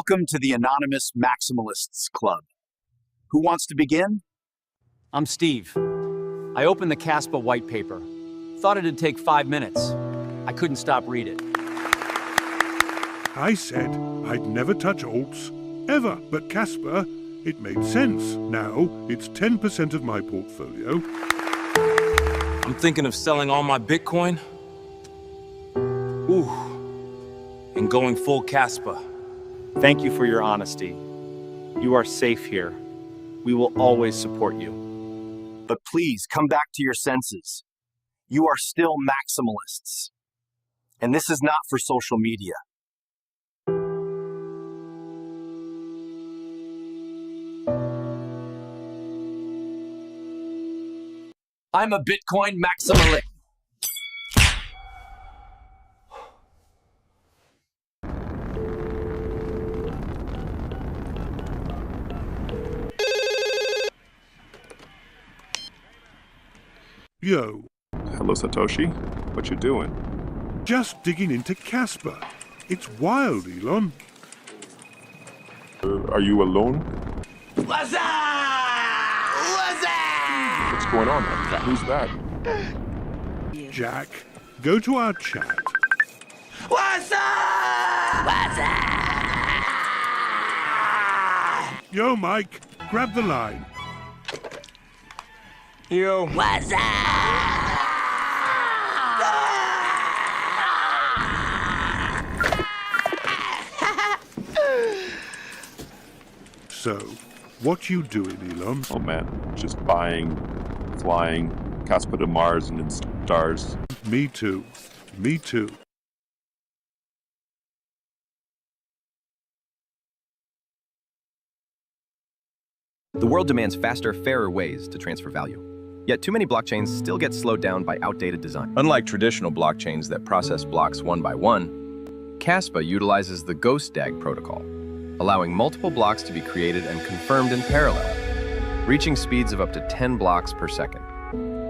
Welcome to the Anonymous Maximalists Club. Who wants to begin? I'm Steve. I opened the Kaspa white paper. Thought it'd take 5 minutes. I couldn't stop reading it. I said I'd never touch alts, ever, but Kaspa, it made sense. Now it's 10% of my portfolio. I'm thinking of selling all my Bitcoin. Ooh. And going full Kaspa. Thank you for your honesty. You are safe here. We will always support you. But please come back to your senses. You are still maximalists. And this is not for social media. I'm a Bitcoin maximalist. Yo. Hello, Satoshi. What you doing? Just digging into Kaspa. It's wild, Elon. Are you alone? What's up? What's up? What's going on? Who's that? Jack, go to our chat. What's up? What's up? Yo, Mike, grab the line. Yo. What's up? So, what you doing, Elon? Oh man, just buying, flying, Kaspa to Mars and then stars. Me too. Me too. The world demands faster, fairer ways to transfer value. Yet too many blockchains still get slowed down by outdated design. Unlike traditional blockchains that process blocks one by one, Kaspa utilizes the Ghost DAG protocol, allowing multiple blocks to be created and confirmed in parallel, reaching speeds of up to 10 blocks per second.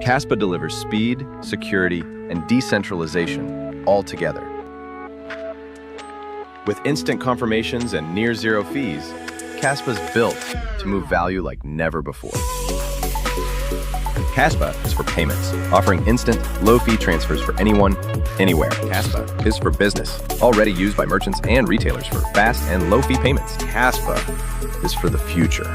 Kaspa delivers speed, security, and decentralization all together. With instant confirmations and near zero fees, Kaspa's built to move value like never before. Kaspa is for payments, offering instant, low-fee transfers for anyone, anywhere. Kaspa is for business, already used by merchants and retailers for fast and low-fee payments. Kaspa is for the future.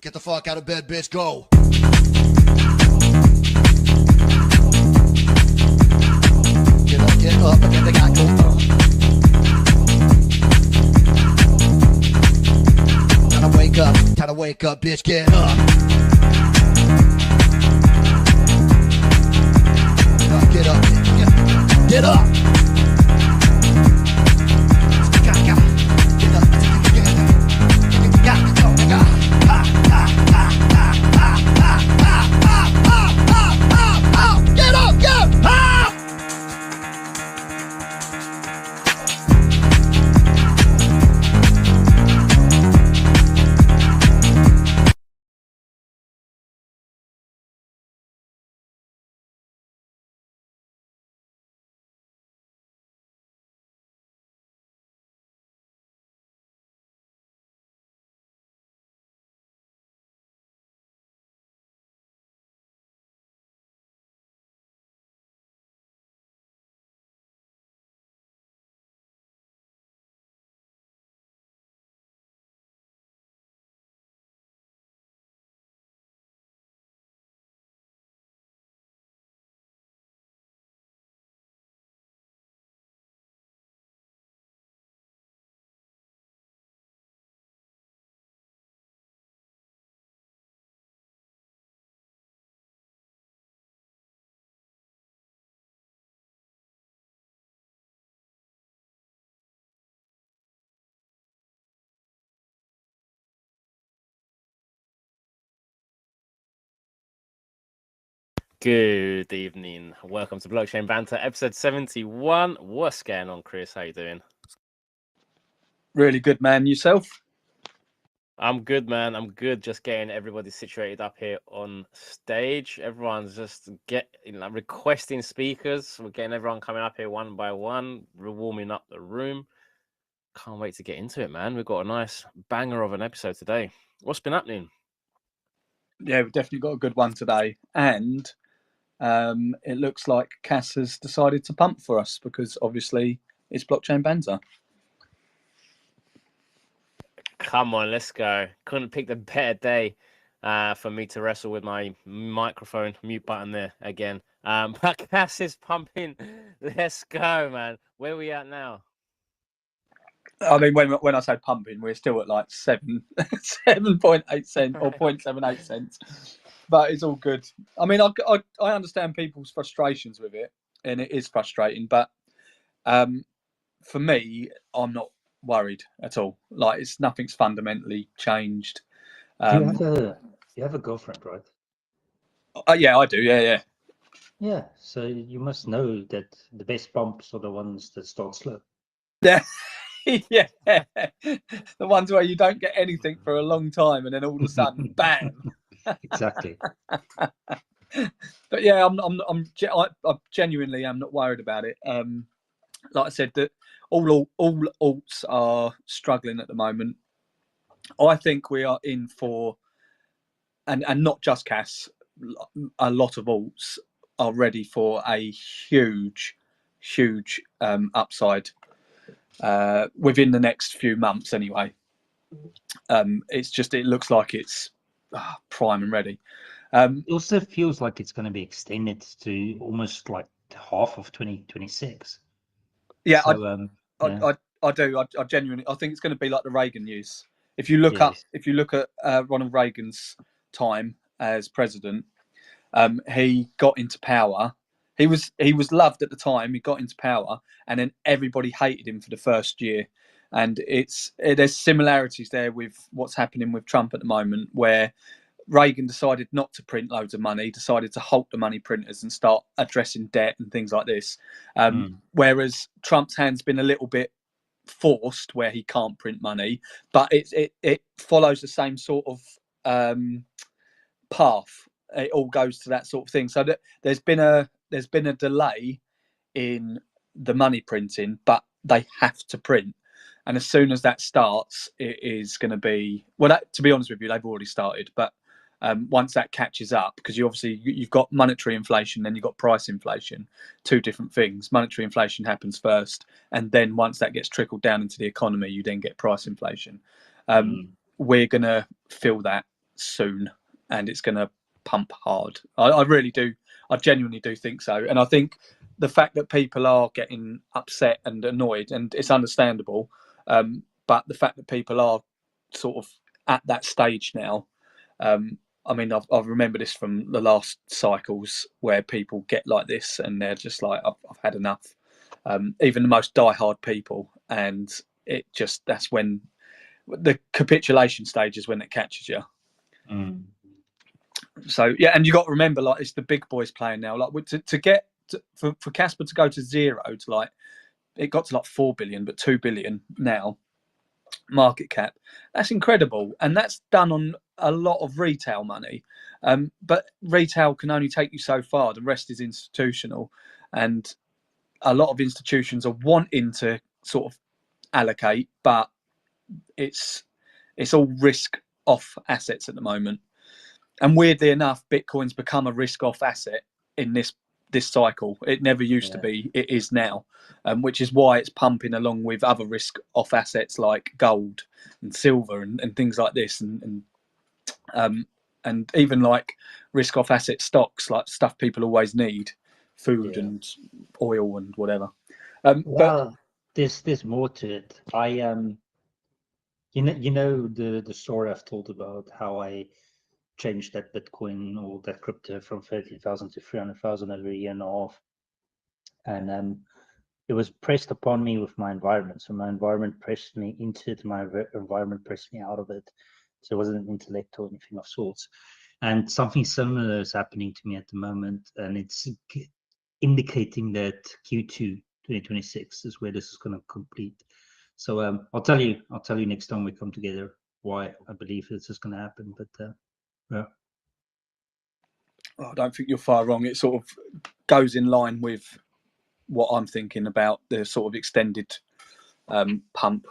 Get the fuck out of bed, bitch, go. Get up, and get the guy go. Time to wake up, bitch, get up. Get up, get up. Good evening. Welcome to Blockchain Banter, episode 71. What's going on, Chris? How you doing? Really good, man. Yourself? I'm good, man. I'm good. Just getting everybody situated up here on stage. Everyone's just requesting speakers. We're getting everyone coming up here one by one. We're warming up the room. Can't wait to get into it, man. We've got a nice banger of an episode today. What's been happening? Yeah, we've definitely got a good one today. And it looks like Cass has decided to pump for us because obviously it's Blockchain Banter. Come on, let's go. Couldn't pick the better day for me to wrestle with my microphone mute button there again. But Cass is pumping. Let's go, man. Where are we at now? I mean, when I say pumping, we're still at like 7.8 cents or 0.78 cents, but it's all good. I mean, I understand people's frustrations with it, and it is frustrating. But for me, I'm not worried at all. Like, nothing's fundamentally changed. You have a girlfriend, right? Yeah, I do. Yeah. Yeah. So you must know that the best pumps are the ones that start slow. Yeah. Yeah, the ones where you don't get anything for a long time, and then all of a sudden, bam! Exactly. But yeah, I genuinely am not worried about it. Like I said, that all alts are struggling at the moment. I think we are in for, and not just Cass, a lot of alts are ready for a huge upside. Within the next few months anyway. It looks like it's prime and ready. It also feels like it's going to be extended to almost like half of 2026. Yeah, so, I do. I genuinely, I think it's going to be like the Reagan years. If you look at Ronald Reagan's time as president, he got into power. He was loved at the time. He got into power, and then everybody hated him for the first year. And there's similarities there with what's happening with Trump at the moment, where Reagan decided not to print loads of money, decided to halt the money printers and start addressing debt and things like this. Whereas Trump's hand's been a little bit forced, where he can't print money, but it follows the same sort of path. It all goes to that sort of thing. So that there's been a delay in the money printing, but they have to print. And as soon as that starts, it is going to be, to be honest with you, they've already started. But once that catches up, because you've got monetary inflation, then you've got price inflation, two different things. Monetary inflation happens first, and then once that gets trickled down into the economy, you then get price inflation. We're going to feel that soon, and it's going to pump hard. I really do. I genuinely do think so. And I think the fact that people are getting upset and annoyed, and it's understandable, but the fact that people are sort of at that stage now, I mean, I've remember this from the last cycles where people get like this and they're just like, I've had enough. Even the most diehard people, and that's when the capitulation stage is when it catches you. So yeah, and you got to remember, like, it's the big boys playing now. Like, for Kaspa to go to zero, to like, it got to like 4 billion, but 2 billion now market cap. That's incredible, and that's done on a lot of retail money. But retail can only take you so far. The rest is institutional, and a lot of institutions are wanting to sort of allocate, but it's all risk off assets at the moment. And weirdly enough, Bitcoin's become a risk-off asset in this cycle. It never used to be. It is now, which is why it's pumping along with other risk-off assets like gold and silver and things like this, and even like risk-off asset stocks, like stuff people always need, food and oil and whatever. But there's more to it. You know the story I've told about how I changed that Bitcoin or that crypto from 30,000 to 300,000 over a year and a half. And it was pressed upon me with my environment. So my environment pressed me into it, my environment pressed me out of it. So it wasn't an intellect or anything of sorts. And something similar is happening to me at the moment, and it's indicating that Q2 2026 is where this is going to complete. So I'll tell you next time we come together why I believe this is going to happen. But yeah. I don't think you're far wrong. It sort of goes in line with what I'm thinking about the sort of extended pump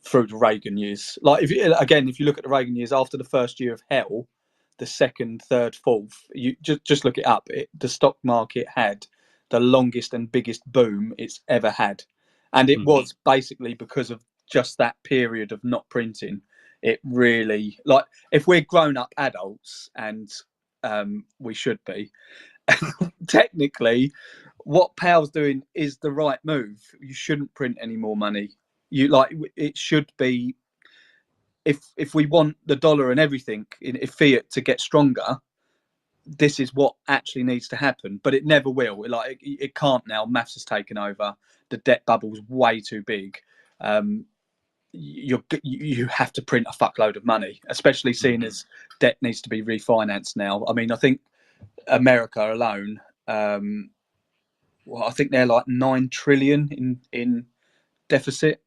through the Reagan years. Like if you look at the Reagan years, after the first year of hell, the second, third, fourth, you just look it up. The stock market had the longest and biggest boom it's ever had, and it was basically because of just that period of not printing. It really, like, if we're grown up adults, and we should be, technically, what Powell's doing is the right move. You shouldn't print any more money. It should be, if we want the dollar and everything in fiat to get stronger, this is what actually needs to happen. But it never will. It can't now. Maths has taken over. The debt bubble's way too big. You have to print a fuckload of money, especially seeing as debt needs to be refinanced now. I mean, I think America alone, I think they're like 9 trillion in deficit.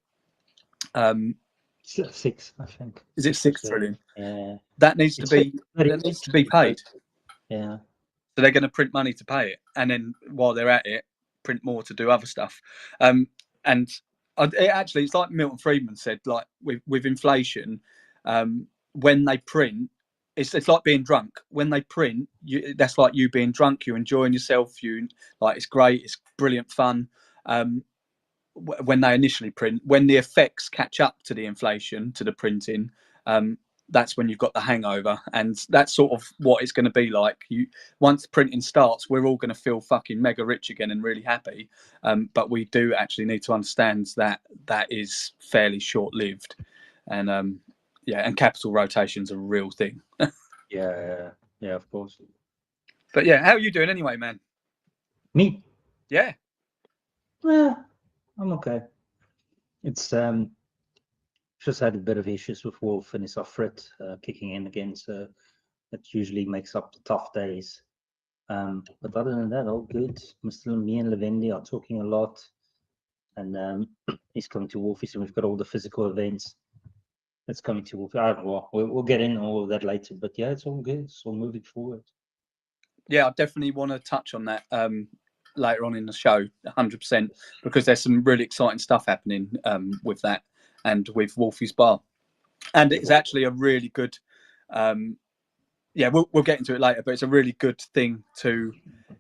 6, I think. Is it 6 trillion? Yeah. That needs to be paid. Yeah. So they're going to print money to pay it, and then while they're at it, print more to do other stuff. It's like Milton Friedman said, like with inflation, when they print, it's like being drunk. When they print, that's like you being drunk. You're enjoying yourself. It's great. It's brilliant fun. When they initially print, when the effects catch up to the inflation, to the printing, that's when you've got the hangover, and that's sort of what it's going to be like. Once printing starts, we're all going to feel fucking mega rich again and really happy. But we do actually need to understand that is fairly short lived, and and capital rotation's a real thing. Yeah, of course. But yeah, how are you doing anyway, man? Me? Yeah. Well, I'm okay. It's just had a bit of issues with Wolf and his Afrit kicking in again, so that usually makes up the tough days. But other than that, all good. Me and Levendi are talking a lot, and he's coming to Wolfies, and we've got all the physical events that's coming to Wolf. We'll get in all of that later, but yeah, it's all good. It's all moving forward. Yeah, I definitely want to touch on that later on in the show, 100%, because there's some really exciting stuff happening with that and with Wolfie's Bar, and it's actually a really good. We'll get into it later, but it's a really good thing to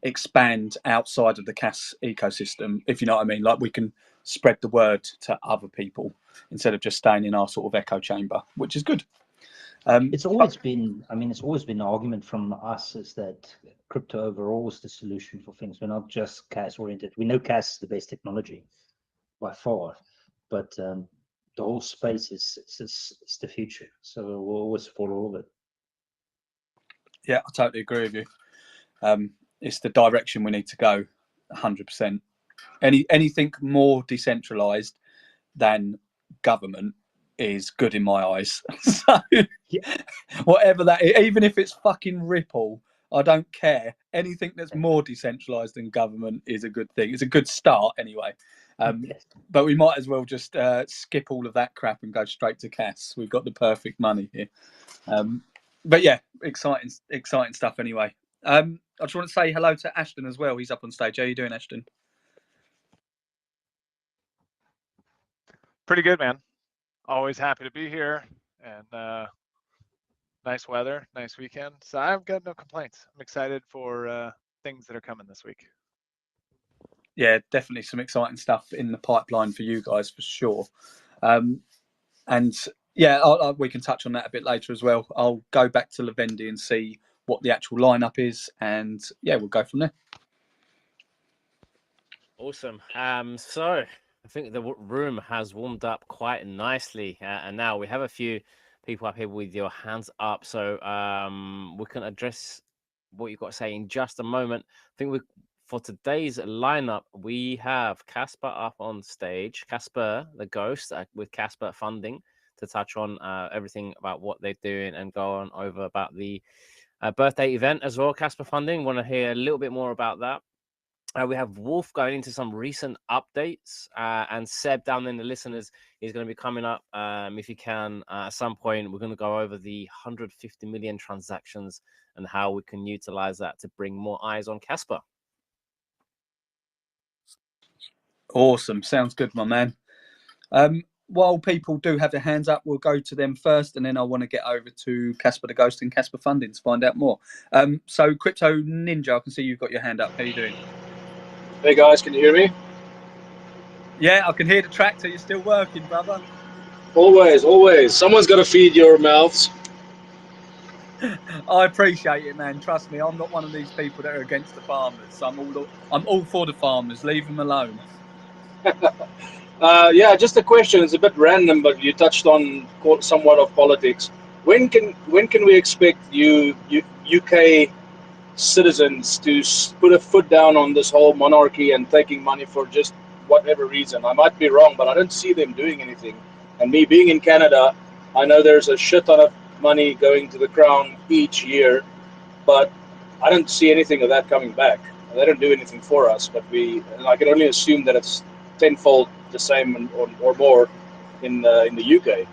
expand outside of the KAS ecosystem, if you know what I mean. Like, we can spread the word to other people instead of just staying in our sort of echo chamber, which is good. It's always been an argument from us is that crypto overall is the solution for things. We're not just KAS oriented. We know KAS is the best technology by far, but the whole space is the future. So we'll always support all of it. Yeah, I totally agree with you. It's the direction we need to go, 100%. Anything more decentralized than government is good in my eyes. So whatever that is, even if it's fucking Ripple, I don't care. Anything that's more decentralized than government is a good thing. It's a good start anyway. But we might as well just skip all of that crap and go straight to KAS. We've got the perfect money here. But yeah, exciting stuff anyway. I just want to say hello to Ashton as well. He's up on stage. How are you doing, Ashton? Pretty good, man. Always happy to be here, and nice weather, nice weekend. So I've got no complaints. I'm excited for things that are coming this week. Yeah, definitely some exciting stuff in the pipeline for you guys for sure. And yeah, we can touch on that a bit later as well. I'll go back to Levendi and see what the actual lineup is, and yeah, we'll go from there. Awesome. So I think the room has warmed up quite nicely, and now we have a few people up here with your hands up. So we can address what you've got to say in just a moment. I think for today's lineup, we have Kaspa up on stage. Kaspa, the ghost, with Kaspa Funding, to touch on everything about what they're doing and go on over about the birthday event as well, Kaspa funding. Want to hear a little bit more about that. We have Wolf going into some recent updates, and Seb down in the listeners is going to be coming up. If he can, at some point, we're going to go over the 150 million transactions and how we can utilize that to bring more eyes on Kaspa. Awesome. Sounds good, my man. While people do have their hands up, we'll go to them first, and then I want to get over to Kaspa the Ghost and Kaspa Funding to find out more. So, Crypto Ninja, I can see you've got your hand up. How you doing? Hey guys, can you hear me? Yeah, I can hear the tractor. You're still working, brother. Always, always. Someone's got to feed your mouths. I appreciate it, man. Trust me, I'm not one of these people that are against the farmers. I'm all for the farmers. Leave them alone. Yeah, just a question. It's a bit random, but you touched on somewhat of politics. When can we expect UK citizens to put a foot down on this whole monarchy and taking money for just whatever reason? I might be wrong, but I don't see them doing anything. And me being in Canada, I know there's a shit ton of money going to the crown each year, but I don't see anything of that coming back. They don't do anything for us, but I can only assume that it's tenfold the same or more in the UK.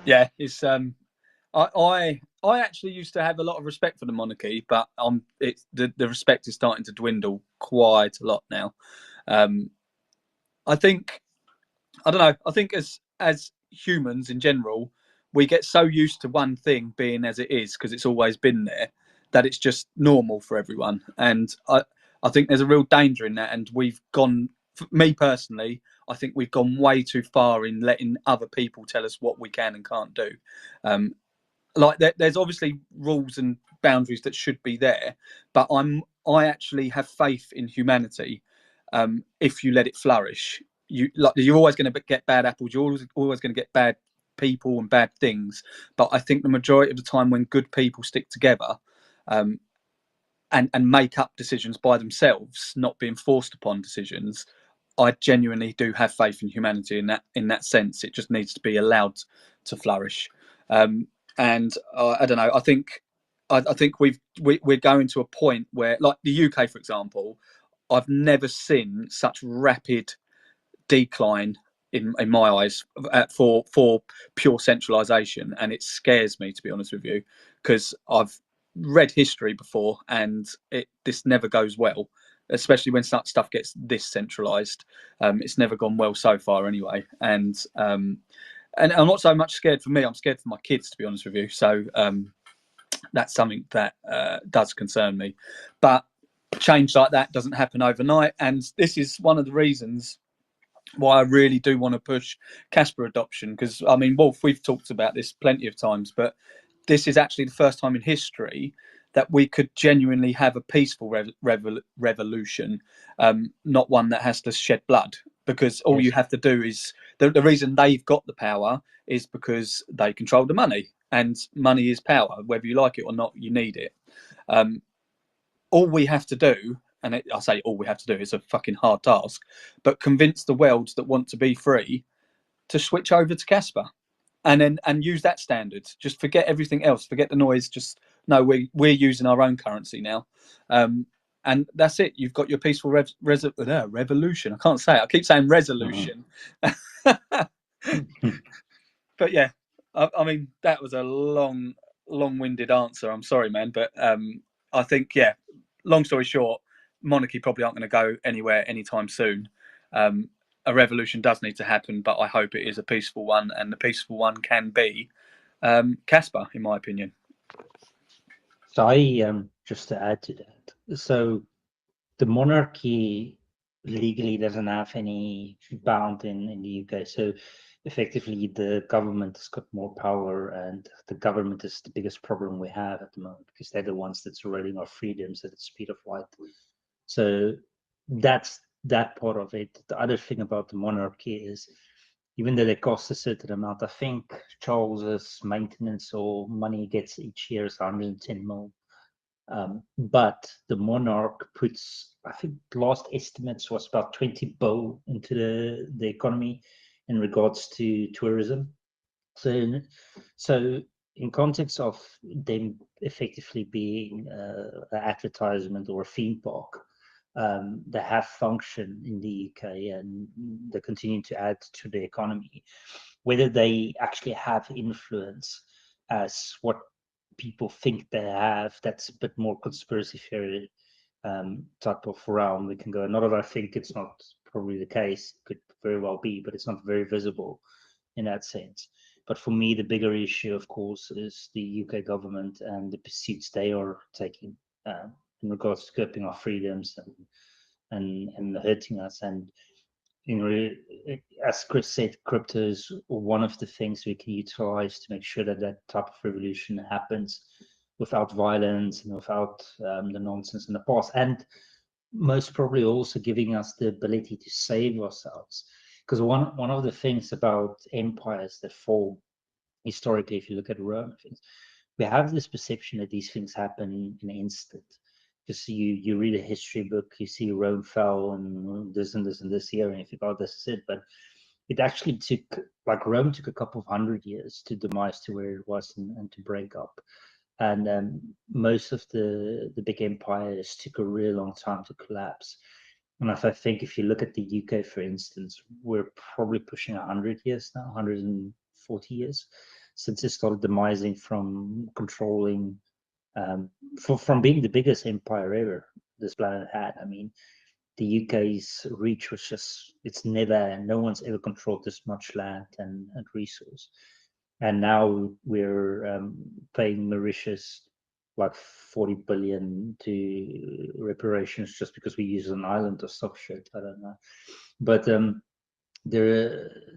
Yeah, it's I actually used to have a lot of respect for the monarchy, but the respect is starting to dwindle quite a lot now. I think I don't know. I think as humans in general, we get so used to one thing being as it is because it's always been there that it's just normal for everyone. And I think there's a real danger in that. And we've gone, for me personally, I think we've gone way too far in letting other people tell us what we can and can't do. There's obviously rules and boundaries that should be there, but I actually have faith in humanity. If you let it flourish, you're always going to get bad apples. You're always going to get bad people and bad things. But I think the majority of the time, when good people stick together, and make up decisions by themselves, not being forced upon decisions, I genuinely do have faith in humanity in that sense. It just needs to be allowed to flourish. And I don't know. I think we're going to a point where, like the UK, for example, I've never seen such rapid decline in my eyes for pure centralisation, and it scares me, to be honest with you, because I've read history before, and this never goes well, especially when stuff gets this centralised. It's never gone well so far, anyway. And I'm not so much scared for me. I'm scared for my kids, to be honest with you. So that's something that does concern me. But change like that doesn't happen overnight, and this is one of the reasons why I really do want to push Kaspa adoption. Because I mean, Wolf, we've talked about this plenty of times, but this is actually the first time in history that we could genuinely have a peaceful revolution, not one that has to shed blood. Because all you have to do is the reason they've got the power is because they control the money, and money is power, whether you like it or not. You need it. All we have to do, and I say all we have to do, is a fucking hard task, but convince the worlds that want to be free to switch over to Kaspa, and use that standard. Just forget everything else, forget the noise. Just no, we're using our own currency now, and that's it. You've got your peaceful revolution. I can't say it. I keep saying resolution. But yeah, I mean, that was a long-winded answer. I'm sorry, man, but I think, yeah, long story short, monarchy probably aren't going to go anywhere anytime soon. A revolution does need to happen, but I hope it is a peaceful one, and the peaceful one can be Kaspa, in my opinion. So just to add to that, so the monarchy legally doesn't have any bound in the UK. So effectively, the government has got more power, and the government is the biggest problem we have at the moment, because they're the ones that's rolling our freedoms at the speed of light. So that's that part of it. The other thing about the monarchy is, even though they cost a certain amount, I think Charles's maintenance or money he gets each year is 110 mil. But the monarch puts, I think last estimates was about 20 bill into the economy in regards to tourism. So in context of them effectively being an advertisement or a theme park, they have function in the UK and they continue to add to the economy. Whether they actually have influence as what people think they have, that's a bit more conspiracy theory type of realm we can go. Not that I think it's not probably the case, could very well be, but it's not very visible in that sense. But for me, the bigger issue, of course, is the UK government and the pursuits they are taking in regards to curbing our freedoms and hurting us. And as Chris said, crypto is one of the things we can utilize to make sure that that type of revolution happens without violence and without the nonsense in the past, and most probably also giving us the ability to save ourselves. Because one of the things about empires that fall historically, if you look at Rome, we have this perception that these things happen in an instant. Just you read a history book, you see Rome fell and this and this and this year, and you think, oh, this is it. But it actually took, like Rome took a couple of 100 years to demise to where it was and to break up. And most of the big empires took a really long time to collapse. And if I think if you look at the UK, for instance, we're probably pushing 100 years now, 140 years since it started demising from controlling, from being the biggest empire ever this planet had. I mean, the UK's reach was just, it's never, no one's ever controlled this much land and resource. And now we're paying Mauritius like 40 billion to reparations just because we use an island or some shit. I don't know. But the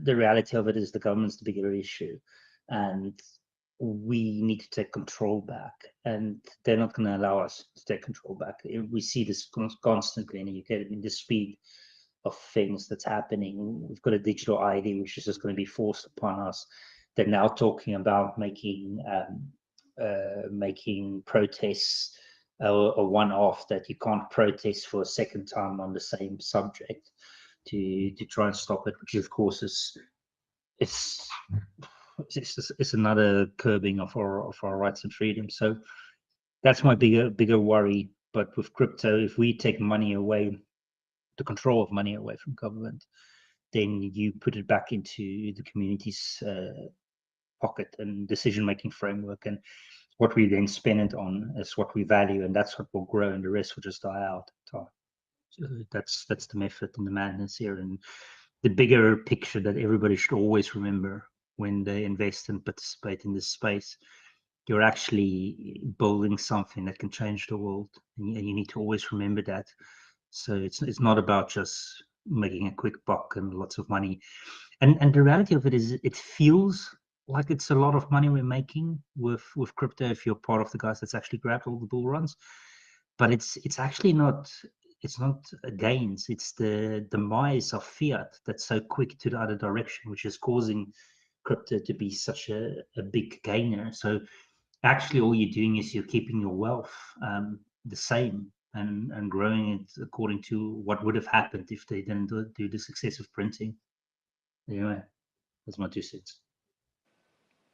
reality of it is the government's the bigger issue. And we need to take control back. And they're not going to allow us to take control back. We see this constantly in the UK. I mean, the speed of things that's happening. We've got a digital ID, which is just going to be forced upon us. They're now talking about making protests a one-off, that you can't protest for a second time on the same subject to try and stop it, which of course is it's another curbing of our rights and freedoms. So that's my bigger worry. But with crypto, if we take money away, the control of money away from government, then you put it back into the community's pocket and decision-making framework, and what we then spend it on is what we value, and that's what will grow, and the rest will just die out. So that's the method and the madness here, and the bigger picture that everybody should always remember when they invest and participate in this space. You're actually building something that can change the world, and you need to always remember that. So it's not about just making a quick buck and lots of money, and the reality of it is, it feels like it's a lot of money we're making with crypto if you're part of the guys that's actually grabbed all the bull runs, but it's actually not. It's not gains, it's the demise of fiat that's so quick to the other direction, which is causing crypto to be such a big gainer. So actually all you're doing is you're keeping your wealth the same and growing it according to what would have happened if they didn't do the successive printing. Anyway, that's my 2 cents.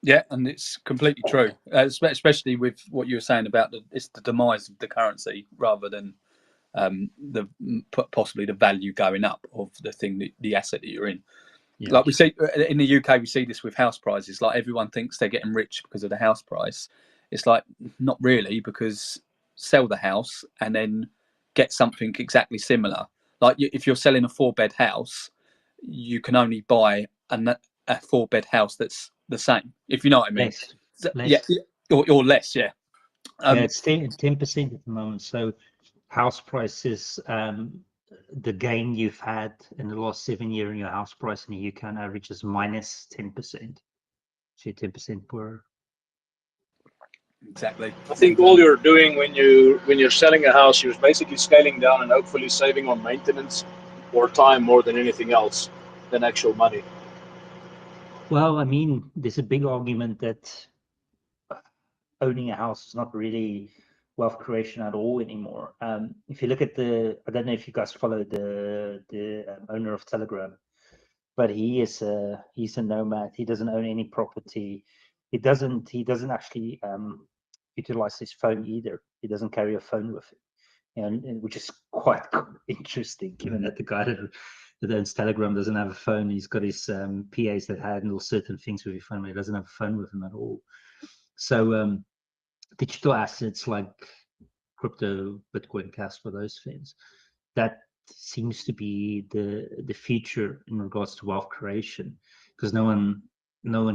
Yeah, and it's completely true, especially with what you were saying about it's the demise of the currency rather than possibly the value going up of the thing, the asset that you're in. Yeah. Like we see in the UK, we see this with house prices. Like everyone thinks they're getting rich because of the house price. It's like, not really, because sell the house and then get something exactly similar. Like if you're selling a 4-bed house, you can only buy a 4-bed house that's the same, if you know what I mean. Less. Yeah, or less, yeah. Yeah, it's 10% at the moment. So house prices, the gain you've had in the last 7 years in your house price in the UK on average is minus 10%. So 10% per. Exactly. I think all you're doing when you're selling a house, you're basically scaling down and hopefully saving on maintenance or time more than anything else than actual money. Well, I mean, there's a big argument that owning a house is not really wealth creation at all anymore. If you look at I don't know if you guys follow the owner of Telegram, but he's a nomad. He doesn't own any property. he doesn't actually utilize his phone either. He doesn't carry a phone with him, and which is quite interesting, given that the guy that owns Telegram doesn't have a phone. He's got his PAs that handle certain things with his phone, but he doesn't have a phone with him at all. So digital assets like crypto, Bitcoin, Kaspa, those things, that seems to be the future in regards to wealth creation, because no one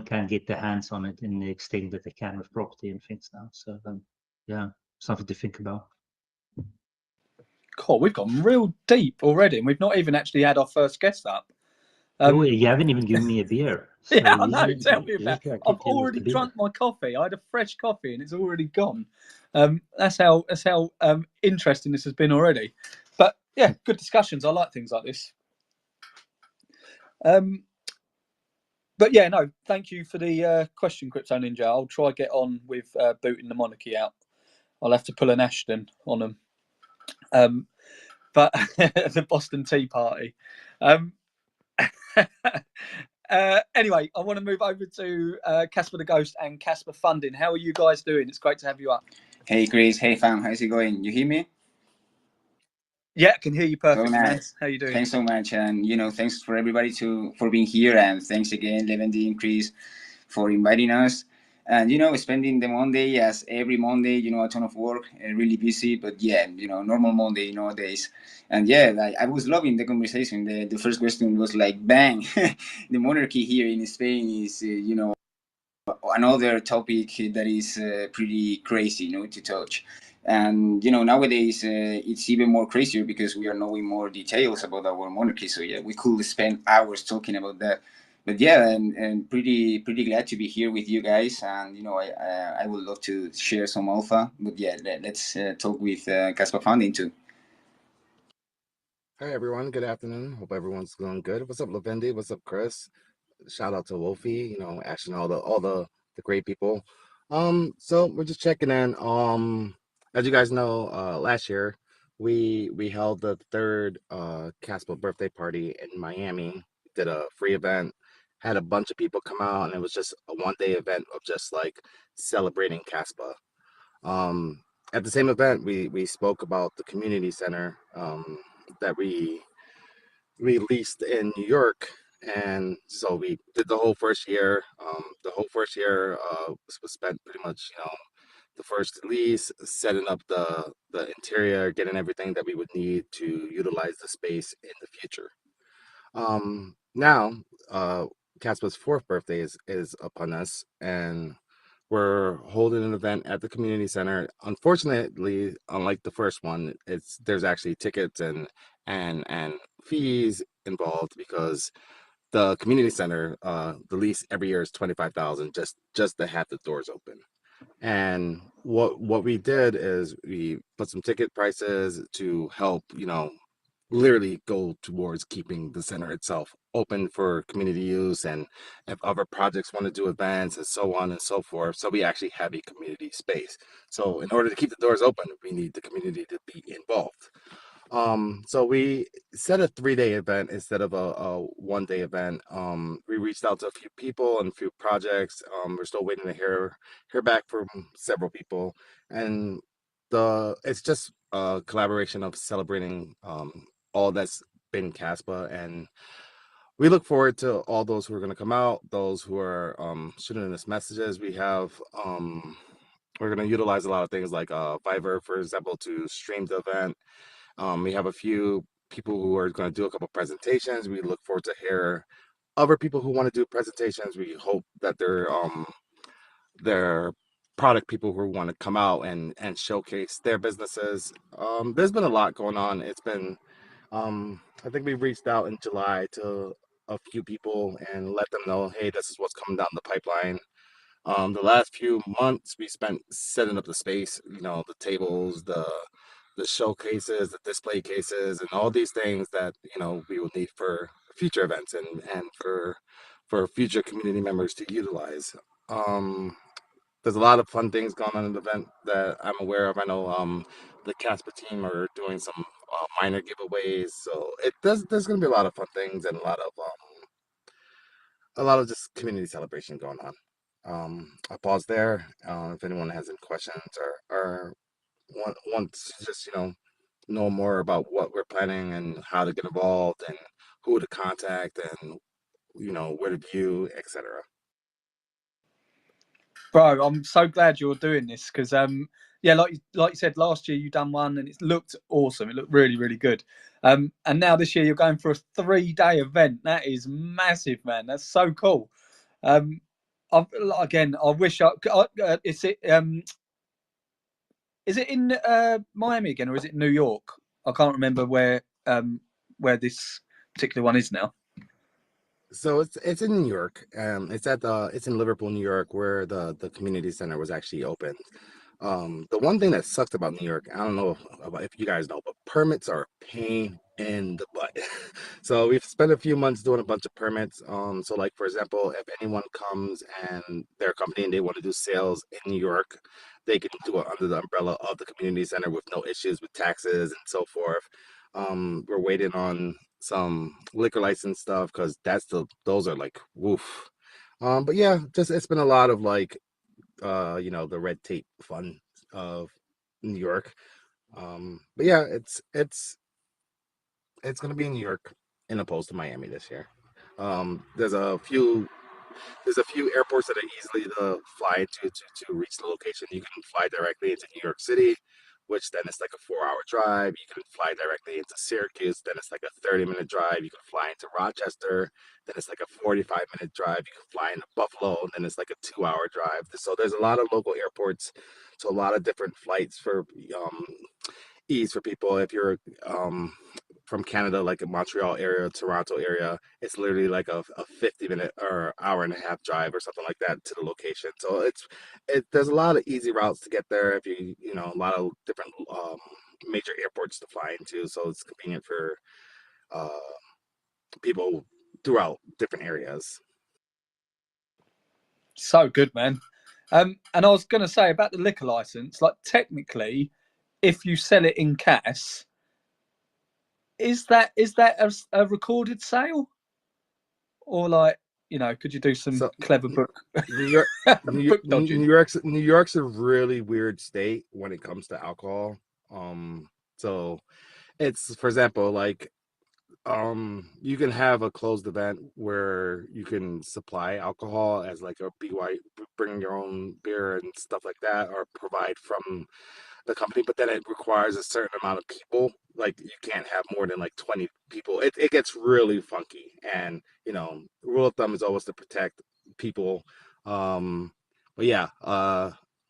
can get their hands on it in the extent that they can with property and things now. So yeah, something to think about. Cool, we've gone real deep already, and we've not even actually had our first guest up. You haven't even given me a beer. So yeah, I know. Tell me about it. I've already drunk my coffee. I had a fresh coffee, and it's already gone. That's how interesting this has been already. But yeah, good discussions. I like things like this. But yeah, no, thank you for the question, Crypto Ninja. I'll try get on with booting the monarchy out. I'll have to pull an Ashton on them. But the Boston Tea Party. Anyway, I want to move over to Kaspa the Ghost and Kaspa Funding. How are you guys doing? It's great to have you up. Hey Chris, hey fam, how's it going? You hear me? Yeah, I can hear you perfectly, nice. man. How you doing? Thanks so much, and thanks for everybody for being here, and thanks again, Levendi and Chris, for inviting us. And spending the Monday as every Monday, a ton of work and really busy, but yeah, normal Monday nowadays. And yeah, I was loving the conversation. The first question was like, bang, the monarchy here in Spain is, another topic that is pretty crazy, to touch. And nowadays it's even more crazier because we are knowing more details about our monarchy. So yeah, we could spend hours talking about that. But yeah, and pretty glad to be here with you guys. And I would love to share some alpha. But yeah, let's talk with Kaspa Funding too. Hi everyone, good afternoon. Hope everyone's doing good. What's up, Levendi? What's up, Chris? Shout out to Wolfie, actually all the great people. So we're just checking in. As you guys know, last year we held the third Kaspa birthday party in Miami. Did a free event, had a bunch of people come out, and it was just a one-day event of just like celebrating Kaspa. At the same event, we spoke about the community center that we released in New York. And so we did the whole first year. The whole first year was spent pretty much, the first release, setting up the interior, getting everything that we would need to utilize the space in the future. Now, Kaspa's fourth birthday is upon us, and we're holding an event at the community center. Unfortunately, unlike the first one, there's actually tickets and fees involved, because the community center, the lease every year is $25,000 just to have the doors open. And what we did is we put some ticket prices to help, literally go towards keeping the center itself open for community use, and if other projects want to do events and so on and so forth. So we actually have a community space. So in order to keep the doors open, we need the community to be involved. So we set a 3-day event instead of a one-day event. We reached out to a few people and a few projects. We're still waiting to hear back from several people, and it's just a collaboration of celebrating all that's been Kaspa, and we look forward to all those who are going to come out, those who are shooting us messages. We have we're going to utilize a lot of things like Fiverr, for example, to stream the event. We have a few people who are going to do a couple presentations. We look forward to hear other people who want to do presentations. We hope that they're product people who want to come out and showcase their businesses. There's been a lot going on. It's been, I think we reached out in July to a few people and let them know, hey, this is what's coming down the pipeline. The last few months we spent setting up the space, the tables, the showcases, the display cases, and all these things that we will need for future events and for future community members to utilize. There's a lot of fun things going on in the event that I'm aware of. I know the Kaspa team are doing some minor giveaways, so there's going to be a lot of fun things and a lot of just community celebration going on. I'll pause there. If anyone has any questions or wants to just, know more about what we're planning and how to get involved and who to contact and, where to view, etc. Bro, I'm so glad you're doing this because, yeah, like you said, last year you done one and it looked awesome. It looked really, really good. And now this year you're going for a 3-day event. That is massive, man. That's so cool. Again, I wish is it in Miami again, or is it New York? I can't remember where this particular one is now. So it's in New York. It's in Liverpool, New York, where the community center was actually opened. The one thing that sucked about New York, I don't know if you guys know, but permits are a pain in the butt. So we've spent a few months doing a bunch of permits. So like, for example, if anyone comes and their company and they want to do sales in New York, they can do it under the umbrella of the community center with no issues with taxes and so forth. We're waiting on some liquor license stuff because those are like woof. But yeah, just it's been a lot of like the red tape fun of New York. But yeah, it's gonna be in New York in opposed to Miami this year. There's a few airports that are easily to fly into to reach the location. You can fly directly into New York City, which then it's like a 4-hour drive. You can fly directly into Syracuse, then it's like a 30-minute drive. You can fly into Rochester, then it's like a 45-minute drive. You can fly into Buffalo, and then it's like a 2-hour drive. So there's a lot of local airports, so a lot of different flights for ease for people. If you're from Canada, like a Montreal area, Toronto area, it's literally like a 50-minute or hour and a half drive or something like that to the location. So there's a lot of easy routes to get there. If a lot of different major airports to fly into, so it's convenient for people throughout different areas. So good, man. And I was going to say about the liquor license, like technically, if you sell it in cash, is that a recorded sale, or like could you do some clever book? New York's a really weird state when it comes to alcohol. So it's, for example, like you can have a closed event where you can supply alcohol as like a bring your own beer and stuff like that, or provide from the company, but then it requires a certain amount of people. Like you can't have more than like 20 people. It gets really funky, and rule of thumb is always to protect people. But yeah,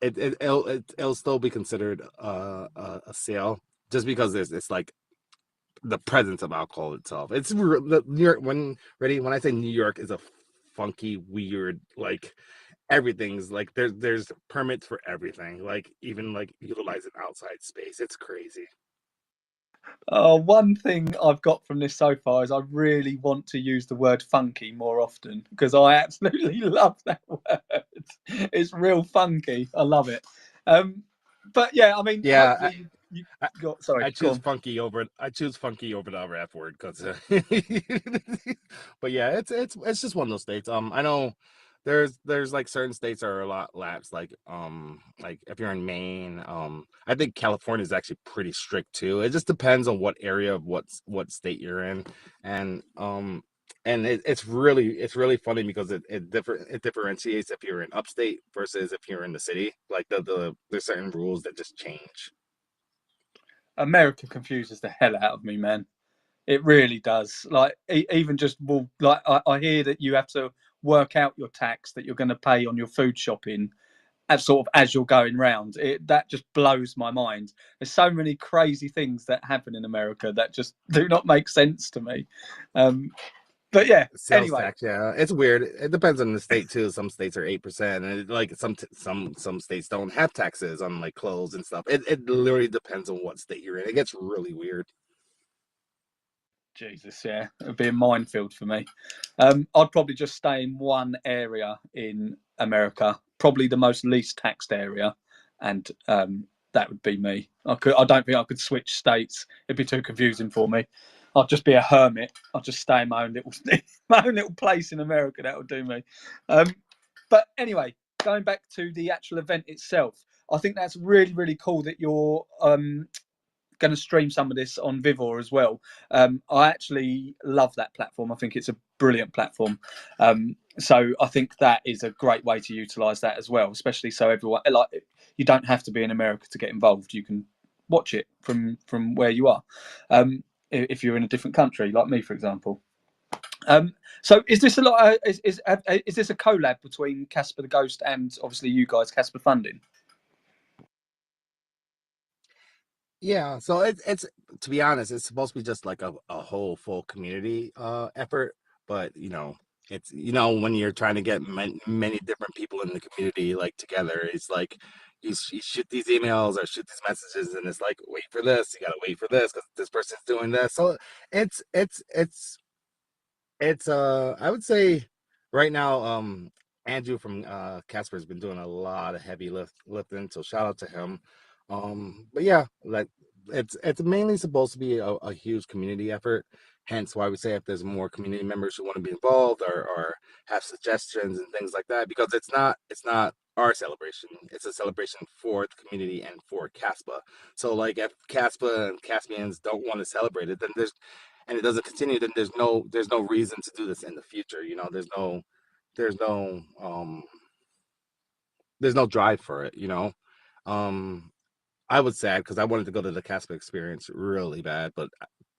it'll still be considered a sale just because it's like the presence of alcohol itself. It's New York. When I say New York is a funky, weird, like everything's like there's permits for everything, like even like utilizing outside space. It's crazy. One thing I've got from this so far is I really want to use the word funky more often because I absolutely love that word. It's real funky. I love it. But yeah, I mean, yeah, sorry. I choose funky over the other F word because. But yeah, it's just one of those states. I know there's like certain states that are a lot lax, like if you're in Maine, I think California is actually pretty strict too. It just depends on what area of what state you're in, and it's really funny because it differentiates if you're in upstate versus if you're in the city. Like there's certain rules that just change. America confuses the hell out of me, man. It really does. Like even just like I hear that you have to work out your tax that you're going to pay on your food shopping as you're going round. That just blows my mind. There's so many crazy things that happen in America that just do not make sense to me. But yeah, sales anyway. tax, yeah, it's weird. It depends on the state too. Some states are 8%, and like some states don't have taxes on like clothes and stuff. It literally depends on what state you're in. It gets really weird. Jesus, yeah, it'd be a minefield for me. I'd probably just stay in one area in America, probably the most least taxed area, and that would be me. I don't think I could switch states. It'd be too confusing for me. I'd just be a hermit. I'd just stay in my own little place in America. That would do me. But anyway, going back to the actual event itself, I think that's really, really cool that you're going to stream some of this on Vivor as well. I actually love that platform. I think it's a brilliant platform. So I think that is a great way to utilize that as well, especially so everyone, like, you don't have to be in America to get involved. You can watch it from where you are, if you're in a different country, like me, for example. So is this a lot? Is this a collab between Kaspa the Ghost and obviously you guys, Kaspa Funding? Yeah, so it's to be honest, it's supposed to be just like a whole full community effort, but you know, it's, you know, when you're trying to get many different people in the community like together, it's like you shoot these emails or shoot these messages, and it's like, wait for this, you gotta wait for this because this person's doing this. So it's I would say right now, Andrew from Casper has been doing a lot of heavy lifting, so shout out to him. But yeah, like it's mainly supposed to be a huge community effort. Hence why we say if there's more community members who want to be involved or have suggestions and things like that, because it's not our celebration. It's a celebration for the community and for Caspa. So like if Caspa and Caspians don't want to celebrate it, then and it doesn't continue, then there's no reason to do this in the future. You know, there's no drive for it, you know. I was sad because I wanted to go to the Caspa experience really bad, but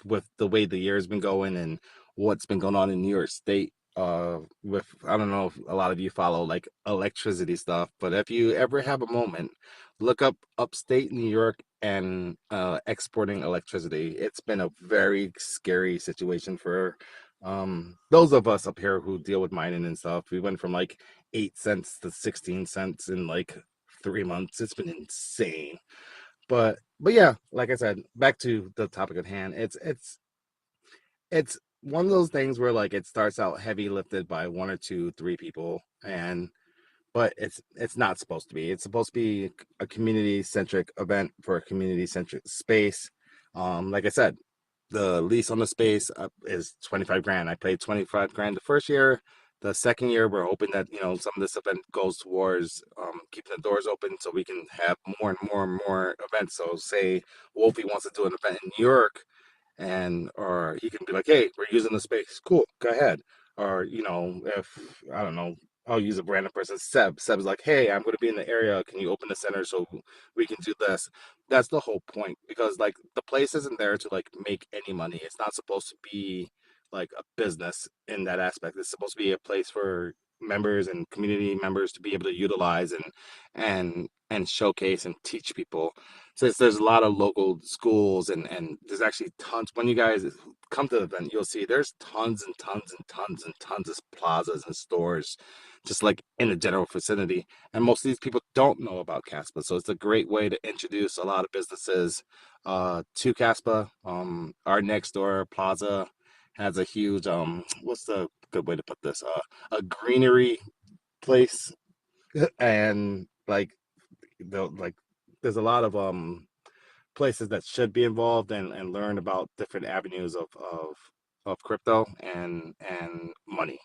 with the way the year's been going and what's been going on in New York State, with, I don't know if a lot of you follow like electricity stuff, but if you ever have a moment, look up upstate New York and exporting electricity. It's been a very scary situation for those of us up here who deal with mining and stuff. We went from like 8 cents to 16 cents in like 3 months. It's been insane. But yeah, like I said, back to the topic at hand. It's one of those things where like it starts out heavy lifted by 1 or 2, 3 people, but it's not supposed to be. It's supposed to be a community centric event for a community centric space. Like I said, the lease on the space is 25 grand. I paid 25 grand the first year. The second year, we're hoping that, you know, some of this event goes towards keeping the doors open so we can have more and more and more events. So say Wolfie wants to do an event in New York, or he can be like, hey, we're using the space. Cool, go ahead. Or, you know, if, I don't know, I'll use a random person, Seb's like, hey, I'm going to be in the area. Can you open the center so we can do this? That's the whole point, because like the place isn't there to like make any money. It's not supposed to be like a business in that aspect. It's supposed to be a place for members and community members to be able to utilize and showcase and teach people. Since there's a lot of local schools and there's actually tons. When you guys come to the event, you'll see there's tons and tons and tons and tons of plazas and stores just like in the general vicinity, and most of these people don't know about Caspa, so it's a great way to introduce a lot of businesses to Caspa. Our next door plaza has a huge what's the good way to put this, a greenery place, and like there's a lot of places that should be involved and learn about different avenues of crypto and money.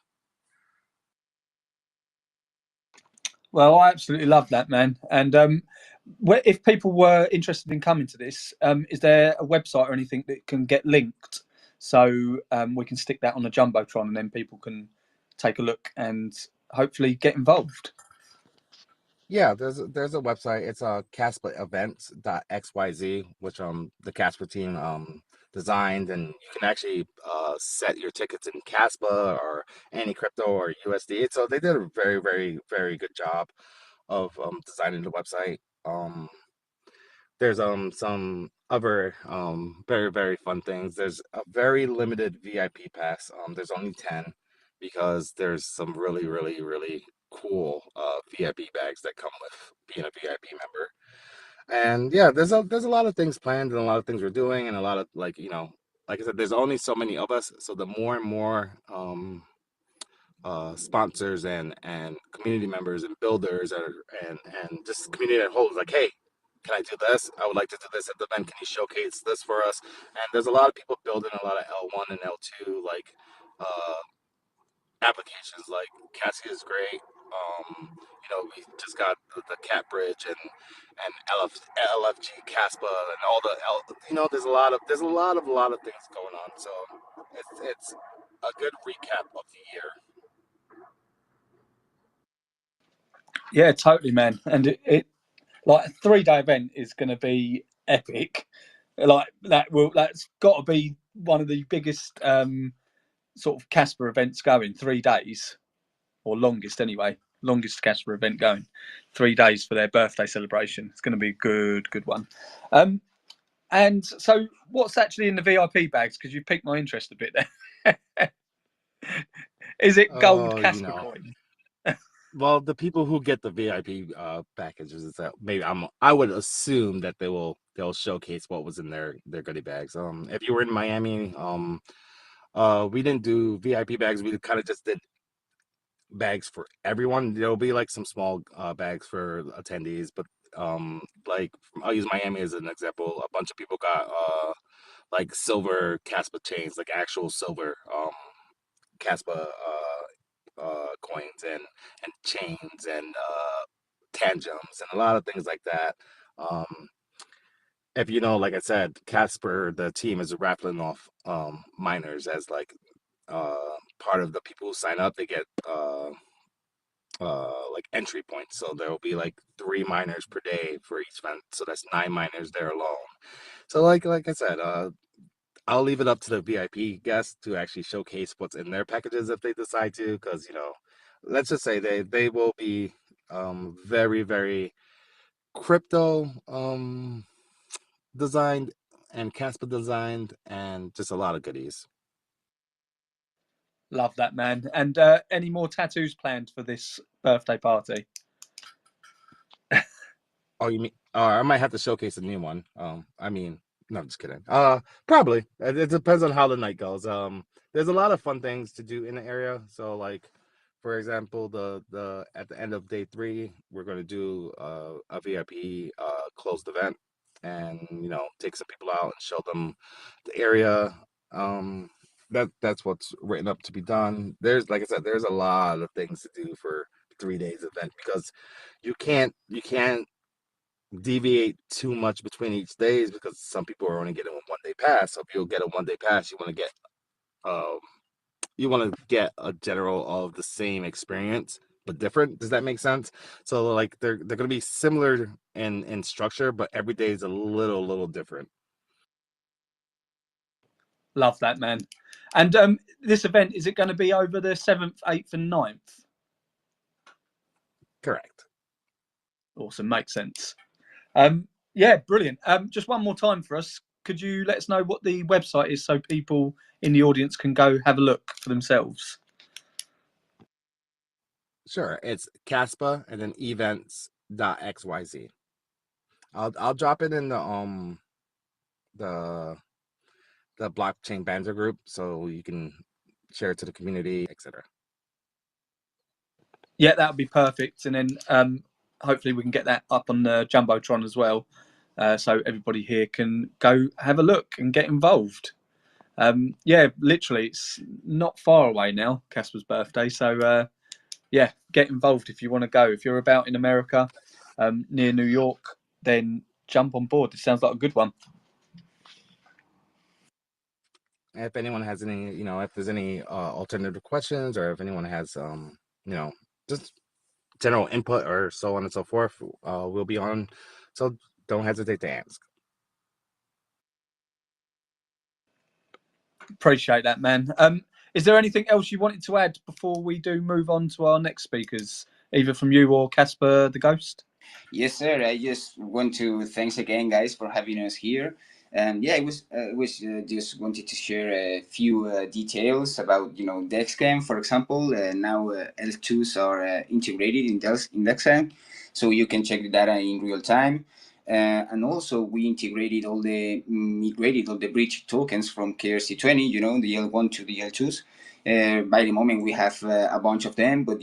Well, I absolutely love that, man. And if people were interested in coming to this, is there a website or anything that can get linked so we can stick that on the Jumbotron and then people can take a look and hopefully get involved? Yeah, there's a website. It's cryptopumpz.kas, which the Caspa team designed, and you can actually set your tickets in Caspa or any crypto or USD. So they did a very, very, very good job of designing the website. There's some other very, very fun things. There's a very limited VIP pass. There's only 10 because there's some really, really, really cool VIP bags that come with being a VIP member. And yeah, there's a lot of things planned and a lot of things we're doing, and a lot of, like, you know, like I said, there's only so many of us, so the more and more sponsors and community members and builders and just community at whole is like, hey, can I do this? I would like to do this at the event. Can you showcase this for us? And there's a lot of people building a lot of L1 and L2 like applications. Like Cassie is great. We just got the Cat Bridge and LFG Kaspa and all the there's a lot of things going on. So it's a good recap of the year. Yeah, totally, man. And it like a 3-day event is going to be epic. Like that's got to be one of the biggest sort of Kaspa events going. 3 days, or longest anyway. Longest Kaspa event going. 3 days for their birthday celebration. It's going to be a good one. And so, what's actually in the VIP bags? Because you piqued my interest a bit there. Is it gold Kaspa coin? Well, the people who get the VIP packages is that maybe I would assume that they'll showcase what was in their goodie bags. If you were in Miami, we didn't do VIP bags. We kind of just did bags for everyone. There'll be like some small bags for attendees, but like I'll use Miami as an example. A bunch of people got like silver Kaspa chains, like actual silver Kaspa coins and chains and tangems and a lot of things like that. If like I said, Kasper, the team is raffling off miners as like part of the people who sign up. They get like entry points, so there will be like 3 miners per day for each event, so that's 9 miners there alone. So like I said, I'll leave it up to the VIP guests to actually showcase what's in their packages if they decide to, because let's just say they will be very, very crypto designed and Kaspa designed, and just a lot of goodies. Love that, man. And any more tattoos planned for this birthday party? Oh, you mean? I might have to showcase a new one. I mean, no, I'm just kidding. Probably. It depends on how the night goes. There's a lot of fun things to do in the area. So, like, for example, the at the end of day 3, we're going to do a VIP closed event, and take some people out and show them the area. That's what's written up to be done. There's, like I said, there's a lot of things to do for 3 days event, because you can't deviate too much between each days, because some people are only getting a 1-day pass. So if you'll get a 1-day pass, you want to get a general of the same experience but different. Does that make sense? So like they're going to be similar in structure, but every day is a little different. Love that, man. And this event, is it going to be over the 7th, 8th and 9th? Correct. Awesome, makes sense. Yeah, brilliant. Just one more time for us. Could you let us know what the website is so people in the audience can go have a look for themselves? Sure. It's Kaspa and then events.xyz. I'll drop it in the blockchain Banter group, so you can share it to the community, etc. Yeah, that would be perfect. And then hopefully we can get that up on the Jumbotron as well, so everybody here can go have a look and get involved. Yeah, literally, it's not far away now, Kaspa's birthday. So yeah, get involved if you want to go. If you're about in America, near New York, then jump on board. It sounds like a good one. If anyone has any, if there's any alternative questions, or if anyone has, just general input or so on and so forth, we'll be on. So don't hesitate to ask. Appreciate that, man. Is there anything else you wanted to add before we do move on to our next speakers, either from you or Kaspa the Ghost? Yes, sir. I just want to thanks again, guys, for having us here. Yeah, I was just wanted to share a few details about Dexcam, for example. Now L2s are integrated in Dexcam, so you can check the data in real time. And also we migrated all the bridge tokens from KRC20, the L1 to the L2s. By the moment we have a bunch of them, but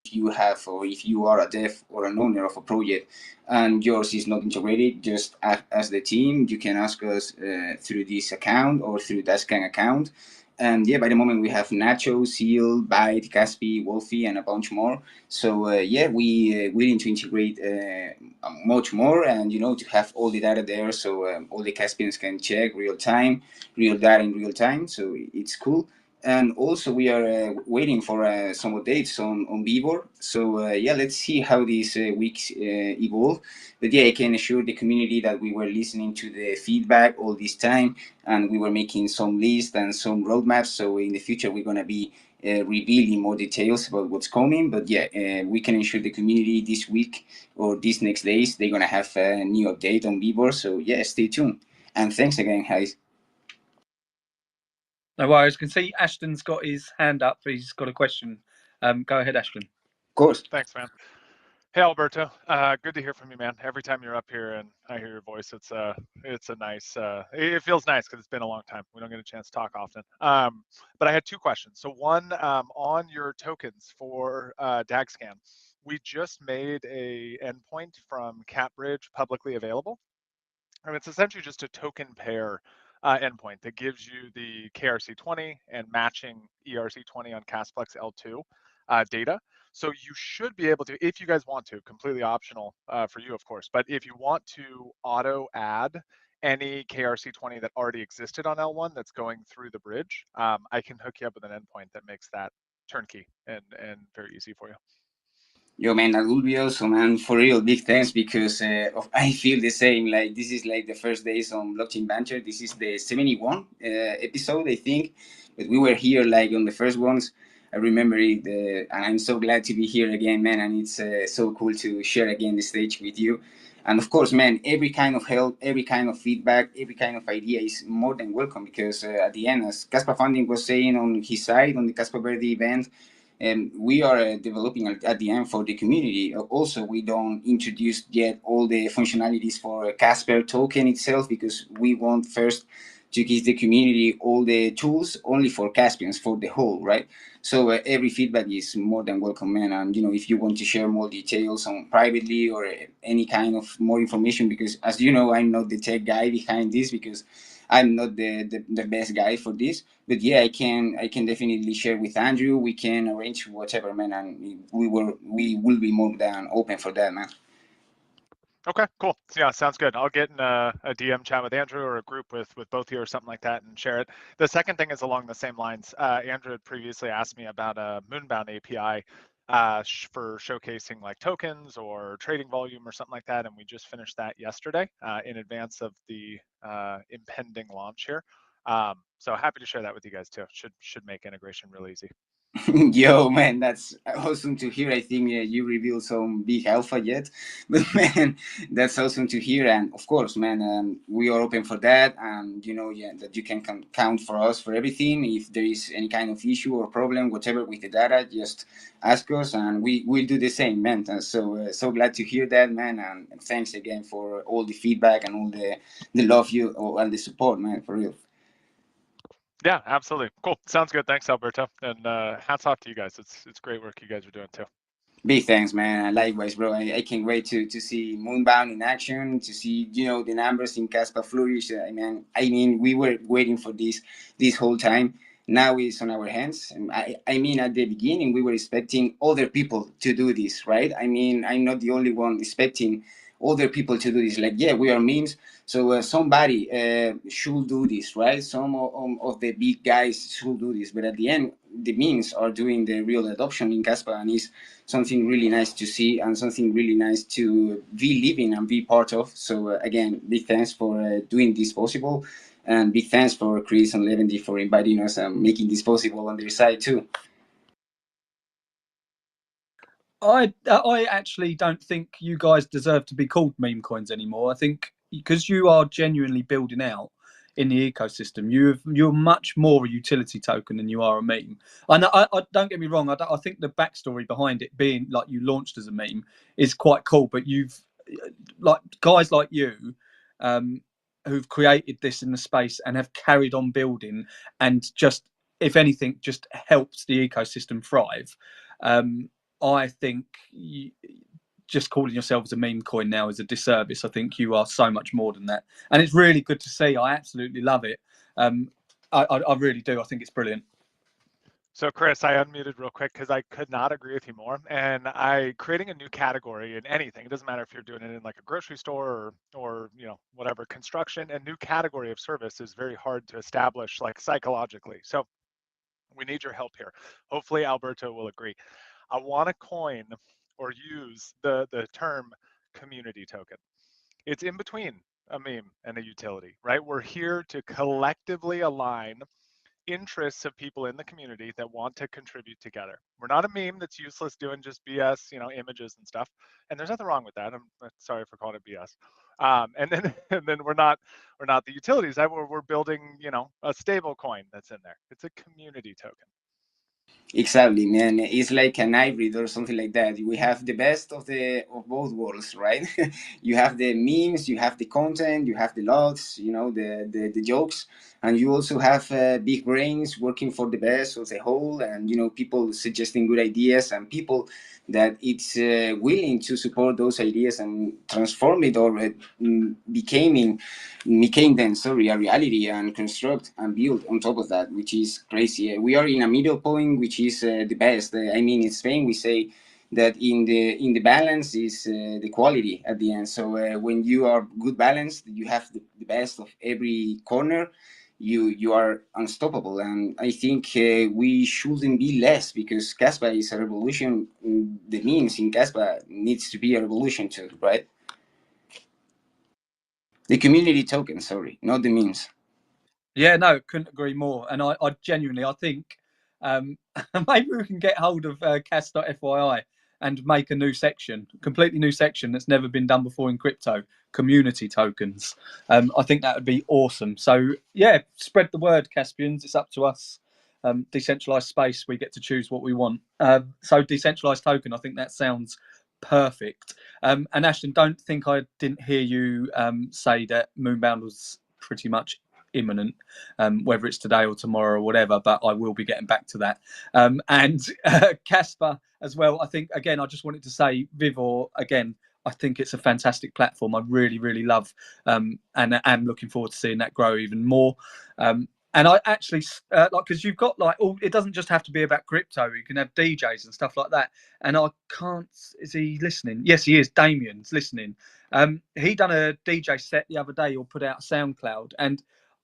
if you have, or if you are a dev or an owner of a project and yours is not integrated, just as the team, you can ask us through this account or through that scan account, And yeah, by the moment we have Nacho, Seal, Bite, Caspi, Wolfie, and a bunch more. So yeah, we willing to integrate much more, and to have all the data there, so all the Caspians can check real time, real data in real time. So it's cool. And also we are waiting for some updates on Vivor. So yeah, let's see how these weeks evolve. But yeah, I can assure the community that we were listening to the feedback all this time, and we were making some lists and some roadmaps. So in the future, we're gonna be revealing more details about what's coming. But yeah, we can ensure the community this week or these next days they're gonna have a new update on Vivor. So yeah, stay tuned. And thanks again, guys. No worries. Can see Ashton's got his hand up. He's got a question. Go ahead, Ashton. Of course. Thanks, man. Hey, Alberto. Good to hear from you, man. Every time you're up here and I hear your voice, it's a nice. It feels nice because it's been a long time. We don't get a chance to talk often. But I had two questions. So one, on your tokens for DagScan, we just made a endpoint from CapBridge publicly available, and it's essentially just a token pair endpoint that gives you the KRC20 and matching ERC20 on Casplex L2 data. So you should be able to, if you guys want to, completely optional for you, of course, but if you want to auto add any KRC20 that already existed on L1 that's going through the bridge, I can hook you up with an endpoint that makes that turnkey and very easy for you. Yo, man, that would be awesome, man. For real, big thanks, because I feel the same. Like, this is like the first days on Blockchain Banter. This is the 71 episode, I think. But we were here like on the first ones. I remember it, and I'm so glad to be here again, man. And it's so cool to share again the stage with you. And of course, man, every kind of help, every kind of feedback, every kind of idea is more than welcome, because at the end, as Kaspa Funding was saying on his side, on the Kaspa Verde event, and we are developing at the end for the community. Also, we don't introduce yet all the functionalities for Casper token itself, because we want first to give the community all the tools only for Caspians, for the whole, right? So every feedback is more than welcome, man. And if you want to share more details on privately or any kind of more information, because as you know, I'm not the tech guy behind this, because I'm not the best guy for this, but yeah, I can definitely share with Andrew. We can arrange whatever, man, and we will be more than open for that, man. Okay, cool. Yeah, sounds good. I'll get in a DM chat with Andrew or a group with both of you or something like that and share it. The second thing is along the same lines. Andrew had previously asked me about a Moonbound API for showcasing like tokens or trading volume or something like that, and we just finished that yesterday in advance of the impending launch here. So happy to share that with you guys too. Should make integration real easy. Yo, man, that's awesome to hear. I think you revealed some big alpha yet, but man, that's awesome to hear. And of course, man, we are open for that. And yeah, that you can count for us for everything. If there is any kind of issue or problem, whatever with the data, just ask us, and we will do the same, man. And so glad to hear that, man. And thanks again for all the feedback and all the love and the support, man, for real. Yeah, absolutely. Cool. Sounds good. Thanks, Alberto. And hats off to you guys. It's great work you guys are doing too. Big thanks, man. Likewise, bro. I can't wait to see Moonbound in action, to see the numbers in Kaspa flourish. I mean, we were waiting for this whole time. Now it's on our hands. And I mean, at the beginning, we were expecting other people to do this, right? I mean, I'm not the only one expecting other people to do this. Like, yeah, we are memes, so somebody should do this, right? Some of the big guys should do this, but at the end, the memes are doing the real adoption in Kaspa, and it's something really nice to see and something really nice to be living and be part of. So again, big thanks for doing this possible, and big thanks for Chris and Levendi for inviting us and making this possible on their side too. I actually don't think you guys deserve to be called meme coins anymore. I think because you are genuinely building out in the ecosystem, you're much more a utility token than you are a meme. And I don't get me wrong. I think the backstory behind it being like you launched as a meme is quite cool. But you've like guys like you who've created this in the space and have carried on building and just, if anything, just helped the ecosystem thrive. I think just calling yourselves a meme coin now is a disservice. I think you are so much more than that, and it's really good to see. I absolutely love it. I really do. I think it's brilliant. So Chris, I unmuted real quick because I could not agree with you more. And creating a new category in anything, it doesn't matter if you're doing it in like a grocery store or whatever, construction, a new category of service is very hard to establish like psychologically. So we need your help here. Hopefully Alberto will agree. I want to coin or use the term community token. It's in between a meme and a utility, right? We're here to collectively align interests of people in the community that want to contribute together. We're not a meme that's useless doing just BS, images and stuff. And there's nothing wrong with that. I'm sorry for calling it BS. And then we're not the utilities. We're building, a stable coin that's in there. It's a community token. Exactly, man. It's like an hybrid or something like that. We have the best of both worlds, right? You have the memes, you have the content, you have the logs, the jokes, and you also have big brains working for the best of the whole, and people suggesting good ideas, and people that it's willing to support those ideas and transform it or became then a reality and construct and build on top of that, which is crazy. We are in a middle point, which is the best. I mean, in Spain we say that in the balance is the quality at the end. So when you are good balanced, you have the best of every corner. You are unstoppable, and I think we shouldn't be less, because Kaspa is a revolution. The memes in Kaspa needs to be a revolution too, right? The community token, sorry, not the memes. Yeah, no, couldn't agree more. And I genuinely, I think maybe we can get hold of cas.fyi and make a new section, completely new section that's never been done before in crypto, community tokens. I think that would be awesome. So yeah, spread the word, Caspians. It's up to us. Decentralized space, we get to choose what we want. So decentralized token, I think that sounds perfect. And Ashton, don't think I didn't hear you say that Moonbound was pretty much imminent, whether it's today or tomorrow or whatever, but I will be getting back to that. And Kaspa as well, I think, again, I just wanted to say Vivor, again, I think it's a fantastic platform. I really, really love and am looking forward to seeing that grow even more. And I actually, because you've got it doesn't just have to be about crypto. You can have DJs and stuff like that. And I can't, is he listening? Yes, he is. Damien's listening. He done a DJ set the other day, or put out SoundCloud. And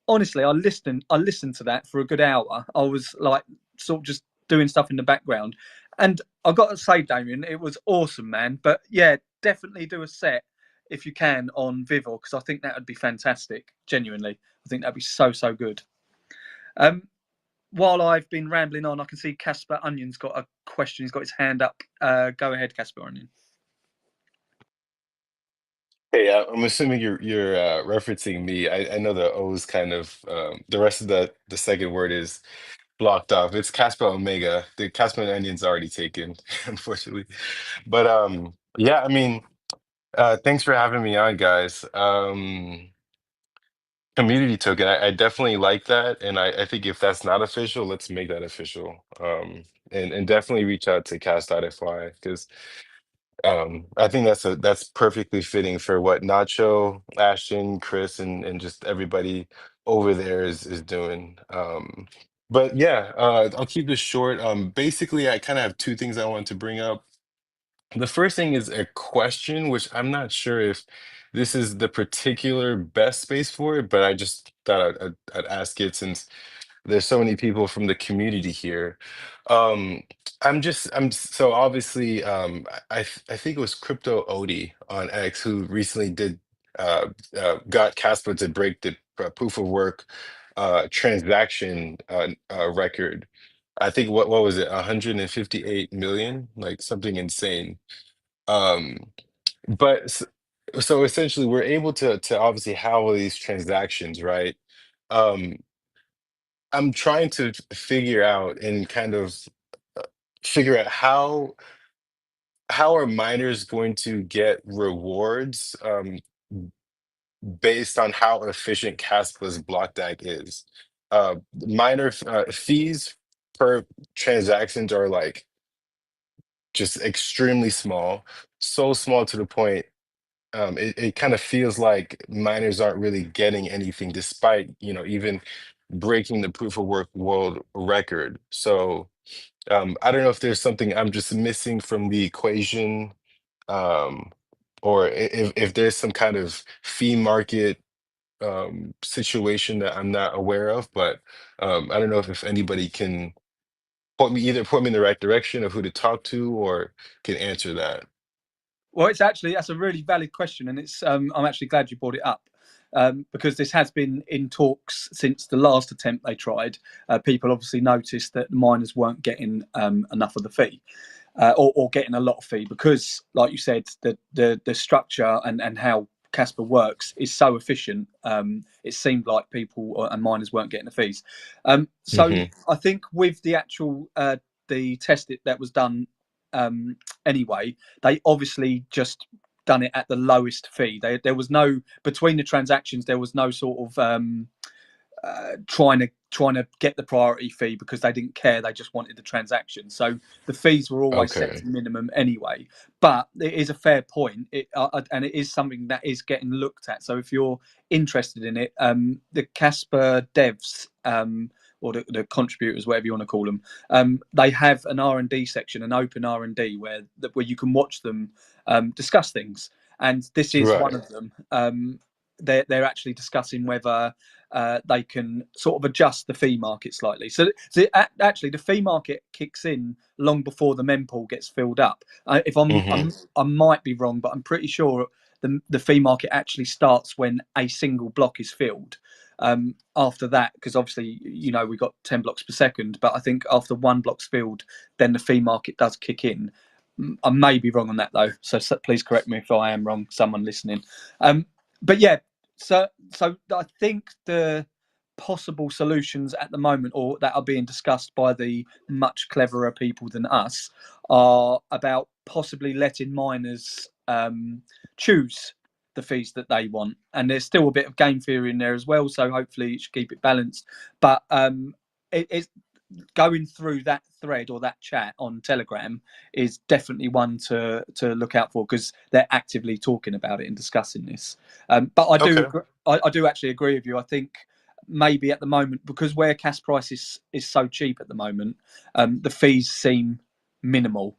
honestly, I listened to that for a good hour. I was like sort of just doing stuff in the background. And I've got to say, Damien, it was awesome, man. But yeah, definitely do a set if you can on Vivor, because I think that would be fantastic. Genuinely, I think that'd be so good. While I've been rambling on, I can see Casper Onion's got a question. He's got his hand up. Go ahead, Casper Onion. Hey, I'm assuming you're referencing me. I know the O's kind of the rest of the second word is blocked off. It's Casper Omega. The Casper Onion's already taken, unfortunately. But yeah, I mean, thanks for having me on, guys. Community token, I definitely like that, and I think if that's not official, let's make that official. And definitely reach out to cast.fy, because I think that's perfectly fitting for what Nacho, Ashton, Chris, and just everybody over there is doing. But yeah, I'll keep this short. Basically, I kind of have two things I want to bring up. The first thing is a question, which I'm not sure if this is the particular best space for it, but I just thought I'd ask it since there's so many people from the community here. Um, I'm so obviously I think it was Crypto Odie on X who recently got Casper to break the proof of work transaction record. I think what was it, 158 million, like something insane. Um, but so essentially, we're able to obviously have all these transactions, right? Um, I'm trying to figure out and kind of uh, figure out how are miners going to get rewards based on how efficient Caspa's block DAG is. Miner fees per transactions are like just extremely small, so small to the point it kind of feels like miners aren't really getting anything, despite even breaking the proof of work world record. So I don't know if there's something I'm just missing from the equation, um, or if there's some kind of fee market situation that I'm not aware of, but I don't know if anybody can point me in the right direction of who to talk to or can answer that. Well, that's a really valid question, and it's I'm actually glad you brought it up. Because this has been in talks since the last attempt they tried. People obviously noticed that the miners weren't getting enough of the fee, or getting a lot of fee, because, like you said, the structure and how Kaspa works is so efficient. It seemed like people and miners weren't getting the fees. So Hmm. I think with the actual the test that was done anyway, they obviously just done it at the lowest fee. There was no, between the transactions, there was no sort of trying to get the priority fee, because they didn't care. They just wanted the transaction. So the fees were always set Okay. to minimum anyway. But it is a fair point, and it is something that is getting looked at. So if you're interested in it, the Kaspa devs, or the contributors, whatever you want to call them, they have an R&D section, an open R&D, where you can watch them discuss things. And this is one Right. of them. They're actually discussing whether they can sort of adjust the fee market slightly. Actually, the fee market kicks in long before the mempool gets filled up. If Hmm. I might be wrong, but I'm pretty sure the fee market actually starts when a single block is filled. After that, because obviously, we got 10 blocks per second, but I think after one block's filled, then the fee market does kick in. I may be wrong on that though, so please correct me if I am wrong, someone listening. But yeah, so I think the possible solutions at the moment, or that are being discussed by the much cleverer people than us, are about possibly letting miners choose the fees that they want. And there's still a bit of game theory in there as well, so hopefully it should keep it balanced. But it's going through that thread or that chat on Telegram is definitely one to look out for, because they're actively talking about it and discussing this. But I do Okay. agree, I do actually agree with you. I think maybe at the moment, because where cash price is so cheap at the moment, the fees seem minimal.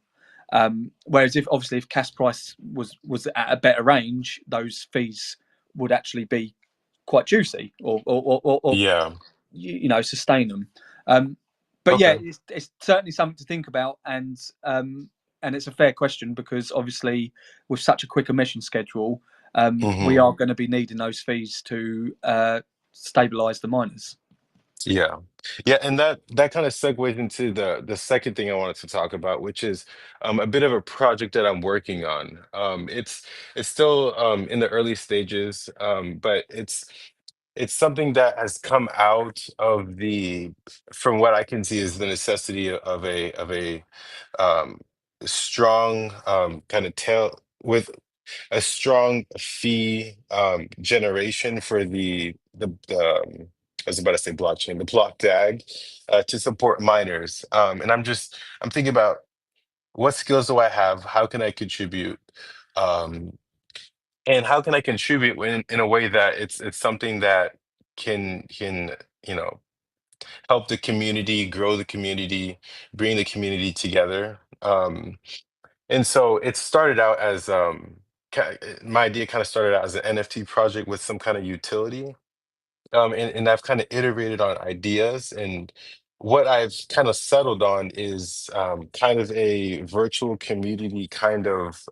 Whereas if cash price was at a better range, those fees would actually be quite juicy, or Yeah. sustain them. But yeah, Okay. it's certainly something to think about, and it's a fair question, because obviously with such a quick emission schedule, we Hmm. are going to be needing those fees to stabilize the miners. Yeah. Yeah, and that kind of segues into the second thing I wanted to talk about, which is a bit of a project that I'm working on. It's still in the early stages, but it's something that has come out of from what I can see, is the necessity of a um, strong kind of tail with a strong fee generation for I was about to say blockchain, the block tag, to support miners. And I'm thinking about what skills do I have? How can I contribute? Um, and how can I contribute in a way that it's something that can help the community, grow the community, bring the community together. And so it started out as my idea kind of started out as an NFT project with some kind of utility. And I've kind of iterated on ideas, and what I've kind of settled on is kind of a virtual community kind of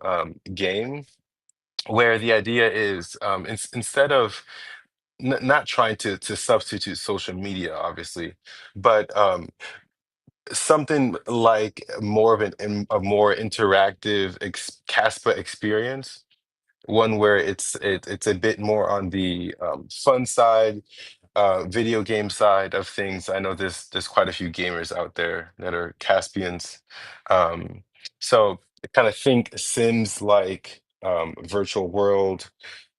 game, where the idea is instead of not trying to substitute social media, obviously, but something like more of a more interactive Caspa experience, one where it's a bit more on the fun side, video game side of things. I know there's quite a few gamers out there that are Caspians. Um, so kind of think Sims like virtual world,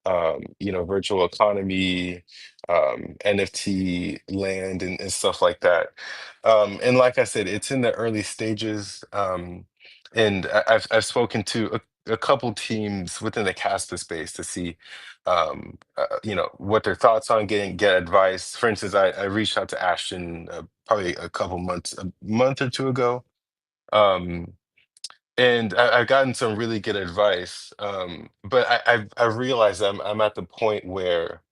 virtual economy, NFT land, and stuff like that. And like I said, it's in the early stages. And I've spoken to a couple teams within the Caspa space to see, what their thoughts on get advice. For instance, I reached out to Ashton probably a month or two ago, and I've gotten some really good advice. But I've realized I'm at the point where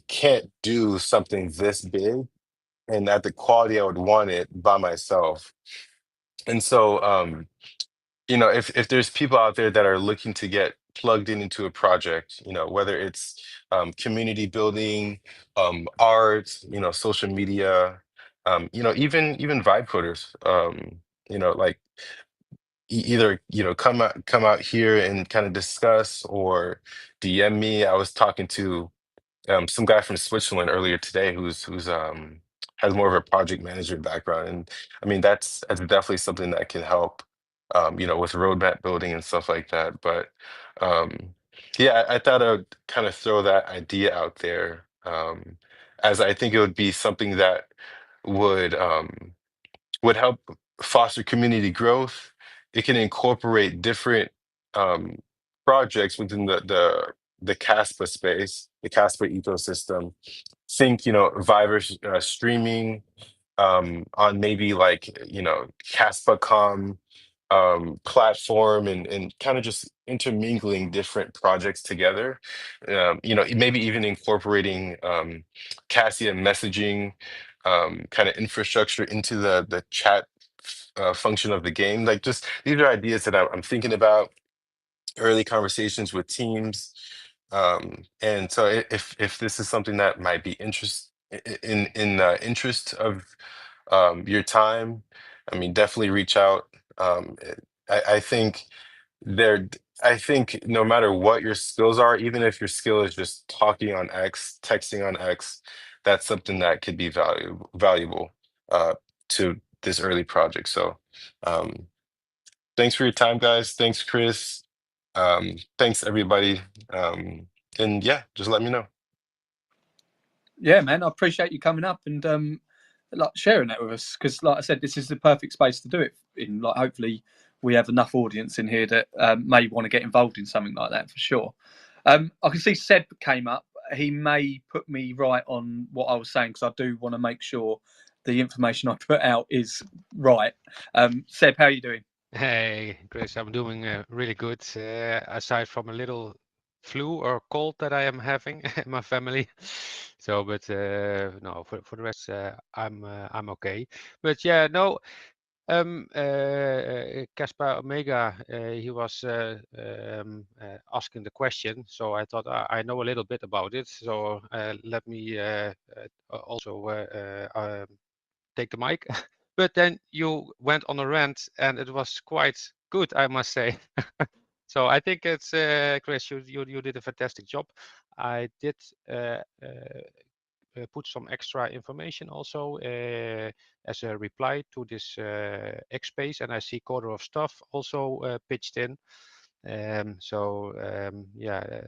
can't do something this big and at the quality I would want it by myself. And so, if there's people out there that are looking to get plugged into a project, whether it's community building, art, social media, even vibe coders, like either come out here and kind of discuss or DM me. I was talking to some guy from Switzerland earlier today who's has more of a project management background, and I mean that's definitely something that can help, with roadmap building and stuff like that. But um, yeah, I thought I would kind of throw that idea out there, as I think it would be something that would um, would help foster community growth. It can incorporate different um, projects within the Caspa space, the Caspa ecosystem. Think, Viber streaming on maybe like, Caspa.com platform, and kind of just intermingling different projects together. Maybe even incorporating Cassia messaging kind of infrastructure into the chat function of the game. Like, just these are ideas that I'm thinking about, early conversations with teams. And so if this is something that might be interest of your time, I mean, definitely reach out. I think there, I think no matter what your skills are, even if your skill is just talking on X, texting on X, that's something that could be valuable to this early project. So, um, thanks for your time, guys. Thanks, Chris. Thanks, everybody. And yeah, just let me know. Yeah, man, I appreciate you coming up and like sharing that with us, because, like I said, this is the perfect space to do it in. Like, hopefully, we have enough audience in here that may want to get involved in something like that for sure. I can see Seb came up. He may put me right on what I was saying, because I do want to make sure the information I put out is right. Seb, how are you doing? Hey, Chris, I'm doing really good. Aside from a little flu or cold that I am having in my family. So, but no, for the rest, I'm okay. But yeah, no, Kaspa Omega, he was asking the question, so I thought I know a little bit about it. So let me also take the mic. But then you went on a rant, and it was quite good, I must say. So I think it's Chris, you did a fantastic job. I did put some extra information also as a reply to this X space, and I see Quarter of Stuff also pitched in. Yeah,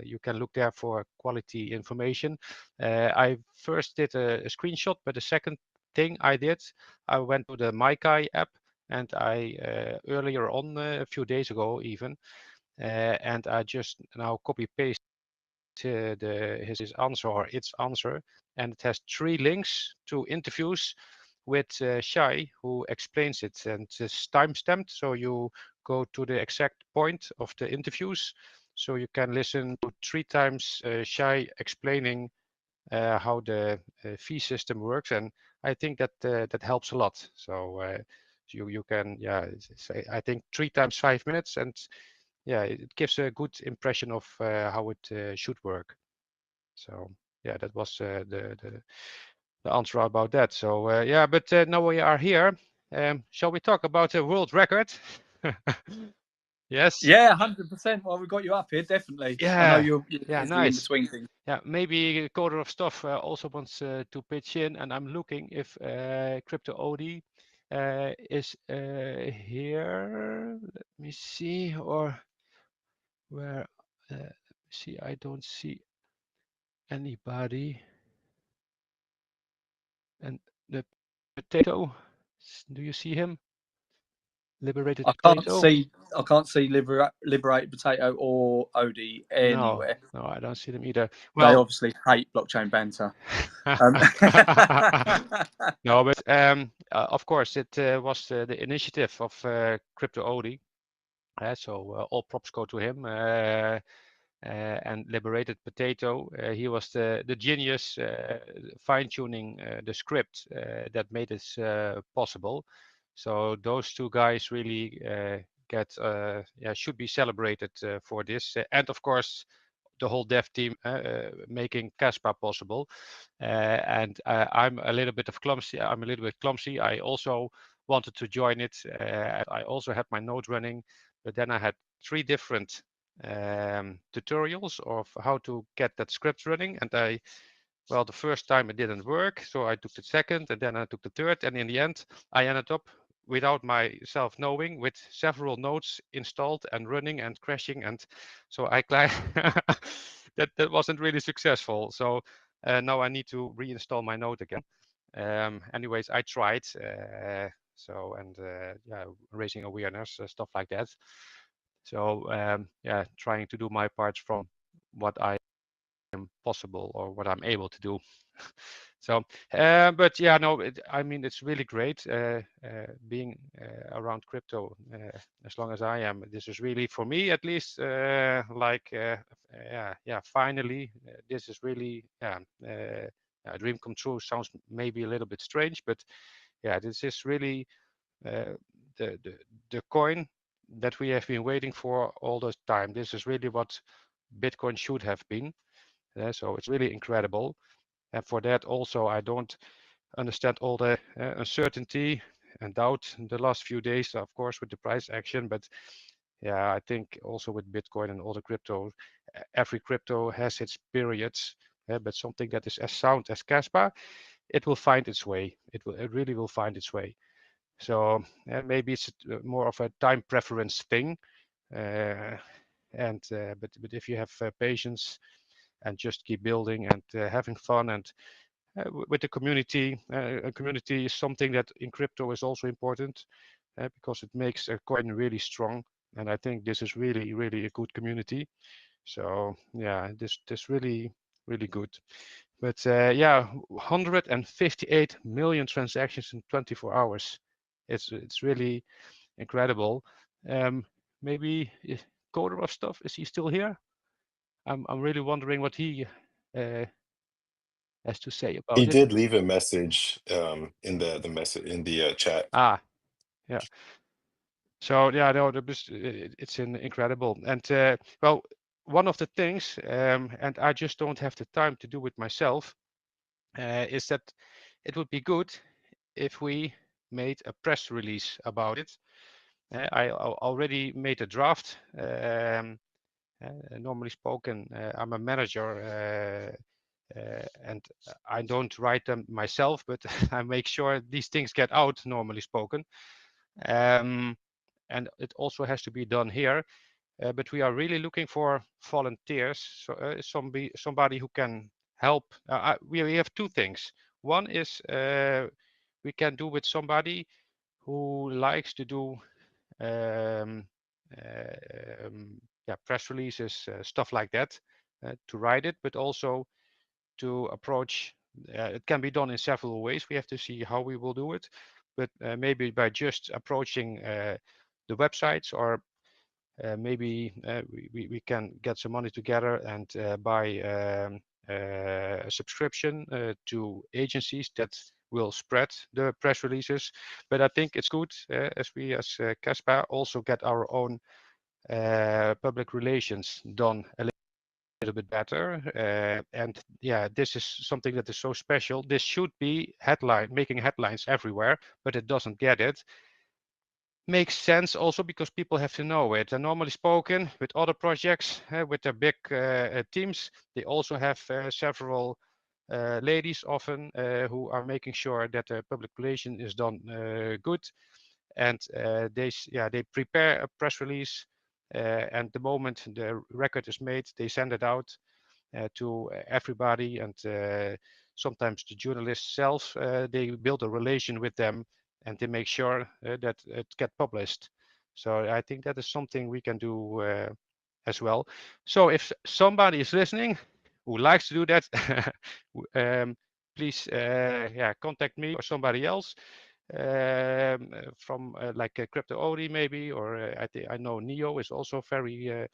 you can look there for quality information. I first did a screenshot, but the second thing I did, I went to the MyKai app, and I earlier on a few days ago even, and I just now copy paste his answer or its answer, and it has 3 links to interviews with Shai, who explains it, and it's time-stamped, so you go to the exact point of the interviews, so you can listen to 3 times Shai explaining how the fee system works, and I think that that helps a lot. So you can, yeah, say, I think 3 times 5 minutes, and yeah, it gives a good impression of how it should work. So yeah, that was the answer about that. So yeah, but now we are here. Shall we talk about a world record? Yes. Yeah, 100%. Well, we got you up here, definitely. I know Yeah. you're Yeah, busy in nice. between things. Yeah, maybe a Quarter of Stuff also wants to pitch in, and I'm looking if Crypto OD is here. Let me see, or where? Let me see. I don't see anybody. And the potato, do you see him? Liberated I Potato? I can't see Liberated Potato or Odie anywhere. No, I don't see them either. They Well, obviously hate blockchain banter. no, but of course it was the initiative of Crypto Odie. So all props go to him. And Liberated Potato, he was the genius fine-tuning the script that made this possible. So those two guys really should be celebrated for this. And of course, the whole dev team making Kaspa possible. And I'm a little bit clumsy. I also wanted to join it. I also had my node running, but then I had 3 different tutorials of how to get that script running. And the first time it didn't work, so I took the second, and then I took the third, and in the end, I ended up without myself knowing with several nodes installed and running and crashing, and so that wasn't really successful. So now I need to reinstall my node again. Anyways, I tried. Raising awareness, stuff like that. So trying to do my parts from what I am possible or what I'm able to do. So, but yeah, no, I mean, it's really great being around crypto as long as I am. This is really, for me at least, finally, this is really a dream come true. Sounds maybe a little bit strange, but yeah, this is really the coin that we have been waiting for all this time. This is really what Bitcoin should have been. So it's really incredible. And for that also, I don't understand all the uncertainty and doubt in the last few days, of course, with the price action. But yeah, I think also with Bitcoin and all the crypto, every crypto has its periods. But something that is as sound as Kaspa, it will find its way. It really will find its way. So maybe it's more of a time preference thing. But if you have patience and just keep building and having fun and with the community, a community is something that in crypto is also important because it makes a coin really strong. And I think this is really, really a good community. So yeah, this really, really good. But 158 million transactions in 24 hours. It's really incredible. Maybe Coder of Stuff, is he still here? I'm really wondering what he has to say He about it. did leave a message in the message in the chat. Yeah. So yeah, no, it's incredible. And one of the things, and I just don't have the time to do it myself, is that it would be good if we made a press release about it. I already made a draft. Normally spoken, I'm a manager and I don't write them myself, but I make sure these things get out, normally spoken. And it also has to be done here. But we are really looking for volunteers, so somebody who can help. We have 2 things. One is we can do with somebody who likes to do press releases, stuff like that, to write it, but also to approach. It can be done in several ways. We have to see how we will do it, but maybe by just approaching the websites, or maybe we can get some money together and buy a subscription to agencies that will spread the press releases. But I think it's good as we as Kaspa also get our own public relations done a little bit better. And yeah, this is something that is so special. This should be making headlines everywhere, but it doesn't get it. Makes sense also because people have to know it. And normally spoken, with other projects, with their big teams, they also have several ladies often who are making sure that the public relation is done good. And they prepare a press release, and the moment the record is made, they send it out to everybody. And sometimes the journalists self, they build a relation with them and they make sure that it get published. So I think that is something we can do as well. So if somebody is listening who likes to do that, please contact me or somebody else from like Crypto Ori maybe, or I know Neo is also very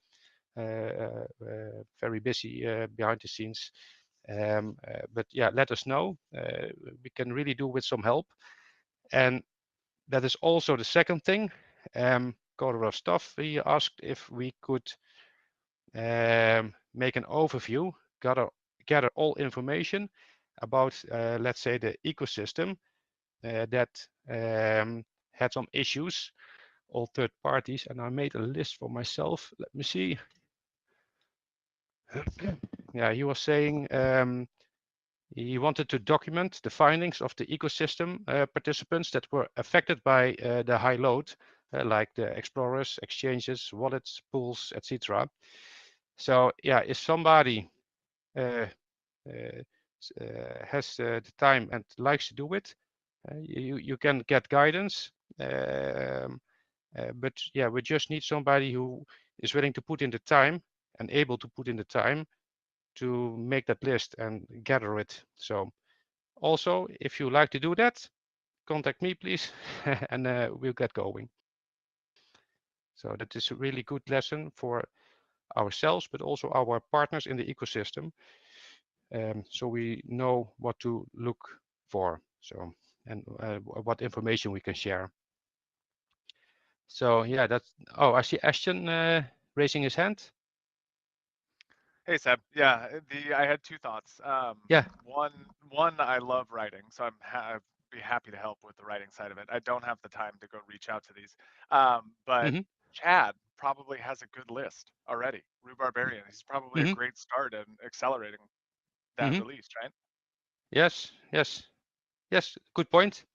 very busy behind the scenes. But yeah, let us know. We can really do with some help. And that is also the second thing. Coder of Stuff, he asked if we could make an overview, gather all information about, let's say, the ecosystem that had some issues, all third parties. And I made a list for myself. Let me see. Yeah, he was saying he wanted to document the findings of the ecosystem participants that were affected by the high load, like the explorers, exchanges, wallets, pools, etc. So yeah, if somebody has the time and likes to do it, you can get guidance. But yeah, we just need somebody who is willing to put in the time and able to put in the time to make that list and gather it. So also, if you like to do that, contact me, please, and we'll get going. So that is a really good lesson for ourselves, but also our partners in the ecosystem. So we know what to look for. So and what information we can share. So yeah, that's. Oh, I see Ashton raising his hand. Hey Seb, yeah, I had two thoughts. Yeah. One, I love writing, so I'd be happy to help with the writing side of it. I don't have the time to go reach out to these, but Chad probably has a good list already. Rubarbarian, he's probably a great start in accelerating that release, right? Yes, yes, yes. Good point.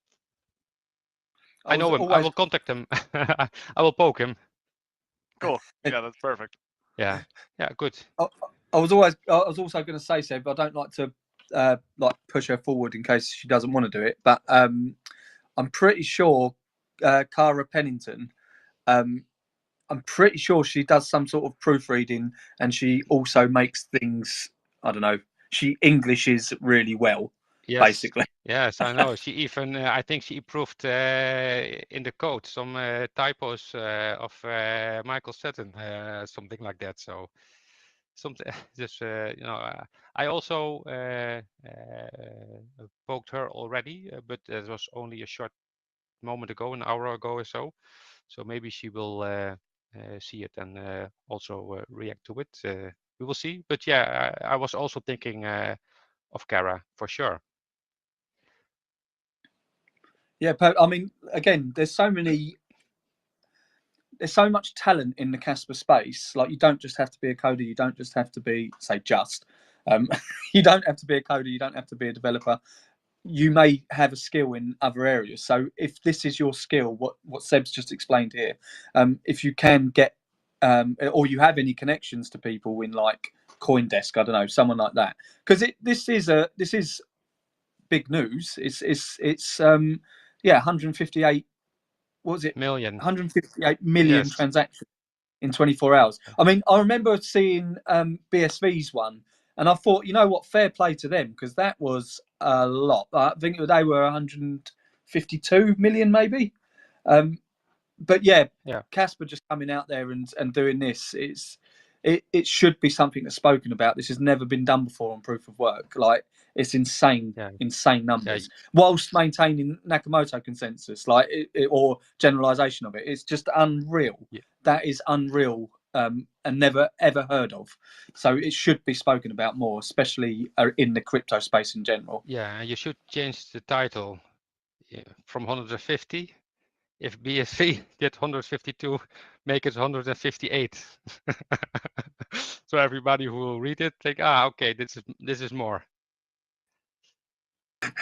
I know him. I will contact him. I will poke him. Cool. Yeah, that's perfect. Yeah. Yeah. Good. I was also going to say, Seb, I don't like to like push her forward in case she doesn't want to do it, but I'm pretty sure Cara Pennington, I'm pretty sure she does some sort of proofreading, and she also makes things. I don't know. She Englishes really well, basically. Yes, I know. She even, I think she improved in the code some typos of Michael Sutton, something like that. So something just I also poked her already, but it was only a short moment ago, an hour ago or so. So maybe she will see it and also react to it. We will see. But yeah, I was also thinking of Kara for sure. Yeah, I mean, again, there's so much talent in the Kaspa space. Like, you don't just have to be a coder. You don't just have to be, you don't have to be a coder. You don't have to be a developer. You may have a skill in other areas. So if this is your skill, what Seb's just explained here, if you can get, or you have any connections to people in like CoinDesk, I don't know, someone like that, because this is big news. It's 158. What was it? Million. 158 million transactions in 24 hours. I mean, I remember seeing BSV's one, and I thought, you know what, fair play to them, because that was a lot. I think they were 152 million, maybe. But yeah, Kaspa just coming out there and doing this, it should be something that's spoken about. This has never been done before on proof of work. Like, it's insane, insane numbers, whilst maintaining Nakamoto consensus, or generalization of it. It's just unreal. That is unreal, and never ever heard of. So it should be spoken about more, especially in the crypto space in general. Yeah, you should change the title from 150. If BSV did 152, make it 158. So everybody who will read it think, okay, this is more.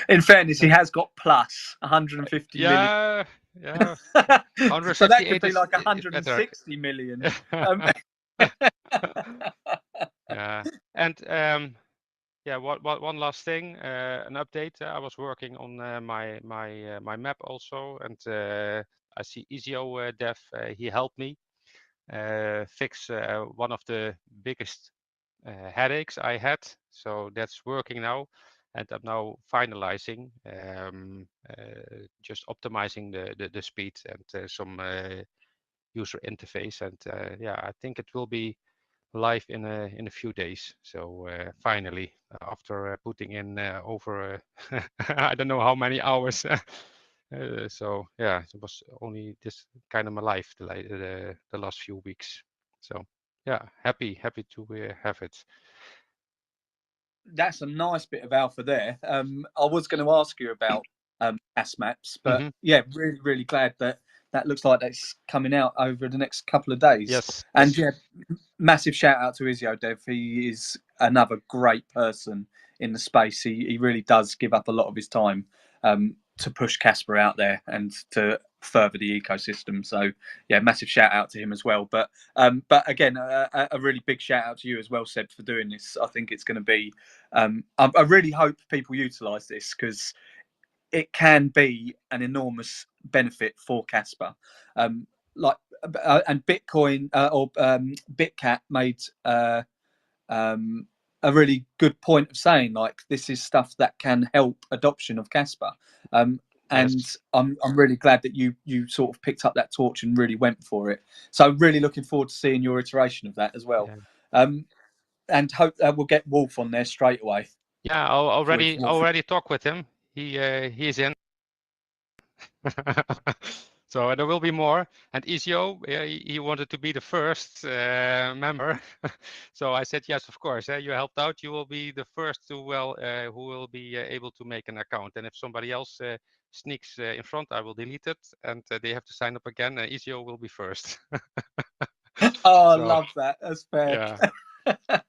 In fairness, he has got plus 150 million. Yeah. So that could be like 160 million. Yeah. And Yeah, one last thing, an update. I was working on my map also, and I see Izio Dev. He helped me fix one of the biggest headaches I had. So that's working now, and I'm now finalizing, just optimizing the speed and some user interface. And yeah, I think it will be live in a few days. So finally, after putting in over I don't know how many hours. So yeah, it was only this kind of my life the last few weeks. So yeah, happy to have it. That's a nice bit of alpha there. I was going to ask you about gas maps, but yeah, really glad that that looks like that's coming out over the next couple of days. Yes. And yeah, massive shout out to Izio Dev. He is another great person in the space. He really does give up a lot of his time to push Kaspa out there and to further the ecosystem. So yeah, massive shout out to him as well. But again, a really big shout out to you as well, Seb, for doing this. I think it's going to be. I really hope people utilise this because it can be an enormous benefit for Kaspa. Like and Bitcoin or Bitcat made a really good point of saying like this is stuff that can help adoption of Kaspa. And I'm really glad that you sort of picked up that torch and really went for it. So really looking forward to seeing your iteration of that as well. And hope we'll get Wolf on there straight away. Yeah, I already talked with him. He's in. So there will be more. And Izio, he wanted to be the first member. So I said, yes, of course. You helped out. You will be the first who will be able to make an account. And if somebody else sneaks in front, I will delete it. And they have to sign up again. Izio will be first. Oh, I love that. That's fair. Yeah.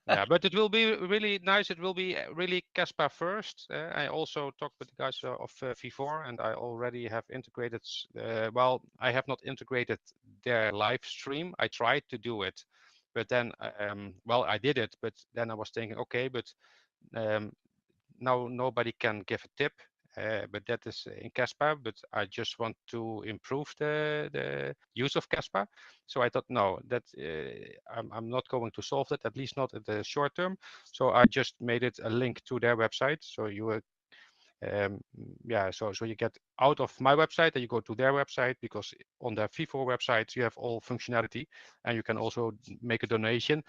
Yeah, but it will be really nice. It will be really Kaspa first. I also talked with the guys of V4, and I already have integrated. Well, I have not integrated their live stream. I tried to do it, but then, well, I did it. But then I was thinking, okay, but now nobody can give a tip. But that is in Kaspa, but I just want to improve the use of Kaspa. So I thought, no, that I'm not going to solve that, at least not in the short term. So I just made it a link to their website. So you, yeah, so you get out of my website and you go to their website, because on their V4 website you have all functionality, and you can also make a donation.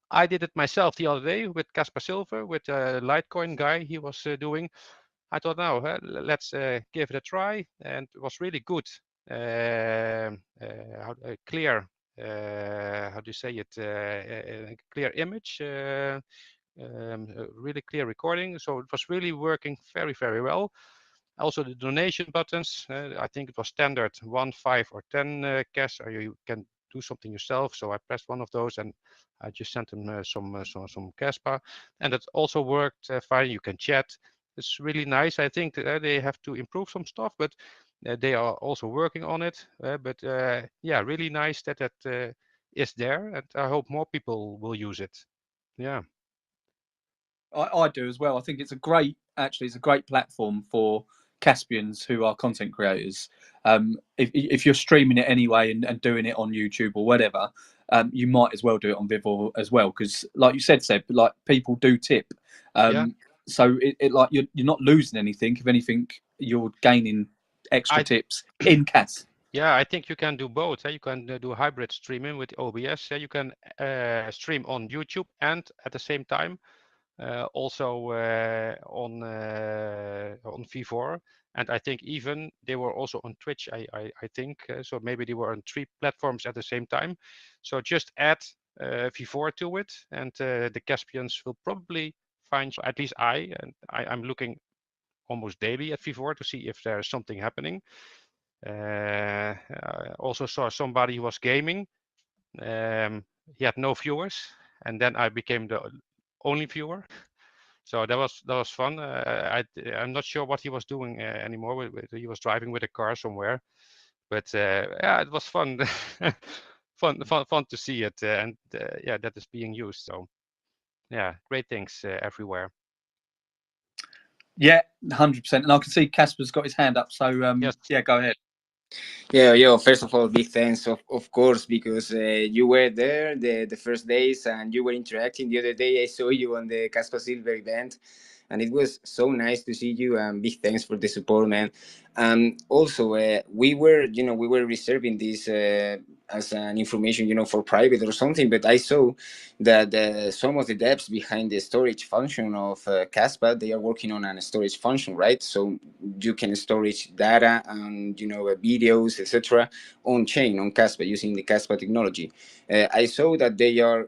I did it myself the other day with Kaspa Silver, with a Litecoin guy he was doing. I thought, now let's give it a try, and it was really good. Clear, how do you say it? Clear image, really clear recording. So it was really working very well. Also the donation buttons, I think it was standard 1, 5, or 10 cash, or you can do something yourself. So I pressed one of those and I just sent them some Kaspa, and it also worked fine. You can chat. It's really nice. I think they have to improve some stuff, but they are also working on it. But yeah, really nice that that is there, and I hope more people will use it. Yeah. I do as well. I think it's it's a great platform for Caspians who are content creators. If you're streaming it anyway and doing it on YouTube or whatever, you might as well do it on Viv as well, because like you said, Seb, like people do tip. So it like you're not losing anything. If anything, you're gaining extra tips in Cas. Yeah, I think you can do both. You can do hybrid streaming with OBS. You can stream on YouTube and at the same time also on V4. And I think even they were also on Twitch, I think. So maybe they were on 3 platforms at the same time. So just add V4 to it, and the Caspians will probably find, at least I'm looking almost daily at V4 to see if there's something happening. I also saw somebody who was gaming. He had no viewers, and then I became the only viewer. So that was fun. I'm not sure what he was doing anymore. He was driving with a car somewhere, but yeah, it was fun. fun to see it, and yeah, that is being used. So yeah, great things everywhere. Yeah, 100%. And I can see Casper's got his hand up. So yeah, go ahead. Yeah, yo, first of all, big thanks, of course, because you were there the first days and you were interacting. The other day, I saw you on the Kaspa Silver event, and it was so nice to see you. And big thanks for the support, man. Also, we were reserving this as an information, for private or something, but I saw that some of the devs behind the storage function of Kaspa, they are working on a storage function, right? So you can storage data and videos, etc., on chain on Kaspa using the Kaspa technology. I saw that they are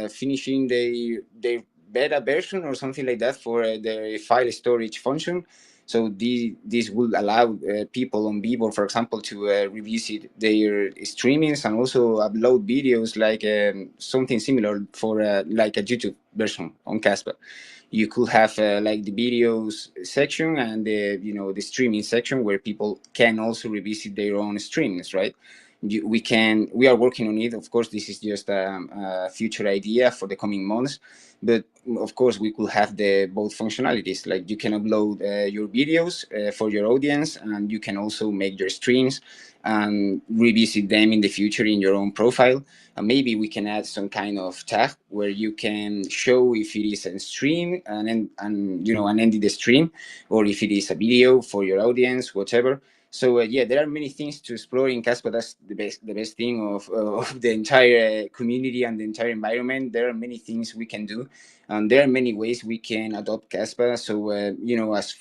finishing their beta version or something like that for the file storage function. So this will allow people on Beaver, for example, to revisit their streamings and also upload videos like something similar for like a YouTube version on Kaspa. You could have like the videos section and the streaming section where people can also revisit their own streams, right? We are working on it. Of course, this is just a future idea for the coming months, but of course we could have the both functionalities. Like you can upload your videos for your audience, and you can also make your streams and revisit them in the future in your own profile. And maybe we can add some kind of tag where you can show if it is a stream and ending the stream, or if it is a video for your audience, whatever. So yeah, there are many things to explore in Kaspa. That's the best thing of the entire community and the entire environment. There are many things we can do, and there are many ways we can adopt Kaspa. So as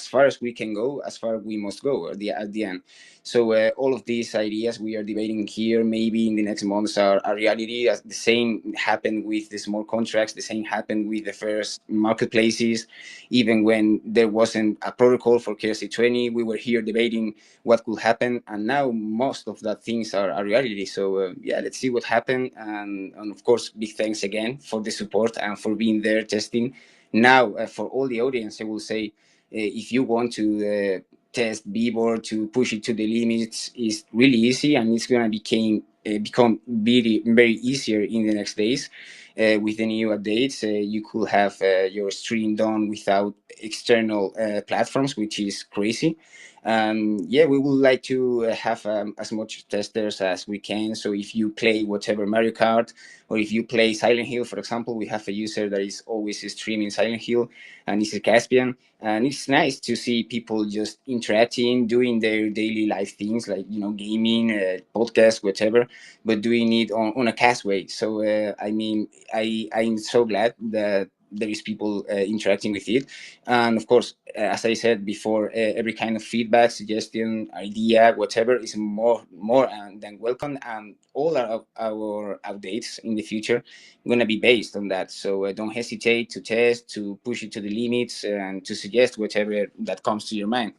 far as we can go, as far we must go at the end. So all of these ideas we are debating here, maybe in the next months, are reality. As the same happened with the small contracts, the same happened with the first marketplaces. Even when there wasn't a protocol for KRC20, we were here debating what could happen, and now most of that things are reality. So yeah, let's see what happened. And of course, big thanks again for the support and for being there testing. Now, for all the audience, I will say, if you want to test Beaver, to push it to the limits, is really easy, and it's gonna become very, very easier in the next days. With the new updates, you could have your stream done without external platforms, which is crazy. Yeah, we would like to have as much testers as we can. So if you play whatever Mario Kart, or if you play Silent Hill, for example, we have a user that is always streaming Silent Hill, and it's a Caspian. And it's nice to see people just interacting, doing their daily life things like, gaming, podcast, whatever, but doing it on a cast way. So, I mean, I'm so glad that there is people interacting with it. And of course, as I said before, every kind of feedback, suggestion, idea, whatever is more than welcome. And all our updates in the future are going to be based on that. So don't hesitate to test, to push it to the limits, and to suggest whatever that comes to your mind.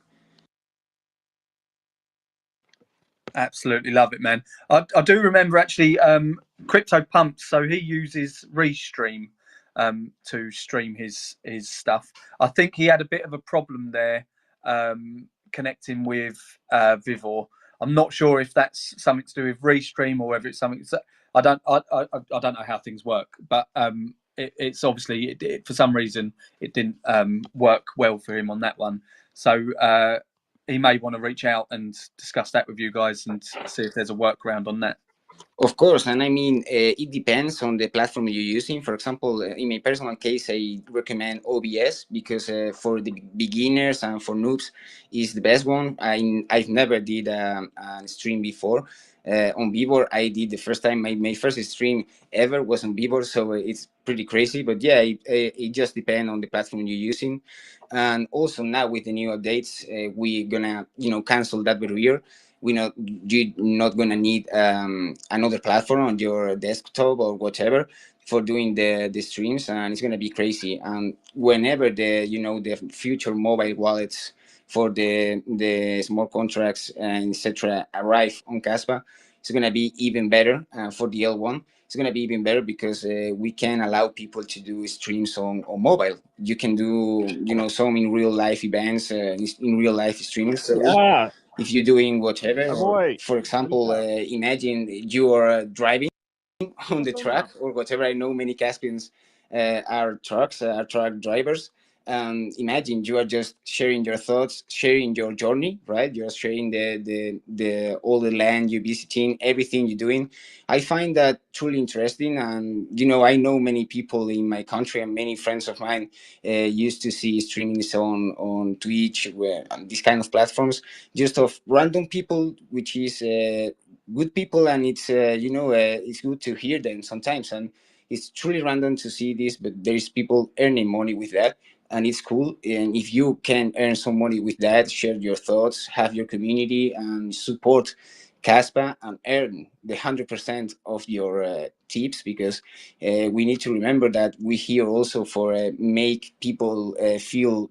Absolutely love it, man. I do remember actually CryptoPumpz. So he uses Restream to stream his stuff. I think he had a bit of a problem there connecting with Vivor. I'm not sure if that's something to do with Restream or whether it's something. I don't know how things work, but it's obviously for some reason it didn't work well for him on that one. So he may want to reach out and discuss that with you guys and see if there's a workaround on that. Of course, and I mean, it depends on the platform you're using. For example, in my personal case, I recommend OBS because for the beginners and for noobs, is the best one. I've never did a stream before. On Beaver, I did the first time. My first stream ever was on Beaver, so it's pretty crazy. But yeah, it just depends on the platform you're using. And also now with the new updates, we're gonna cancel that barrier. You're not gonna need another platform on your desktop or whatever for doing the streams, and it's gonna be crazy. And whenever the future mobile wallets for the smart contracts and etc. arrive on Kaspa, it's gonna be even better. For the L1, it's gonna be even better because we can allow people to do streams on mobile. You can do some in real life events, in real life streams. So if you're doing whatever, or, for example, imagine you are driving on the truck or whatever. I know many Caspians are truck drivers, Imagine you are just sharing your thoughts, sharing your journey, right? You're sharing the all the land you're visiting, everything you're doing. I find that truly interesting, and I know many people in my country and many friends of mine used to see streamings on Twitch, where on these kind of platforms, just of random people, which is good people, and it's good to hear them sometimes, and it's truly random to see this, but there is people earning money with that, and it's cool. And if you can earn some money with that, share your thoughts, have your community, and support Kaspa and earn the 100% of your tips, because we need to remember that we're here also for make people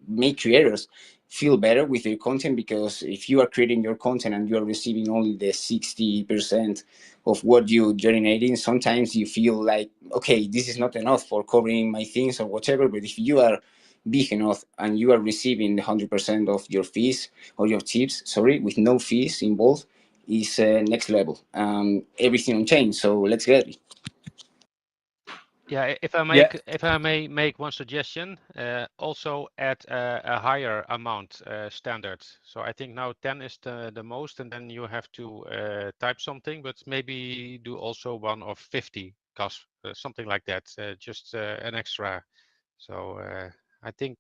make creators feel better with their content, because if you are creating your content and you are receiving only the 60% of what you're generating, sometimes you feel like, okay, this is not enough for covering my things or whatever. But if you are big enough and you are receiving the 100% of your fees or your tips, sorry, with no fees involved, is next level. Everything on chain. So let's get it. Yeah, Yeah. if I may make one suggestion, also add a higher amount standard. So I think now 10 is the most, and then you have to type something, but maybe do also one of 50 costs, something like that, just an extra. So I think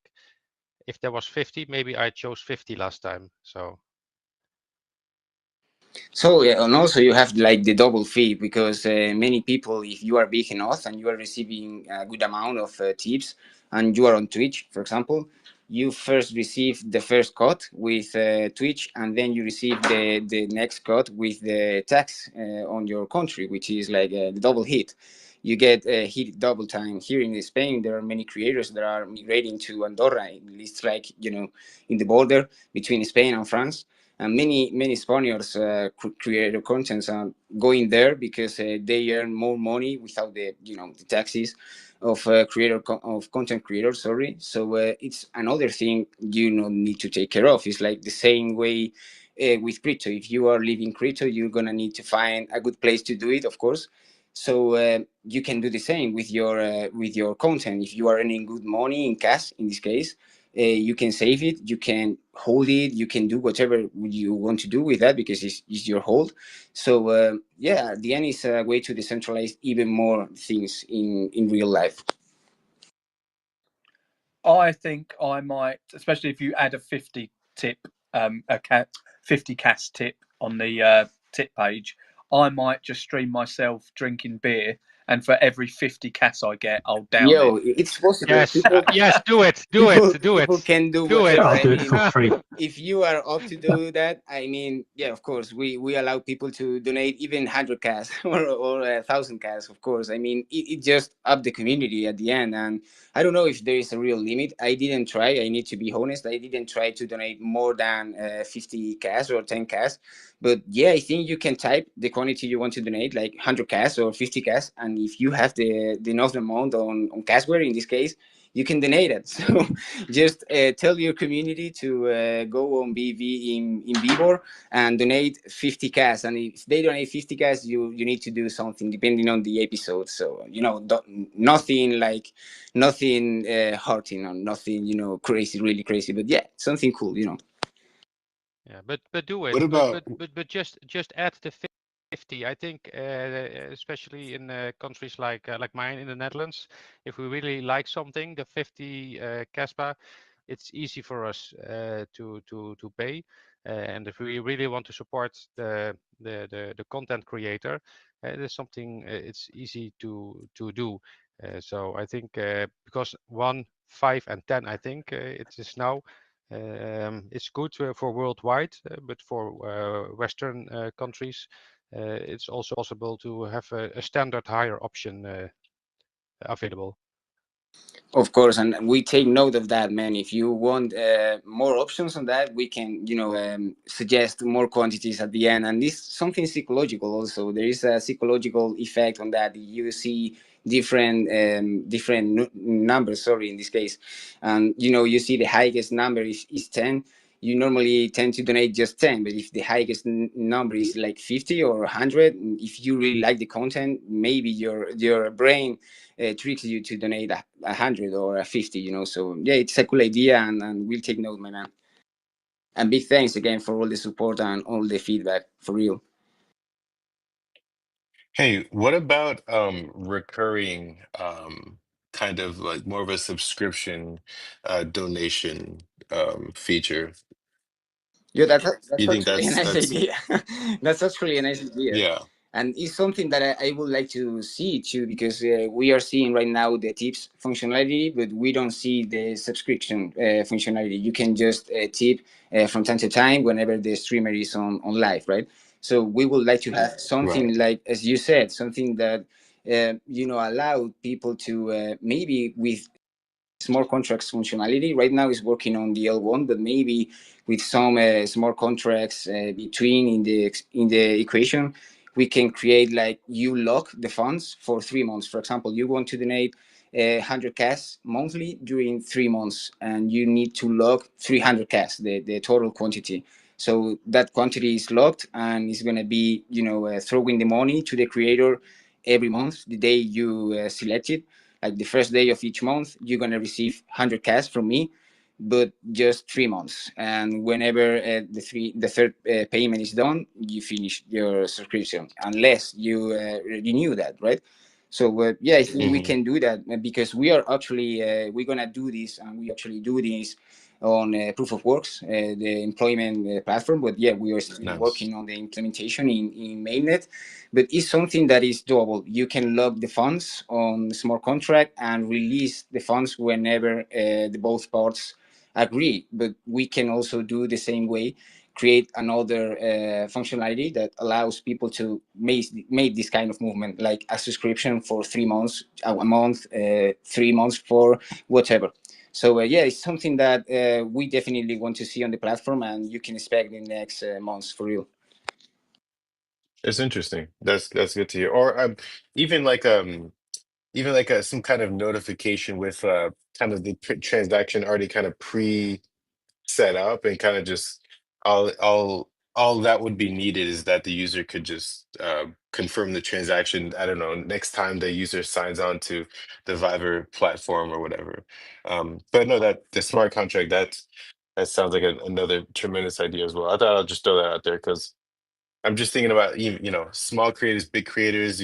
if there was 50, maybe I chose 50 last time. So And also you have like the double fee, because many people, if you are big enough and you are receiving a good amount of tips, and you are on Twitch, for example, you first receive the first cut with Twitch, and then you receive the next cut with the tax on your country, which is like the double hit. You get hit double time. Here in Spain, there are many creators that are migrating to Andorra. It's like, in the border between Spain and France. And many Spaniards creator contents are going there because they earn more money without the taxes of of content creators. Sorry, so it's another thing need to take care of. It's like the same way with crypto. If you are living crypto, you're gonna need to find a good place to do it, of course. So you can do the same with your content. If you are earning good money in cash, in this case, you can save it, you can hold it, you can do whatever you want to do with that, because it's your hold. So yeah, at the end is a way to decentralize even more things in real life. I think I might, especially if you add a 50 tip, 50 cast tip on the tip page, I might just stream myself drinking beer, and for every 50 cas I get, I'll down Yo, it. it's possible. yes, yes, do it, People can do do it. whatever. I'll I do it mean, for free. if you are up to do that, I mean, yeah, of course, we allow people to donate even 100 cas or 1,000 cas, of course. I mean, it just up the community at the end. And I don't know if there is a real limit. I didn't try. I need to be honest. I didn't try to donate more than 50 cas or 10 cas. But yeah, I think you can type the quantity you want to donate, like 100 cas or 50 cas. And if you have the enough amount on Casware, in this case, you can donate it. So just tell your community to go on BV in Vivor and donate 50 cas. And if they donate 50 cas, you need to do something depending on the episode. So, nothing hurting, or nothing, crazy, really crazy. But yeah, something cool. Yeah, but do it. What about But just add the 50. I think especially in countries like mine in the Netherlands, if we really like something, the 50 Kaspa, it's easy for us to pay. And if we really want to support the content creator, it is something it's easy to do. So I think because 1, 5, and 10, I think it is now. It's good for worldwide, but for Western countries, it's also possible to have a standard higher option available. Of course, and we take note of that, man. If you want more options on that, we can, suggest more quantities at the end. And this something psychological also. There is a psychological effect on that. You see different numbers. Sorry, in this case, and you see the highest number is 10. you normally tend to donate just 10, but if the highest number is like 50 or 100, if you really like the content, maybe your brain tricks you to donate 100 or a 50, you know. So yeah, it's a cool idea, and we'll take note, my man. And big thanks again for all the support and all the feedback, for real. Hey, what about recurring kind of like more of a subscription donation feature? Yeah, that's You think actually a nice that's idea. That's actually a nice idea. yeah, And it's something that I would like to see too, because we are seeing right now the tips functionality, but we don't see the subscription functionality. You can just tip from time to time whenever the streamer is on live, right? So we would like to have right. something like, as you said, something that allow people to maybe with smart contracts functionality. Right now is working on the L1, but maybe with some smart contracts between in the equation, we can create like you lock the funds for 3 months. For example, you want to donate 100 cash monthly during 3 months, and you need to lock 300 cash, the total quantity. So that quantity is locked, and it's going to be throwing the money to the creator every month, the day you select it. Like the first day of each month, you're gonna receive 100 cash from me, but just 3 months. And whenever the third payment is done, you finish your subscription, unless you renew that, right? So yeah, I think we can do that because we are actually we're gonna do this, and we actually do this on proof of works, the employment platform. But yeah, we are still Nice. working on the implementation in mainnet, but it's something that is doable. You can lock the funds on the smart contract and release the funds whenever the both parts agree. But we can also do the same way, create another functionality that allows people to make this kind of movement, like a subscription for 3 months, a month, 3 months for whatever. So yeah, it's something that we definitely want to see on the platform, and you can expect in the next months, for real. It's interesting. That's good to hear. Or even like even like some kind of notification with kind of the transaction already kind of pre set up, and kind of just all that would be needed is that the user could just confirm the transaction. I don't know, next time the user signs on to the Viver platform or whatever. But no, that the smart contract, that sounds like another tremendous idea as well. I thought I'll just throw that out there because I'm just thinking about small creators, big creators.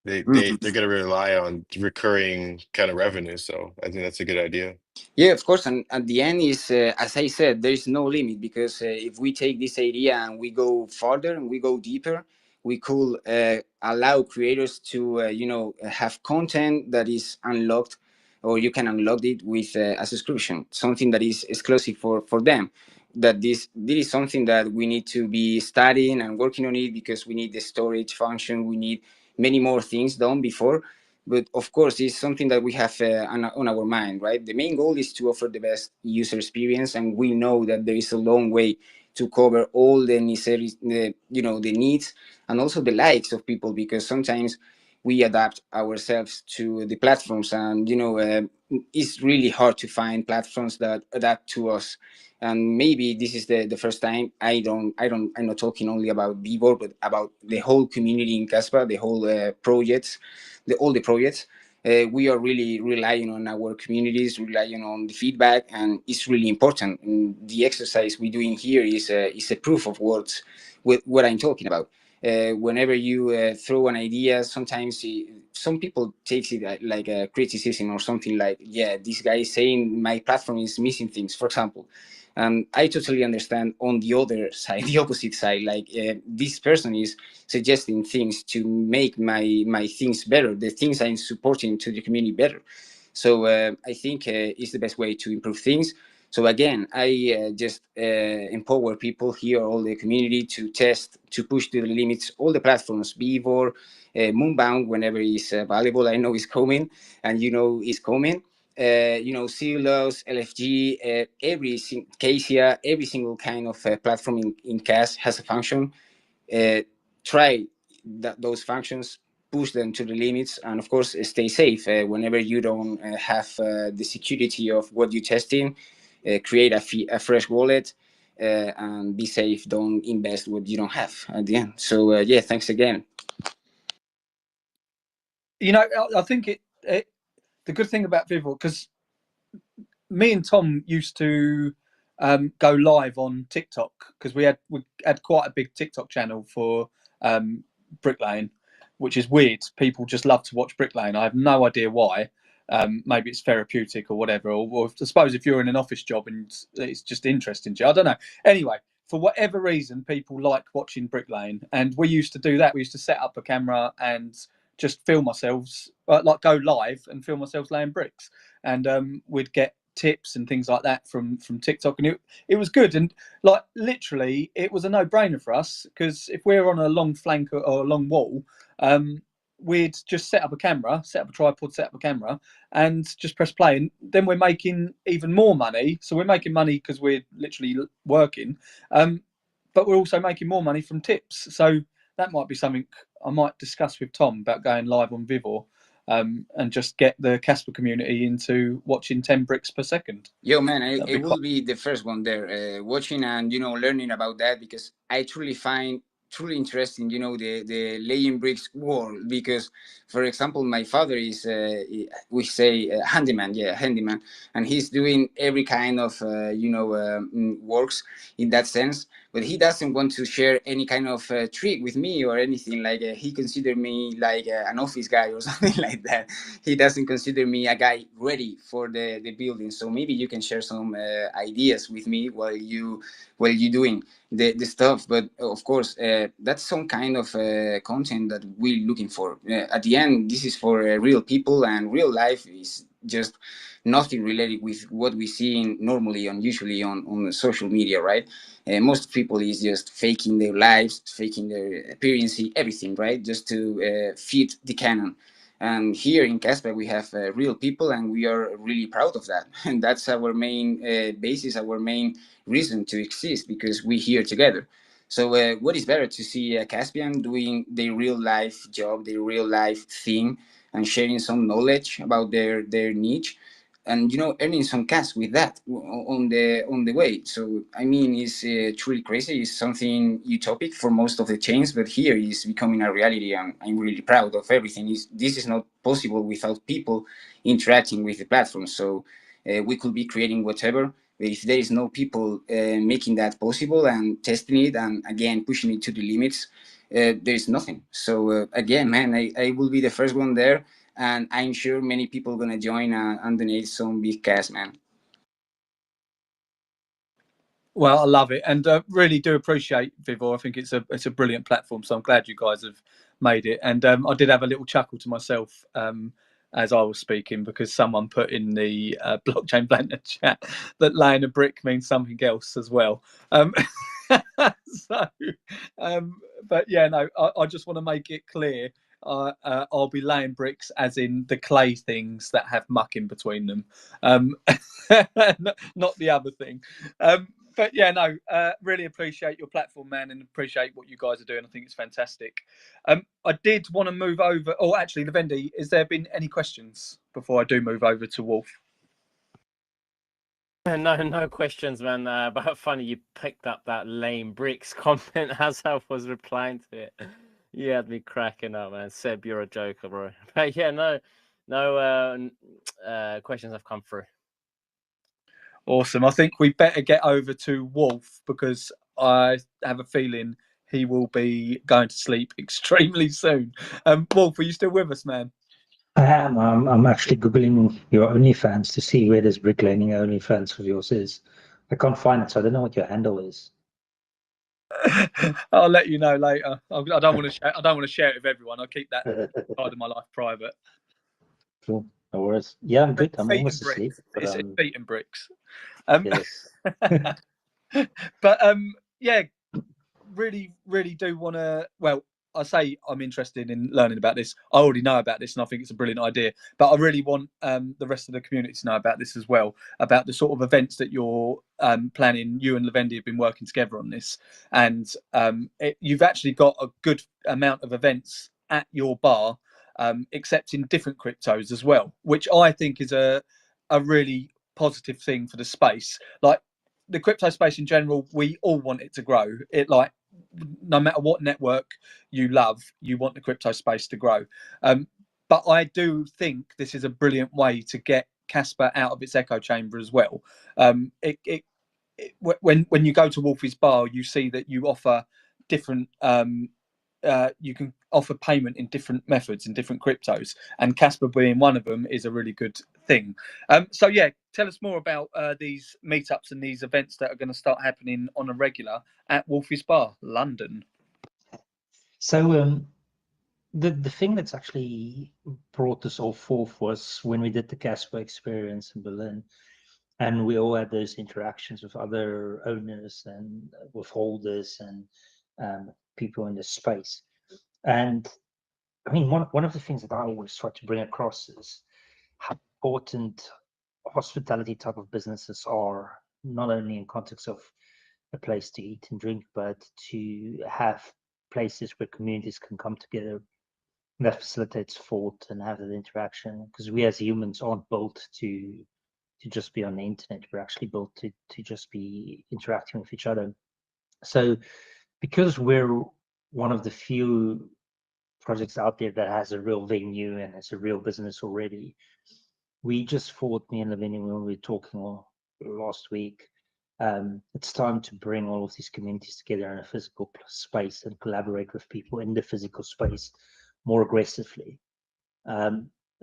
They're gonna rely on recurring kind of revenue. So I think that's a good idea. Yeah, of course. And at the end is, as I said, there is no limit, because if we take this idea and we go further and we go deeper, we could allow creators to, have content that is unlocked, or you can unlock it with a subscription, something that is exclusive for them. That this is something that we need to be studying and working on it, because we need the storage function, we need many more things done before. But of course, it's something that we have on our mind, right? The main goal is to offer the best user experience, and we know that there is a long way to cover all the necessary, the needs and also the likes of people, because sometimes we adapt ourselves to the platforms, and it's really hard to find platforms that adapt to us. And maybe this is the first time I'm not talking only about Bivor, but about the whole community in Kaspa, the whole projects, all the projects. We are really relying on our communities, relying on the feedback, and it's really important. And the exercise we're doing here is a proof of words with what I'm talking about. Whenever you throw an idea, sometimes some people takes it like a criticism or something, like, yeah, this guy is saying my platform is missing things, for example. I totally understand on the other side, the opposite side, like this person is suggesting things to make my things better, the things I'm supporting to the community better. So I think it's the best way to improve things. So again, I just empower people here, all the community, to test, to push to the limits, all the platforms, Beaver, Moonbound, whenever it's available. I know it's coming, and it's coming. CLOS, LFG, Casia, every single kind of platform in CAS has a function. Try those functions, push them to the limits, and of course, stay safe. Whenever you don't have the security of what you're testing, create a fresh wallet, and be safe. Don't invest what you don't have at the end. So yeah, thanks again. You know, I think the good thing about Vivor, because me and Tom used to go live on TikTok, because we had quite a big TikTok channel for bricklaying, which is weird. People just love to watch bricklaying. I have no idea why. Maybe it's therapeutic or whatever. Or I suppose if you're in an office job and it's just interesting to you, I don't know. Anyway, for whatever reason, people like watching bricklaying, and we used to do that. We used to set up a camera and just film ourselves, like go live and film ourselves laying bricks, and we'd get tips and things like that from TikTok, and it was good. And like literally, it was a no-brainer for us, because if we're on a long flank or a long wall, we'd just set up a camera, set up a tripod, set up a camera, and just press play. And then we're making even more money. So we're making money because we're literally working, but we're also making more money from tips. So that might be something I might discuss with Tom about going live on Vivor, and just get the Kaspa community into watching 10 bricks per second. Yo, man, I will be the first one there watching and, learning about that, because I truly find truly interesting, the laying bricks world. Because, for example, my father is, we say, handyman, and he's doing every kind of, works in that sense. But he doesn't want to share any kind of trick with me or anything. Like he considered me like an office guy or something like that. He doesn't consider me a guy ready for the building. So maybe you can share some ideas with me while you doing the stuff. But of course, that's some kind of content that we're looking for. At the end, this is for real people, and real life is just nothing related with what we see usually on social media, right? Most people is just faking their lives, faking their appearance, everything, right? Just to fit the canon. And here in Kaspa, we have real people, and we are really proud of that. And that's our main basis, our main reason to exist, because we're here together. So what is better to see a Caspian doing their real life job, their real life thing, and sharing some knowledge about their niche, and earning some cash with that on the way. So I mean, it's truly crazy. It's something utopic for most of the chains, but here is becoming a reality, and I'm really proud of everything. This is not possible without people interacting with the platform. So we could be creating whatever, but if there is no people making that possible and testing it and again pushing it to the limits, there is nothing. So again, man, I will be the first one there, and I'm sure many people are gonna join and donate some big cash, man. Well, I love it, and really do appreciate Vivor. I think it's a brilliant platform, so I'm glad you guys have made it. And I did have a little chuckle to myself as I was speaking, because someone put in the blockchain Banter chat that laying a brick means something else as well. So, but yeah, no, I just want to make it clear. I'll be laying bricks as in the clay things that have muck in between them, not the other thing. But yeah, no, really appreciate your platform, man, and appreciate what you guys are doing. I think it's fantastic. I did want to move over. Oh, actually, Levendi, has there been any questions before I do move over to Wolf? No questions, man. But funny you picked up that lame bricks comment as I was replying to it. You had me cracking up, man. Seb, you're a joker, bro. But yeah, no questions have come through. Awesome. I think we better get over to Wolf, because I have a feeling he will be going to sleep extremely soon. Wolf, are you still with us, man? I am. I'm actually Googling your OnlyFans to see where this bricklaying OnlyFans of yours is. I can't find it, so I don't know what your handle is. I'll let you know later. I don't want to share. I don't want to share it with everyone. I'll keep that side of my life private. Cool. No worries. Yeah, I'm good. I'm almost asleep. But, it's feet and bricks. Yes. But yeah, really do want to. Well, I say I'm interested in learning about this. I already know about this, and I think it's a brilliant idea. But I really want the rest of the community to know about this as well, about the sort of events that you're planning. You and Levendi have been working together on this, and you've actually got a good amount of events at your bar, accepting different cryptos as well, which I think is a really positive thing for the space. Like, the crypto space in general, we all want it to grow. It like no matter what network you love, you want the crypto space to grow. But I do think this is a brilliant way to get Kaspa out of its echo chamber as well. When you go to Wolfie's Bar, you see that you offer different. You can offer payment in different methods in different cryptos, and Kaspa being one of them is a really good thing. So yeah, tell us more about these meetups and these events that are going to start happening on a regular at Wolfie's Bar, London. So the thing that's actually brought this all forth was when we did the Kaspa experience in Berlin, and we all had those interactions with other owners and with holders and people in the space. And I mean, one of the things that I always try to bring across is how important hospitality type of businesses are, not only in context of a place to eat and drink, but to have places where communities can come together. That facilitates thought and have that interaction, because we as humans aren't built to just be on the internet. We're actually built to just be interacting with each other. So because we're one of the few projects out there that has a real venue and it's a real business already, we just thought, me and Levendi, when we were talking last week, it's time to bring all of these communities together in a physical space and collaborate with people in the physical space more aggressively.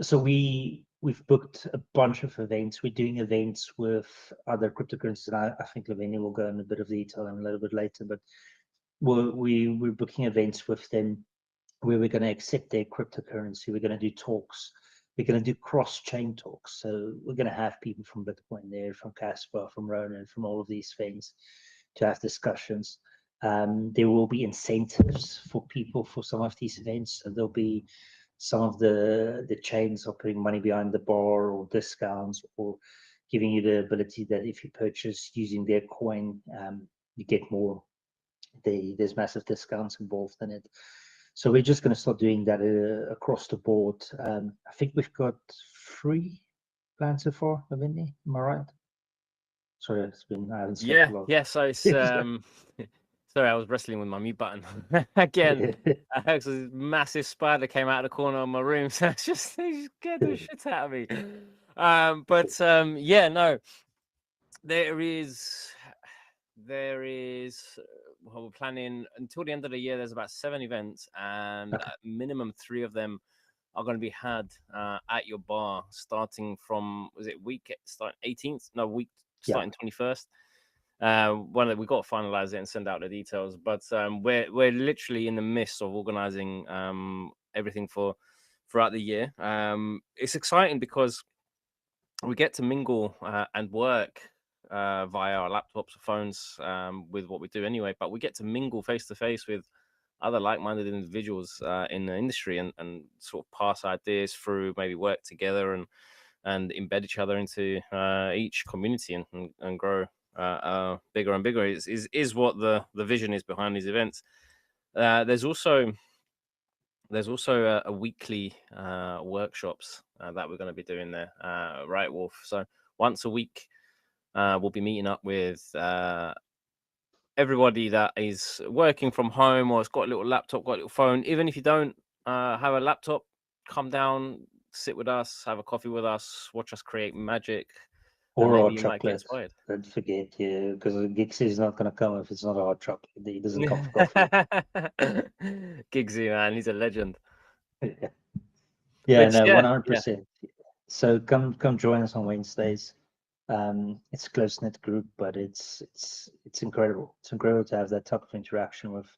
So we've booked a bunch of events. We're doing events with other cryptocurrencies, and I think Levendi will go in a bit of detail a little bit later, but we're booking events with them where we're going to accept their cryptocurrency. We're going to do talks. We're going to do cross-chain talks. So we're going to have people from Bitcoin there, from Kaspa, from Ronin, from all of these things to have discussions. There will be incentives for people for some of these events. So there'll be some of the chains are putting money behind the bar, or discounts, or giving you the ability that if you purchase using their coin, you get more. There's massive discounts involved in it. So we're just going to start doing that across the board. I think we've got 3 plans so far, Levendi. Am I right? Sorry, I haven't slept a lot. Yeah. So it's sorry, I was wrestling with my mute button again. This massive spider came out of the corner of my room, so it's just they scared the shit out of me. Yeah, no, there is. Well, we're planning until the end of the year. There's about 7 events, and at minimum 3 of them are going to be had at your bar, starting from starting 18th? No, starting 21st. One that we got to finalize it and send out the details, but we're literally in the midst of organizing everything throughout the year. It's exciting because we get to mingle and work via our laptops or phones with what we do anyway, but we get to mingle face to face with other like-minded individuals in the industry and sort of pass ideas through, maybe work together and embed each other into each community and grow bigger and bigger is what the vision is behind these events. There's also a weekly workshops that we're going to be doing there, right, Wolf? So once a week, we'll be meeting up with everybody that is working from home or has got a little laptop, got a little phone. Even if you don't have a laptop, come down, sit with us, have a coffee with us, watch us create magic. Or hot chocolate. Don't forget, because Gixie is not going to come if it's not a hot chocolate. He doesn't come for coffee. Gixie, man, he's a legend. Yeah, no, 100%. So come join us on Wednesdays. It's a close-knit group, but it's incredible. It's incredible to have that type of interaction with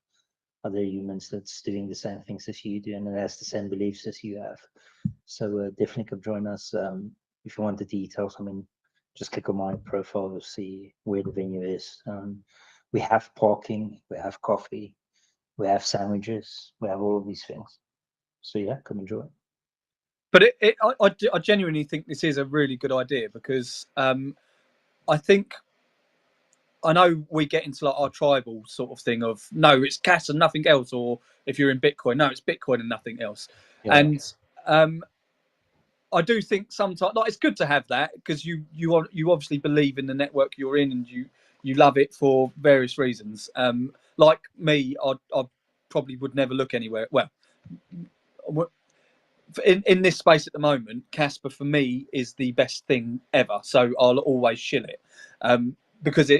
other humans that's doing the same things as you do and has the same beliefs as you have. So definitely come join us. If you want the details, I mean, just click on my profile, you'll see where the venue is. We have parking, we have coffee, we have sandwiches, we have all of these things. So yeah, come enjoy. But I genuinely think this is a really good idea, because I think, I know we get into like our tribal sort of thing of, no, it's cash and nothing else, or if you're in Bitcoin, no, it's Bitcoin and nothing else. Yeah. And I do think sometimes, like, it's good to have that, because you obviously believe in the network you're in, and you love it for various reasons. Like me, I probably would never look anywhere. Well, in this space at the moment, Kaspa for me is the best thing ever. So I'll always shill it because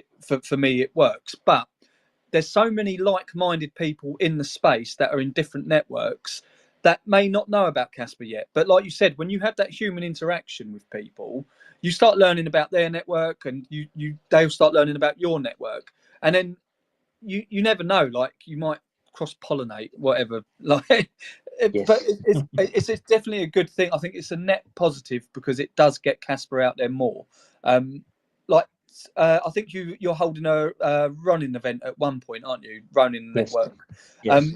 for me it works. But there's so many like-minded people in the space that are in different networks that may not know about Kaspa yet. But like you said, when you have that human interaction with people, you start learning about their network, and they'll start learning about your network, and then you never know. Like you might cross-pollinate, whatever. Like, but it's definitely a good thing. I think it's a net positive because it does get Kaspa out there more. Like I think you're holding a running event at one point, aren't you? Running network. Yes.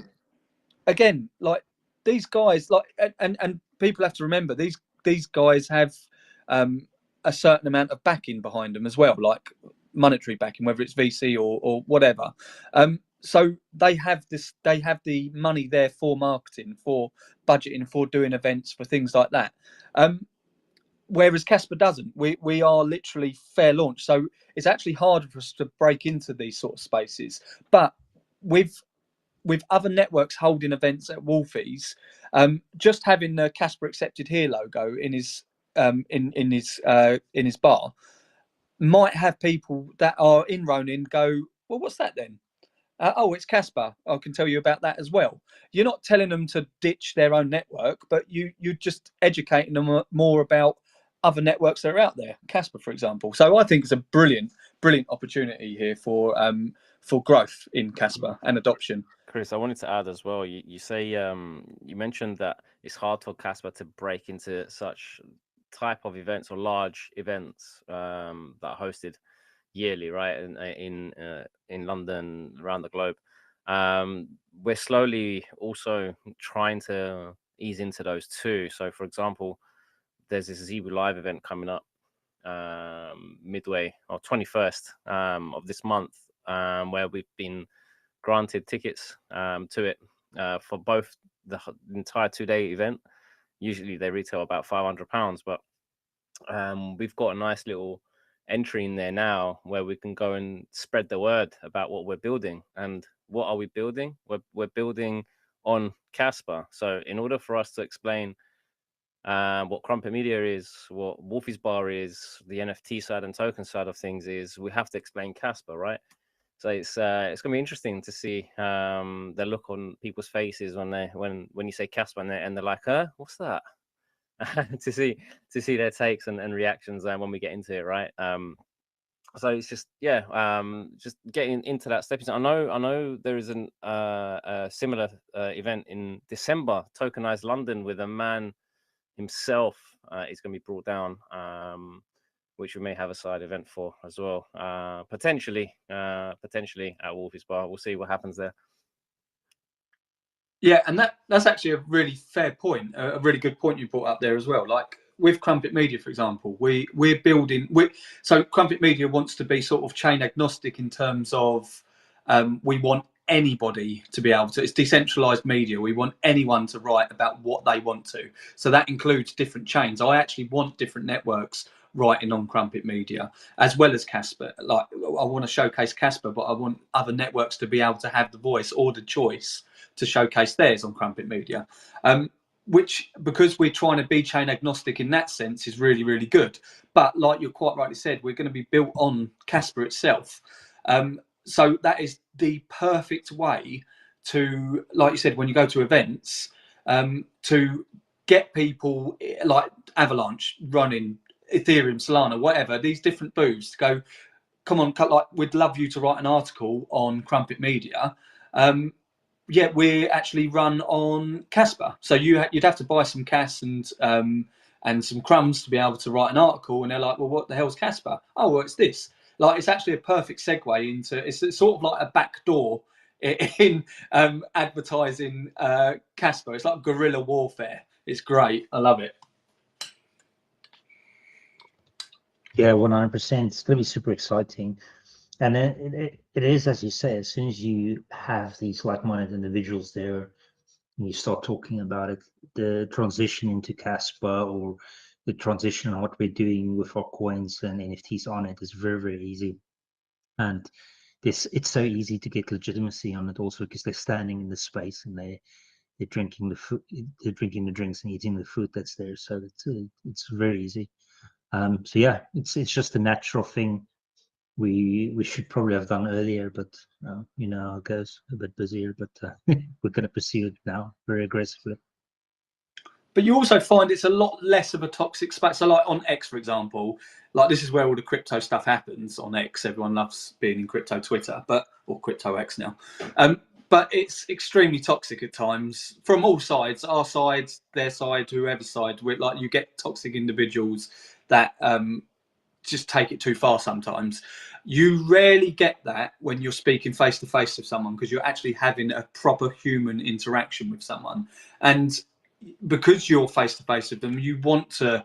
Again, like these guys, like and people have to remember these guys have a certain amount of backing behind them as well, like monetary backing, whether it's VC or whatever. So they have the money there for marketing, for budgeting, for doing events, for things like that. Whereas Kaspa doesn't. We are literally fair launch, so it's actually harder for us to break into these sort of spaces. But with other networks holding events at Wolfies, just having the Kaspa Accepted Here logo in his in his bar might have people that are in Ronin go, well, what's that then? Oh, it's Kaspa. I can tell you about that as well. You're not telling them to ditch their own network, but you're just educating them more about other networks that are out there, Kaspa, for example. So I think it's a brilliant opportunity here for growth in Kaspa and adoption. Chris, I wanted to add as well. You say you mentioned that it's hard for Kaspa to break into such type of events or large events that are hosted yearly, right? In London, around the globe. We're slowly also trying to ease into those too. So, for example, there's this Zebu Live event coming up midway or 21st of this month, where we've been granted tickets to it for both the entire 2-day event. Usually they retail about £500, but we've got a nice little entry in there now where we can go and spread the word about what we're building. And what are we building? We're building on Kaspa. So in order for us to explain what Crumpet Media is, what Wolfie's Bar is, the NFT side and token side of things is, we have to explain Kaspa, right? So it's gonna be interesting to see the look on people's faces when you say Kaspa and they're like, what's that? to see their takes and reactions when we get into it, right? So it's just just getting into that stepping stone. I know there is a similar event in December, Tokenized London, with a man himself is going to be brought down, which we may have a side event for as well, potentially at Wolfie's Bar. We'll see what happens there. Yeah, and that's actually a really fair point, a really good point you brought up there as well. Like with Crumpet Media, for example, we're building. So Crumpet Media wants to be sort of chain agnostic in terms of we want anybody to be able to. It's decentralized media. We want anyone to write about what they want to. So that includes different chains. I actually want different networks writing on Crumpet Media as well as Kaspa. Like I want to showcase Kaspa, but I want other networks to be able to have the voice or the choice to showcase theirs on Crumpet Media, which, because we're trying to be chain agnostic in that sense, is really, really good. But like you quite rightly said, we're going to be built on Kaspa itself. So that is the perfect way to, like you said, when you go to events, to get people like Avalanche, Running, Ethereum, Solana, whatever, these different booths to go, come on, like we'd love you to write an article on Crumpet Media. Yeah, we actually run on Kaspa, so you'd have to buy some Cas and some crumbs to be able to write an article. And they're like, well, what the hell's Kaspa? Oh, well, it's this. Like, it's actually a perfect segue into. It's sort of like a back door in advertising Kaspa. It's like guerrilla warfare. It's great. I love it. Yeah, 100%. It's going to be super exciting. And it is, as you say, as soon as you have these like-minded individuals there, and you start talking about it, the transition into Kaspa or the transition on what we're doing with our coins and NFTs on it is very, very easy. And it's so easy to get legitimacy on it also because they're standing in the space and they're drinking the food, they're drinking the drinks and eating the food that's there. So it's very easy. So yeah, it's just a natural thing. We should probably have done earlier, but you know how it goes. A bit busier, but we're going to pursue it now very aggressively. But you also find it's a lot less of a toxic space. So like on X, for example, like this is where all the crypto stuff happens on X. Everyone loves being in crypto Twitter, or crypto X now. But it's extremely toxic at times from all sides, our side, their side, whoever's side. Like you get toxic individuals that just take it too far sometimes. You rarely get that when you're speaking face to face with someone because you're actually having a proper human interaction with someone. And because you're face to face with them, you want to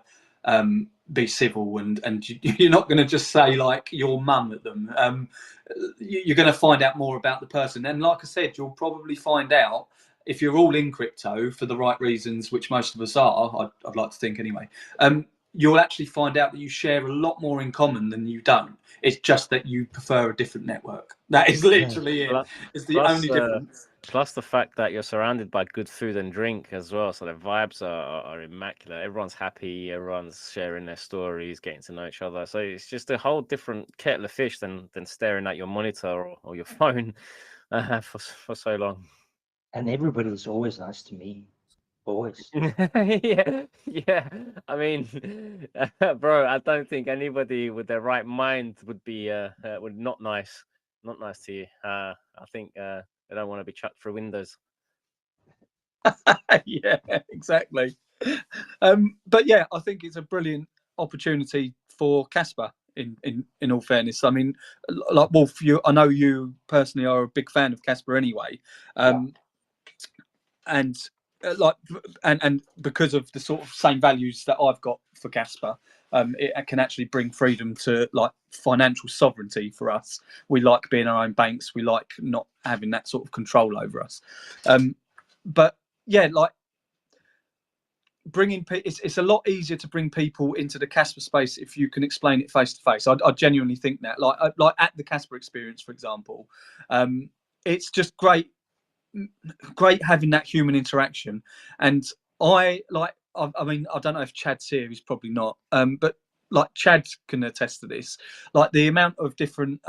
be civil and you're not going to just say like your mum at them. You're going to find out more about the person. And like I said, you'll probably find out if you're all in crypto for the right reasons, which most of us are, I'd like to think anyway. You'll actually find out that you share a lot more in common than you don't. It's just that you prefer a different network. That is literally it. It's the only difference. Plus the fact that you're surrounded by good food and drink as well, so the vibes are immaculate. Everyone's happy, everyone's sharing their stories, getting to know each other. So it's just a whole different kettle of fish than staring at your monitor or your phone for so long. And everybody was always nice to me. Always. yeah. I mean, bro, I don't think anybody with their right mind would be would not nice to you. I think they don't want to be chucked through windows. Yeah, exactly. But yeah, I think it's a brilliant opportunity for Kaspa. In all fairness, I mean, like Wolf, I know you personally are a big fan of Kaspa anyway, and because of the sort of same values that I've got for Kaspa, it can actually bring freedom to like financial sovereignty for us. We like being our own banks. We like not having that sort of control over us. But yeah, like bringing it's a lot easier to bring people into the Kaspa space if you can explain it face to face. I genuinely think that, like at the Kaspa experience, for example, it's just great having that human interaction. And I mean, I don't know if Chad's here, he's probably not, but like Chad can attest to this, like the amount of different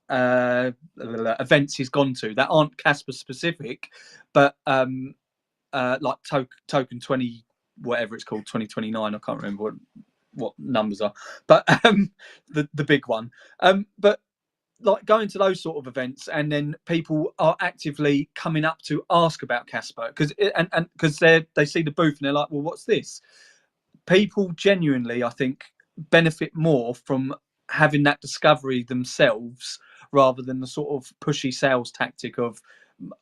events he's gone to that aren't Kaspa specific, but like token 20 whatever it's called, 2029, I can't remember what numbers are, but the big one, but like going to those sort of events and then people are actively coming up to ask about Kaspa because they see the booth and they're like, well, what's this? People genuinely, I think, benefit more from having that discovery themselves rather than the sort of pushy sales tactic of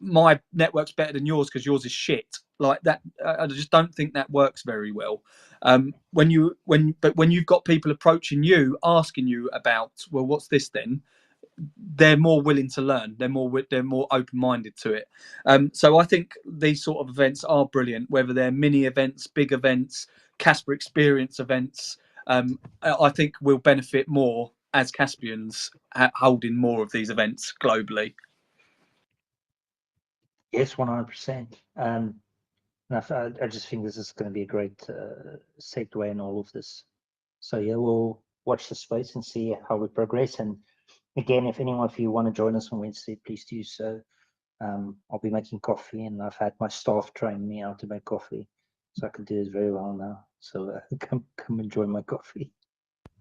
my network's better than yours because yours is shit. Like that, I just don't think that works very well. When you've got people approaching you, asking you about, well, what's this then? They're more willing to learn. They're more open-minded to it. So I think these sort of events are brilliant, whether they're mini events, big events, Kaspa experience events. I think we'll benefit more as Caspians holding more of these events globally. Yes, 100%. And I just think this is going to be a great segue in all of this. So yeah, we'll watch the space and see how we progress. And again, if anyone of you want to join us on Wednesday, please do so. I'll be making coffee, and I've had my staff train me how to make coffee, so I can do this very well now. So come enjoy my coffee.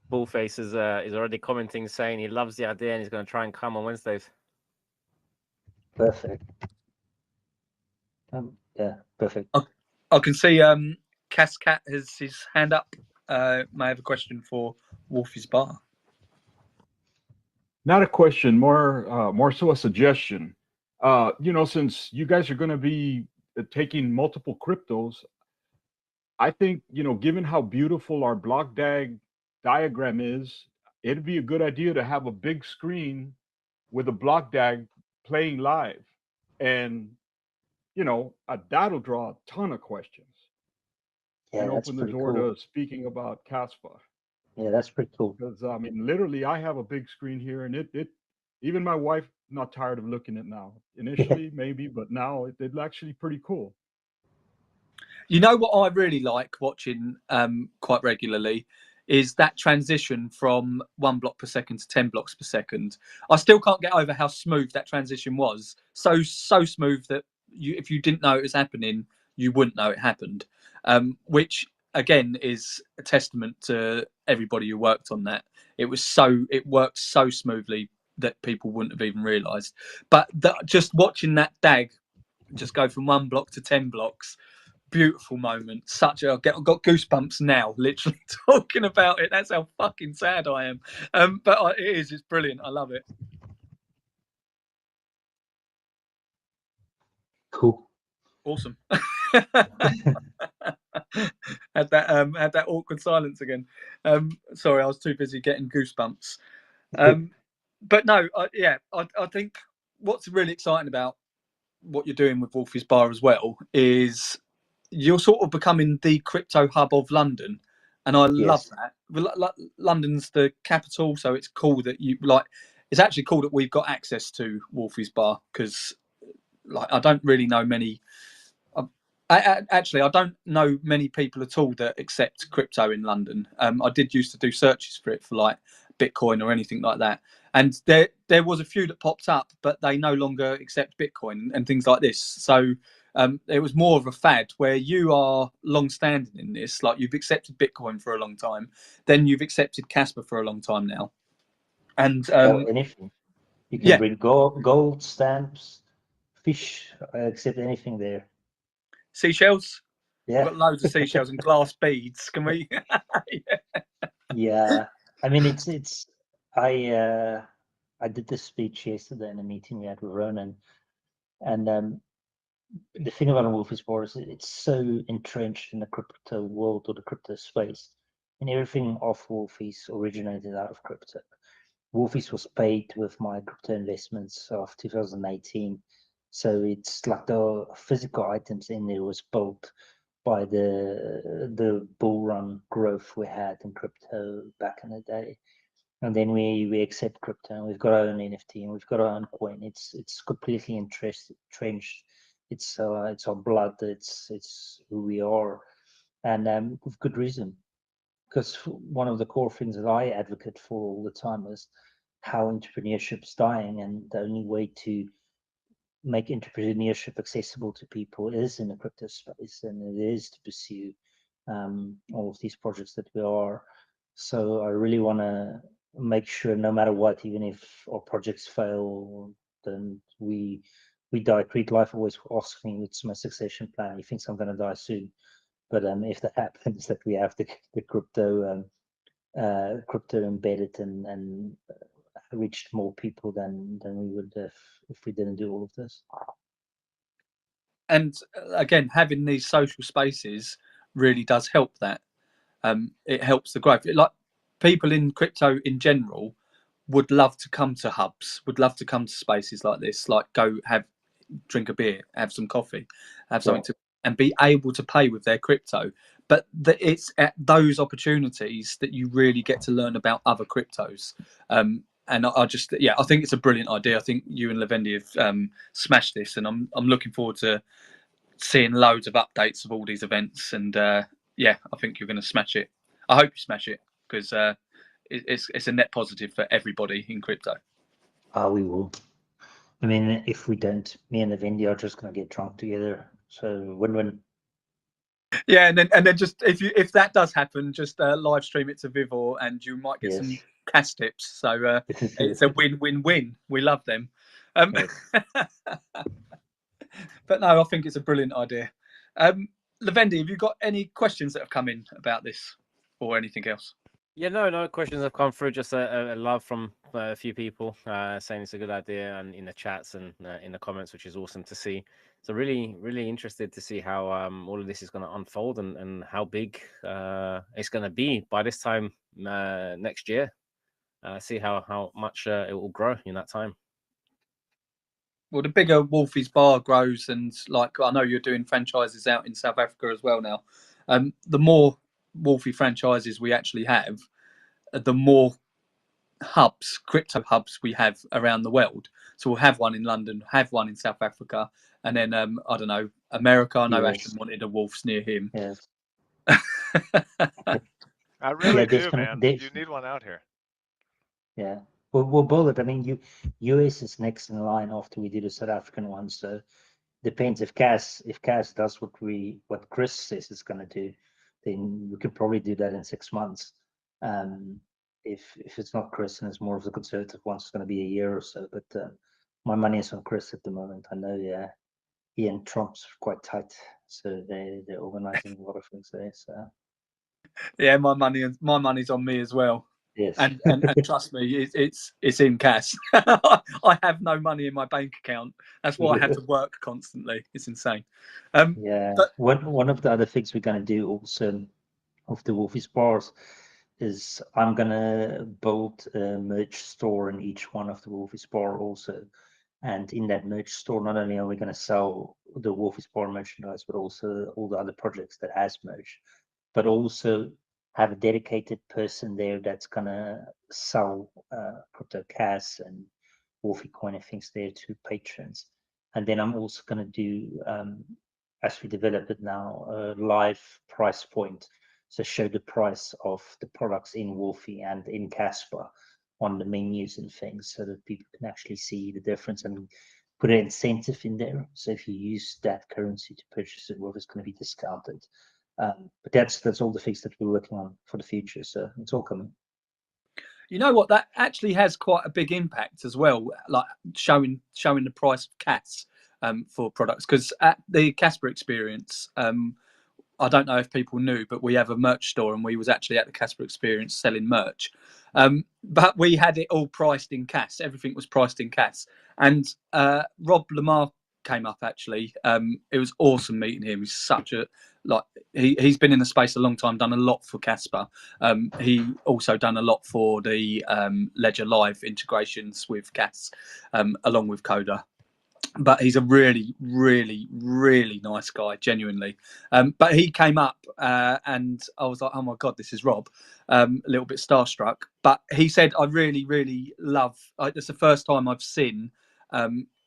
Bullface is already commenting, saying he loves the idea and he's going to try and come on Wednesdays. Perfect. Yeah, perfect. I can see Cascat has his hand up. May I have a question for Wolfie's Bar? Not a question, more so a suggestion. You know, since you guys are going to be taking multiple cryptos, I think, you know, given how beautiful our block diagram is, it'd be a good idea to have a big screen with a block dag playing live. And, you know, that'll draw a ton of questions. Yeah, and that's open the pretty door cool. to speaking about Kaspa. Yeah, that's pretty cool. Because I mean, literally, I have a big screen here, and it even my wife not tired of looking at it now. Initially, maybe, but now it's actually pretty cool. You know what I really like watching quite regularly is that transition from 1 block per second to 10 blocks per second. I still can't get over how smooth that transition was. So smooth that if you didn't know it was happening, you wouldn't know it happened. Which again is a testament to everybody who worked on that. It worked so smoothly that people wouldn't have even realised. But just watching that DAG just go from 1 block to 10 blocks. Beautiful moment. I've got goosebumps now, literally talking about it. That's how fucking sad I am. But it's brilliant. I love it. Cool. Awesome. had that awkward silence again. Sorry, I was too busy getting goosebumps. But no, I think what's really exciting about what you're doing with Wolfie's Bar as well is you're sort of becoming the crypto hub of London, and I love that. London's the capital, so it's cool that it's actually cool that we've got access to Wolfie's Bar, because I don't really know many. I don't know many people at all that accept crypto in London. I did used to do searches for it for like Bitcoin or anything like that, and there was a few that popped up, but they no longer accept Bitcoin and things like this. So it was more of a fad, where you are long-standing in this. Like, you've accepted Bitcoin for a long time, then you've accepted Kaspa for a long time now, and anything. You can bring gold stamps, fish, accept anything there. Seashells. Yeah, we've got loads of seashells and glass beads. Can we? Yeah. I mean, I did this speech yesterday in a meeting we had with Ronan, and the thing about Wolfie's Bar is it's so entrenched in the crypto world, or the crypto space, and everything off Wolfie's originated out of crypto. Wolfie's was paid with my crypto investments of 2018, so it's like the physical items in there was built by the bull run growth we had in crypto back in the day. And then we accept crypto, and we've got our own NFT, and we've got our own coin. It's completely entrenched. It's our blood. It's who we are, and with good reason. Because one of the core things that I advocate for all the time is how entrepreneurship's dying, and the only way to make entrepreneurship accessible to people is in the crypto space, and it is to pursue all of these projects that we are. So I really want to make sure, no matter what, even if our projects fail, then we die. Creed Life always asks me, what's my succession plan? He thinks I'm going to die soon, but if that happens, that we have the crypto embedded and reached more people than we would if we didn't do all of this. And again, having these social spaces really does help that. It helps the growth. Like, people in crypto in general would love to come to hubs, would love to come to spaces like this, like go drink a beer, have some coffee, have something to, and be able to pay with their crypto. But it's at those opportunities that you really get to learn about other cryptos. And I think it's a brilliant idea. I think you and Levendi have smashed this, and I'm looking forward to seeing loads of updates of all these events. And I think you're going to smash it. I hope you smash it, because it's a net positive for everybody in crypto. We will. I mean, if we don't, me and Levendi are just going to get drunk together. So win-win. Yeah, and then just if that does happen, just live stream it to Vivor, and you might get some cash tips. So it's a win-win-win. We love them. But no, I think it's a brilliant idea. Levendi, have you got any questions that have come in about this or anything else? Yeah, no questions have come through. Just a love from a few people saying it's a good idea, and in the chats and in the comments, which is awesome to see. So really interested to see how all of this is going to unfold, and how big it's going to be by this time next year. See how much it will grow in that time. Well, the bigger Wolfie's Bar grows, and like, I know you're doing franchises out in South Africa as well now, the more Wolfie franchises we actually have, the more hubs, crypto hubs we have around the world. So we'll have one in London, have one in South Africa, and then I don't know, America. I know Ashton wanted a Wolves near him. Yes. I really do, definitely, man. You need one out here. Yeah, we'll build it. I mean, US is next in line after we do the South African one. So depends if Cas does what Chris says it's going to do, then we could probably do that in 6 months. If it's not Chris and it's more of the conservative one, it's going to be a year or so. But my money is on Chris at the moment. I know, he and Trump's quite tight, so they're organizing a lot of things there. So yeah, my money's on me as well. yes, and trust me, it's in cash. I have no money in my bank account. That's why I have to work constantly. It's insane. Yeah, but one of the other things we're going to do also of the Wolfies bars is I'm going to build a merch store in each one of the Wolfies bar also. And in that merch store, not only are we going to sell the Wolfies bar merchandise, but also all the other projects that has merch, but also have a dedicated person there that's going to sell crypto.kas and Wolfie coin and things there to patrons. And then I'm also going to do, as we develop it now, a live price point. So show the price of the products in Wolfie and in Kaspa on the menus and things so that people can actually see the difference and put an incentive in there. So if you use that currency to purchase it, well, it's going to be discounted. But that's all the things that we're working on for the future. So it's all coming. You know what? That actually has quite a big impact as well, like showing the price of cats for products. Because at the Kaspa experience, I don't know if people knew, but we have a merch store, and we was actually at the Kaspa experience selling merch. But we had it all priced in CAS. Everything was priced in CAS. And Rob Lamar came up actually. It was awesome meeting him. He's such a he's been in the space a long time, done a lot for Kaspa. He also done a lot for the Ledger Live integrations with CAS, along with Coda. But he's a really, really, really nice guy, genuinely. But he came up and I was like, oh my God, this is Rob. A little bit starstruck. But he said, I really, really love, it's the first time I've seen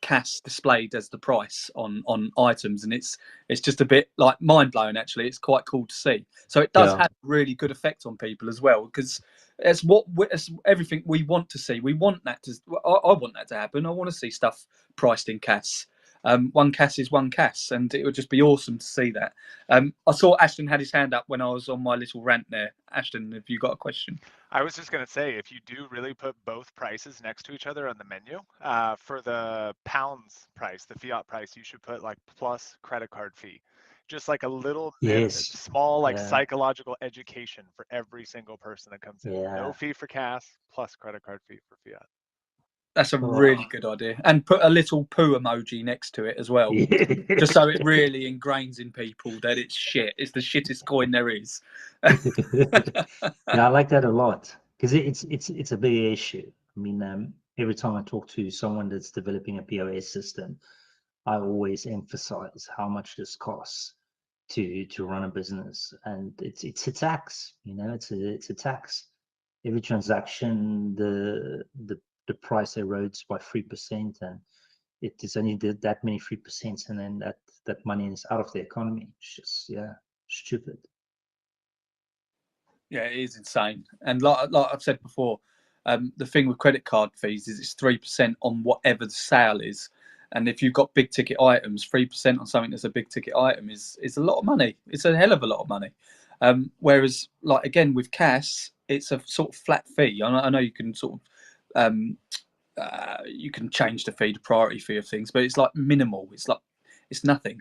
CAS displayed as the price on items. And it's just a bit like mind blowing, actually. It's quite cool to see. So it does have a really good effect on people as well, because it's everything we want to see. We want that to, I want that to happen. I want to see stuff priced in CAS. One CAS is one CAS, and it would just be awesome to see that. I saw Ashton had his hand up when I was on my little rant there. Ashton, have you got a question? I was just going to say, if you do really put both prices next to each other on the menu, for the pounds price, the fiat price, you should put like plus credit card fee. Just like a little bit, small, like psychological education for every single person that comes in. No fee for CAS, plus credit card fee for fiat. That's a really good idea. And put a little poo emoji next to it as well. Just so it really ingrains in people that it's shit. It's the shittest coin there is. Yeah, I like that a lot, because it's a big issue. I mean, every time I talk to someone that's developing a POS system, I always emphasize how much this costs to run a business, and it's a tax. You know, it's a tax. Every transaction, the price erodes by 3%, and it is only that many 3%, and then that money is out of the economy. It's just stupid. Yeah, it is insane. And like I've said before, the thing with credit card fees is it's 3% on whatever the sale is. And if you've got big ticket items, 3% on something that's a big ticket item is a lot of money. It's a hell of a lot of money. Whereas, like again with CAS, it's a sort of flat fee. I know you can sort of you can change the fee, the priority fee of things, but it's like minimal. It's nothing.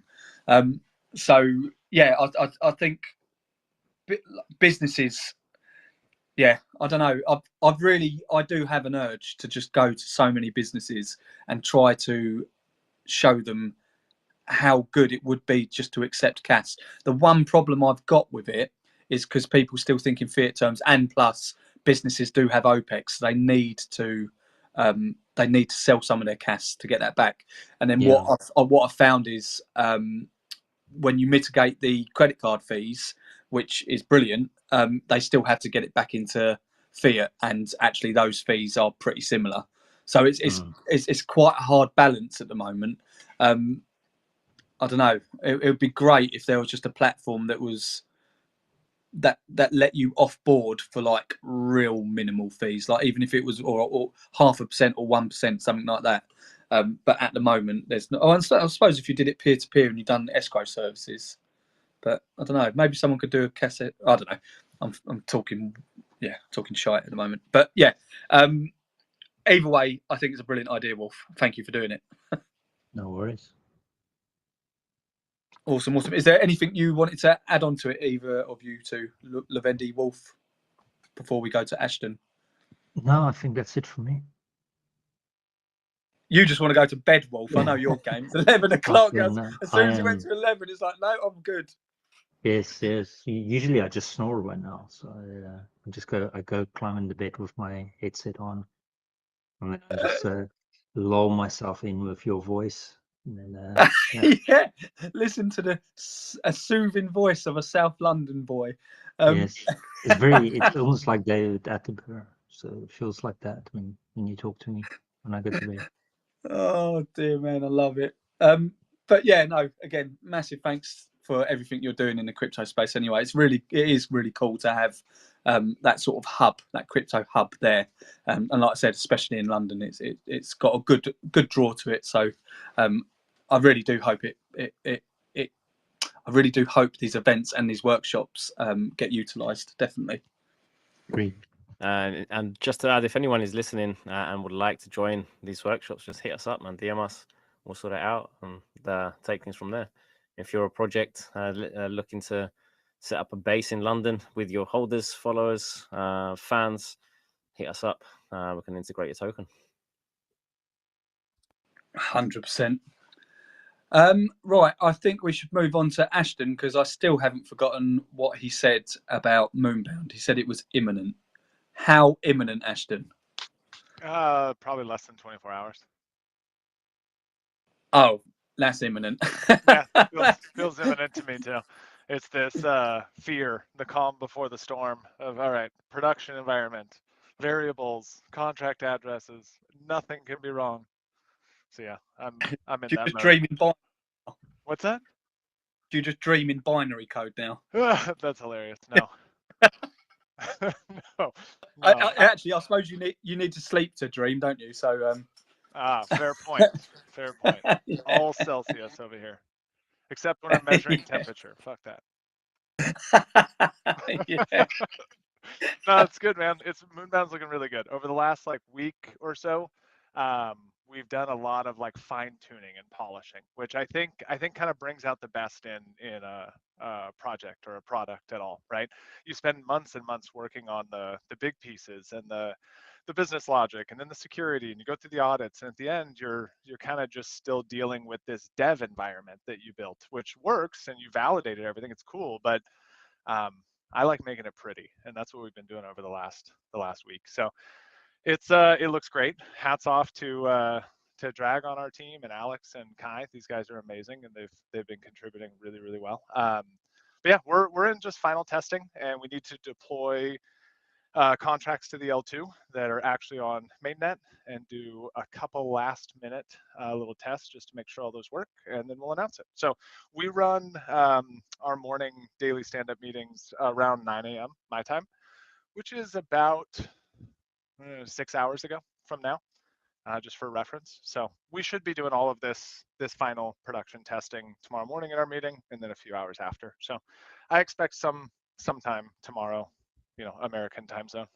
So yeah, I think businesses. Yeah, I don't know. I do have an urge to just go to so many businesses and try to show them how good it would be just to accept CAS. The one problem I've got with it is because people still think in fiat terms, and plus businesses do have OPEX. They need to sell some of their CAS to get that back. And then what I found is when you mitigate the credit card fees, which is brilliant, they still have to get it back into fiat, and actually those fees are pretty similar. So it's quite a hard balance at the moment. I don't know. It would be great if there was just a platform that was that let you off board for like real minimal fees, like even if it was or 0.5% or 1%, something like that. But at the moment, there's no. I suppose if you did it peer to peer and you've done escrow services, but I don't know. Maybe someone could do a cassette. I don't know. I'm talking shite at the moment. But yeah, either way, I think it's a brilliant idea, Wolf. Thank you for doing it. No worries. Awesome. Is there anything you wanted to add on to it, either of you two, Levendi, Wolf, before we go to Ashton? No, I think that's it for me. You just want to go to bed, Wolf. I know your game. It's 11 o'clock. As soon as you went to 11, it's like, no, I'm good. Yes. Usually I just snore right now, so I go climb in the bed with my headset on, and then just lull myself in with your voice. And then, yeah, listen to a soothing voice of a South London boy. Yes, it's almost like David Attenborough. So it feels like that when you talk to me when I go to bed. Oh dear, man, I love it. But yeah, no, again, massive thanks for everything you're doing in the crypto space. Anyway, it is really cool to have that sort of hub, that crypto hub there. And like I said, especially in London, it's got a good draw to it. So I really do hope I really do hope these events and these workshops get utilised. Definitely. Great. And just to add, if anyone is listening and would like to join these workshops, just hit us up, man. DM us. We'll sort it out and take things from there. If you're a project looking to set up a base in London with your holders, followers, fans, hit us up. We can integrate your token. 100%. Right, I think we should move on to Ashton, because I still haven't forgotten what he said about Moonbound. He said it was imminent. How imminent, Ashton? Probably less than 24 hours. Oh, that's imminent. Yeah, feels imminent to me too. It's this fear, the calm before the storm of, all right, production environment, variables, contract addresses, nothing can be wrong. So yeah, I'm in Do you that just mode. dream in binary? What's that? Do you just dream in binary code now? That's hilarious. No. No. Actually, I suppose you need to sleep to dream, don't you? So fair point. Fair point. Yeah. All Celsius over here, except when I'm measuring temperature. Fuck that. Yeah. No, it's good, man. Moonbound's looking really good. Over the last week or so, we've done a lot of fine tuning and polishing, which I think kind of brings out the best in a project or a product at all, right? You spend months and months working on the big pieces and the business logic and then the security, and you go through the audits, and at the end you're kind of just still dealing with this dev environment that you built, which works and you validated everything. It's cool, but I like making it pretty, and that's what we've been doing over the last week. So it looks great. Hats off to Drag on our team and Alex and Kai. These guys are amazing, and they've been contributing really, really well. But yeah, we're in just final testing, and we need to deploy contracts to the L2 that are actually on mainnet and do a couple last minute little tests just to make sure all those work, and then we'll announce it. So we run our morning daily stand-up meetings around 9 a.m. my time, which is about 6 hours ago from now, just for reference. So we should be doing all of this final production testing tomorrow morning in our meeting, and then a few hours after. So I expect sometime tomorrow, American time zone.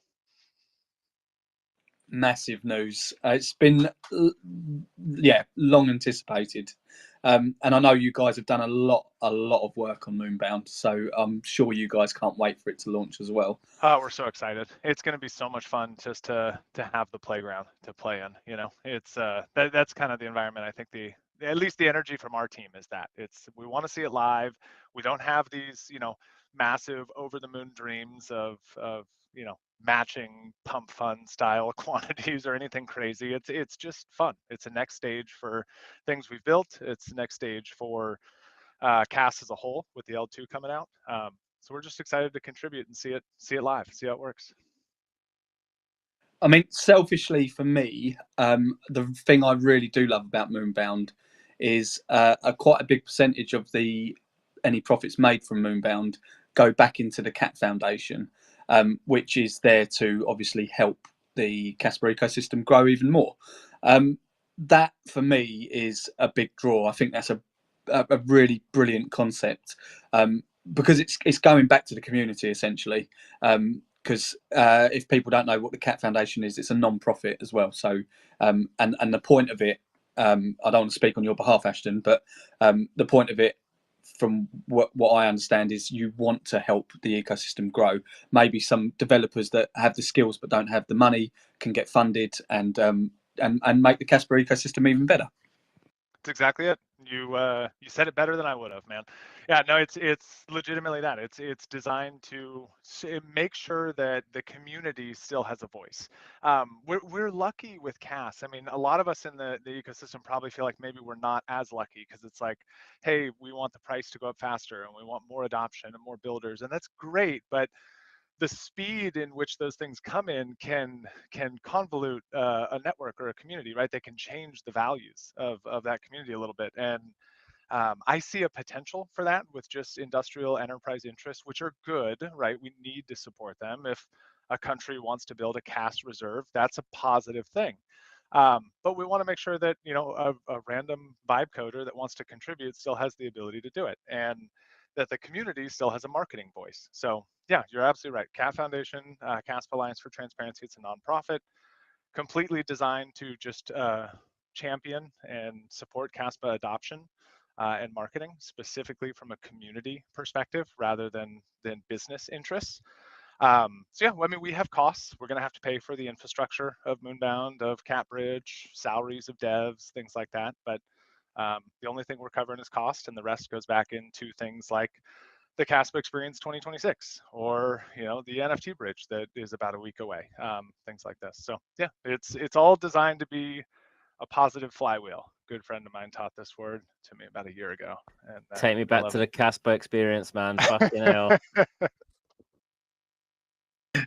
Massive news. It's been long anticipated, and I know you guys have done a lot of work on Moonbound, so I'm sure you guys can't wait for it to launch as well. Oh, we're so excited. It's going to be so much fun just to have the playground to play in. It's that's kind of the environment. I think at least the energy from our team is that we want to see it live. We don't have these massive over the moon dreams of matching pump fund style quantities or anything crazy. It's just fun. It's a next stage for things we've built. It's the next stage for KAS as a whole with the L2 coming out. So we're just excited to contribute and see it live, see how it works. I mean, selfishly for me, the thing I really do love about Moonbound is quite a big percentage of any profits made from Moonbound go back into the Cat Foundation, which is there to obviously help the Kaspa ecosystem grow even more. That for me is a big draw. I think that's a really brilliant concept, because it's going back to the community essentially. Because if people don't know what the Cat Foundation is, it's a non-profit as well. So and the point of it, I don't want to speak on your behalf, Ashton, but the point of it, from what I understand, is you want to help the ecosystem grow. Maybe some developers that have the skills but don't have the money can get funded and make the Kaspa ecosystem even better. That's exactly it. You said it better than I would have, man. Yeah, no, it's legitimately that. It's designed to make sure that the community still has a voice. We're lucky with CAS. I mean, a lot of us in the ecosystem probably feel like maybe we're not as lucky, because it's like, hey, we want the price to go up faster and we want more adoption and more builders, and that's great, but the speed in which those things come in can convolute a network or a community, right? They can change the values of that community a little bit. And I see a potential for that with just industrial enterprise interests, which are good, right? We need to support them. If a country wants to build a CAS reserve, that's a positive thing. But we want to make sure that, you know, a random vibe coder that wants to contribute still has the ability to do it, and that the community still has a marketing voice. So yeah, you're absolutely right. Cat Foundation, Kaspa Alliance for Transparency, it's a nonprofit, completely designed to just champion and support Kaspa adoption and marketing, specifically from a community perspective rather than business interests. So yeah, I mean, we have costs. We're going to have to pay for the infrastructure of Moonbound, of CatBridge, salaries of devs, things like that. But the only thing we're covering is cost, and the rest goes back into things like the Kaspa Experience 2026, or, you know, the NFT bridge that is about a week away, things like this. So yeah, it's all designed to be a positive flywheel. Good friend of mine taught this word to me about a year ago. And take me back to the Kaspa Experience, man. Fucking hell.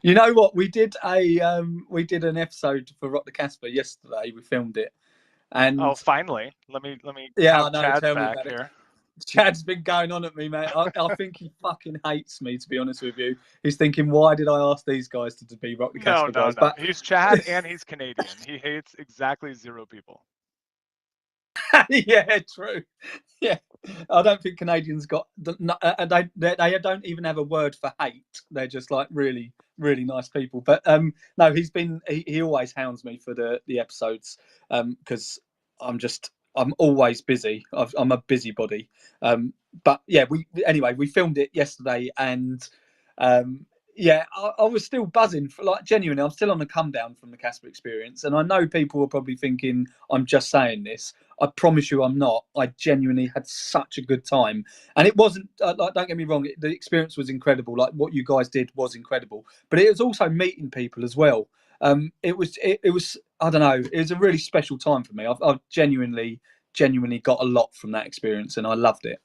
You know what? We did an episode for Rock the Kaspa yesterday. We filmed it, and oh, finally, let me yeah, have I know. Chad Tell me back about here. it. Chad's been going on at me, mate. I think he fucking hates me, to be honest with you. He's thinking, why did I ask these guys to be Rock the Kaspa guys? No. But he's Chad and he's Canadian. He hates exactly 0 people. Yeah, true. Yeah, I don't think Canadians got they don't even have a word for hate. They're just like really, really nice people. But no, he always hounds me for the episodes, because I'm always busy. I'm a busybody. But yeah, we filmed it yesterday, and yeah, I was still buzzing for, like, genuinely. I'm still on the come down from the Kaspa Experience, and I know people are probably thinking I'm just saying this. I promise you, I'm not. I genuinely had such a good time, and it wasn't like, don't get me wrong, the experience was incredible. Like, what you guys did was incredible, but it was also meeting people as well. It was I don't know. It was a really special time for me. I've genuinely got a lot from that experience, and I loved it.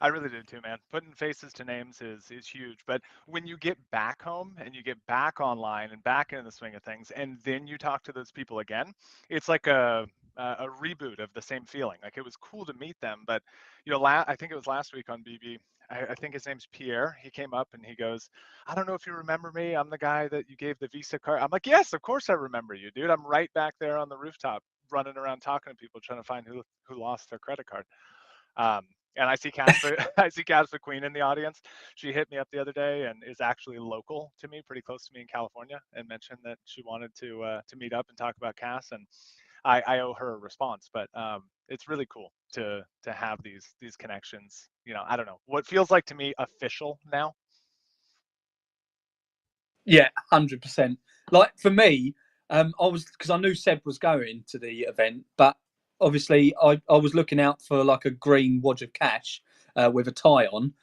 I really did too, man. Putting faces to names is huge. But when you get back home and you get back online and back into the swing of things, and then you talk to those people again, it's like a reboot of the same feeling. Like, it was cool to meet them, but, you know, I think it was last week on BB. I think his name's Pierre. He came up and he goes, I don't know if you remember me. I'm the guy that you gave the Visa card. I'm like, yes, of course I remember you, dude. I'm right back there on the rooftop running around talking to people, trying to find who lost their credit card. And I see Kaspa Queen in the audience. She hit me up the other day and is actually local to me, pretty close to me in California, and mentioned that she wanted to meet up and talk about CAS, and I owe her a response. But it's really cool to have these connections. You know, I don't know what feels like to me official now. Yeah, 100%. Like, for me, because I knew Seb was going to the event, but obviously I was looking out for like a green wad of cash with a tie on,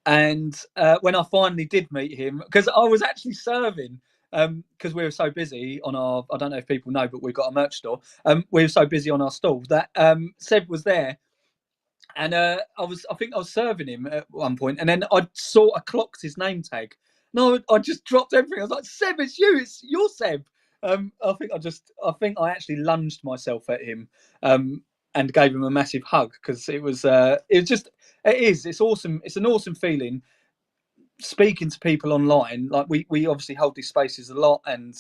and when I finally did meet him, because I was actually serving, because we were so busy on our, I don't know if people know, but we've got a merch store. We were so busy on our stall that Seb was there, and I think I was serving him at one point, and then I clocked his name tag, No, I just dropped everything. I was like, Seb, it's you. It's your Seb. I think I actually lunged myself at him and gave him a massive hug because it's awesome. It's an awesome feeling speaking to people online. Like we obviously hold these spaces a lot, and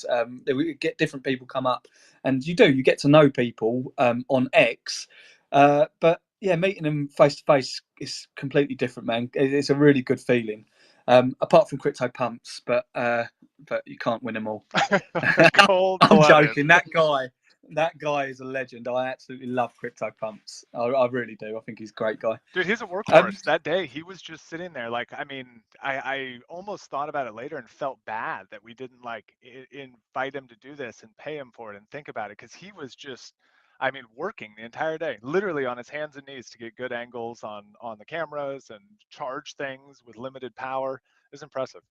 we get different people come up, and you get to know people on X, but yeah, meeting them face to face is completely different, man. It's a really good feeling. Apart from CryptoPumpz, but you can't win them all. I'm joking. That guy is a legend. I absolutely love CryptoPumpz. I really do. I think he's a great guy. Dude, he's a workhorse. That day, he was just sitting there. Like, I mean, I almost thought about it later and felt bad that we didn't like invite him to do this and pay him for it and think about it, because he was just, I mean, working the entire day, literally on his hands and knees to get good angles on the cameras and charge things with limited power. It was impressive.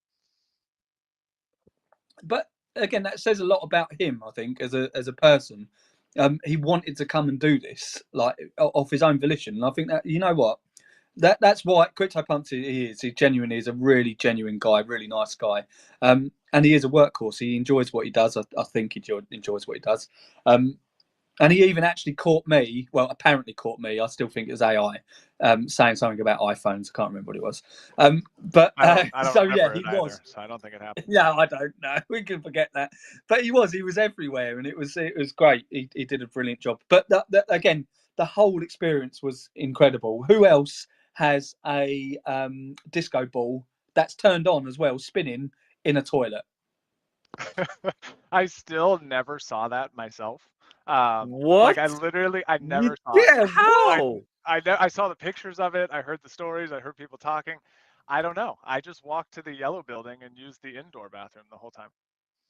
But again, that says a lot about him, I think, as a person. He wanted to come and do this, like, off his own volition. And I think that, you know what, that's why CryptoPumpz he is. He genuinely is a really genuine guy, really nice guy, and he is a workhorse. He enjoys what he does. I think he enjoys what he does. And he even actually caught me. Well, apparently caught me. I still think it was AI saying something about iPhones. I can't remember what it was. But I don't so remember yeah, he it either, was. so I don't think it happened. Yeah, I don't know. We can forget that. But he was everywhere, and it was great. He did a brilliant job. But again, the whole experience was incredible. Who else has a disco ball that's turned on as well, spinning in a toilet? I still never saw that myself. What? Like, I never saw it. Yeah, How? I saw the pictures of it. I heard the stories. I heard people talking. I don't know. I just walked to the yellow building and used the indoor bathroom the whole time.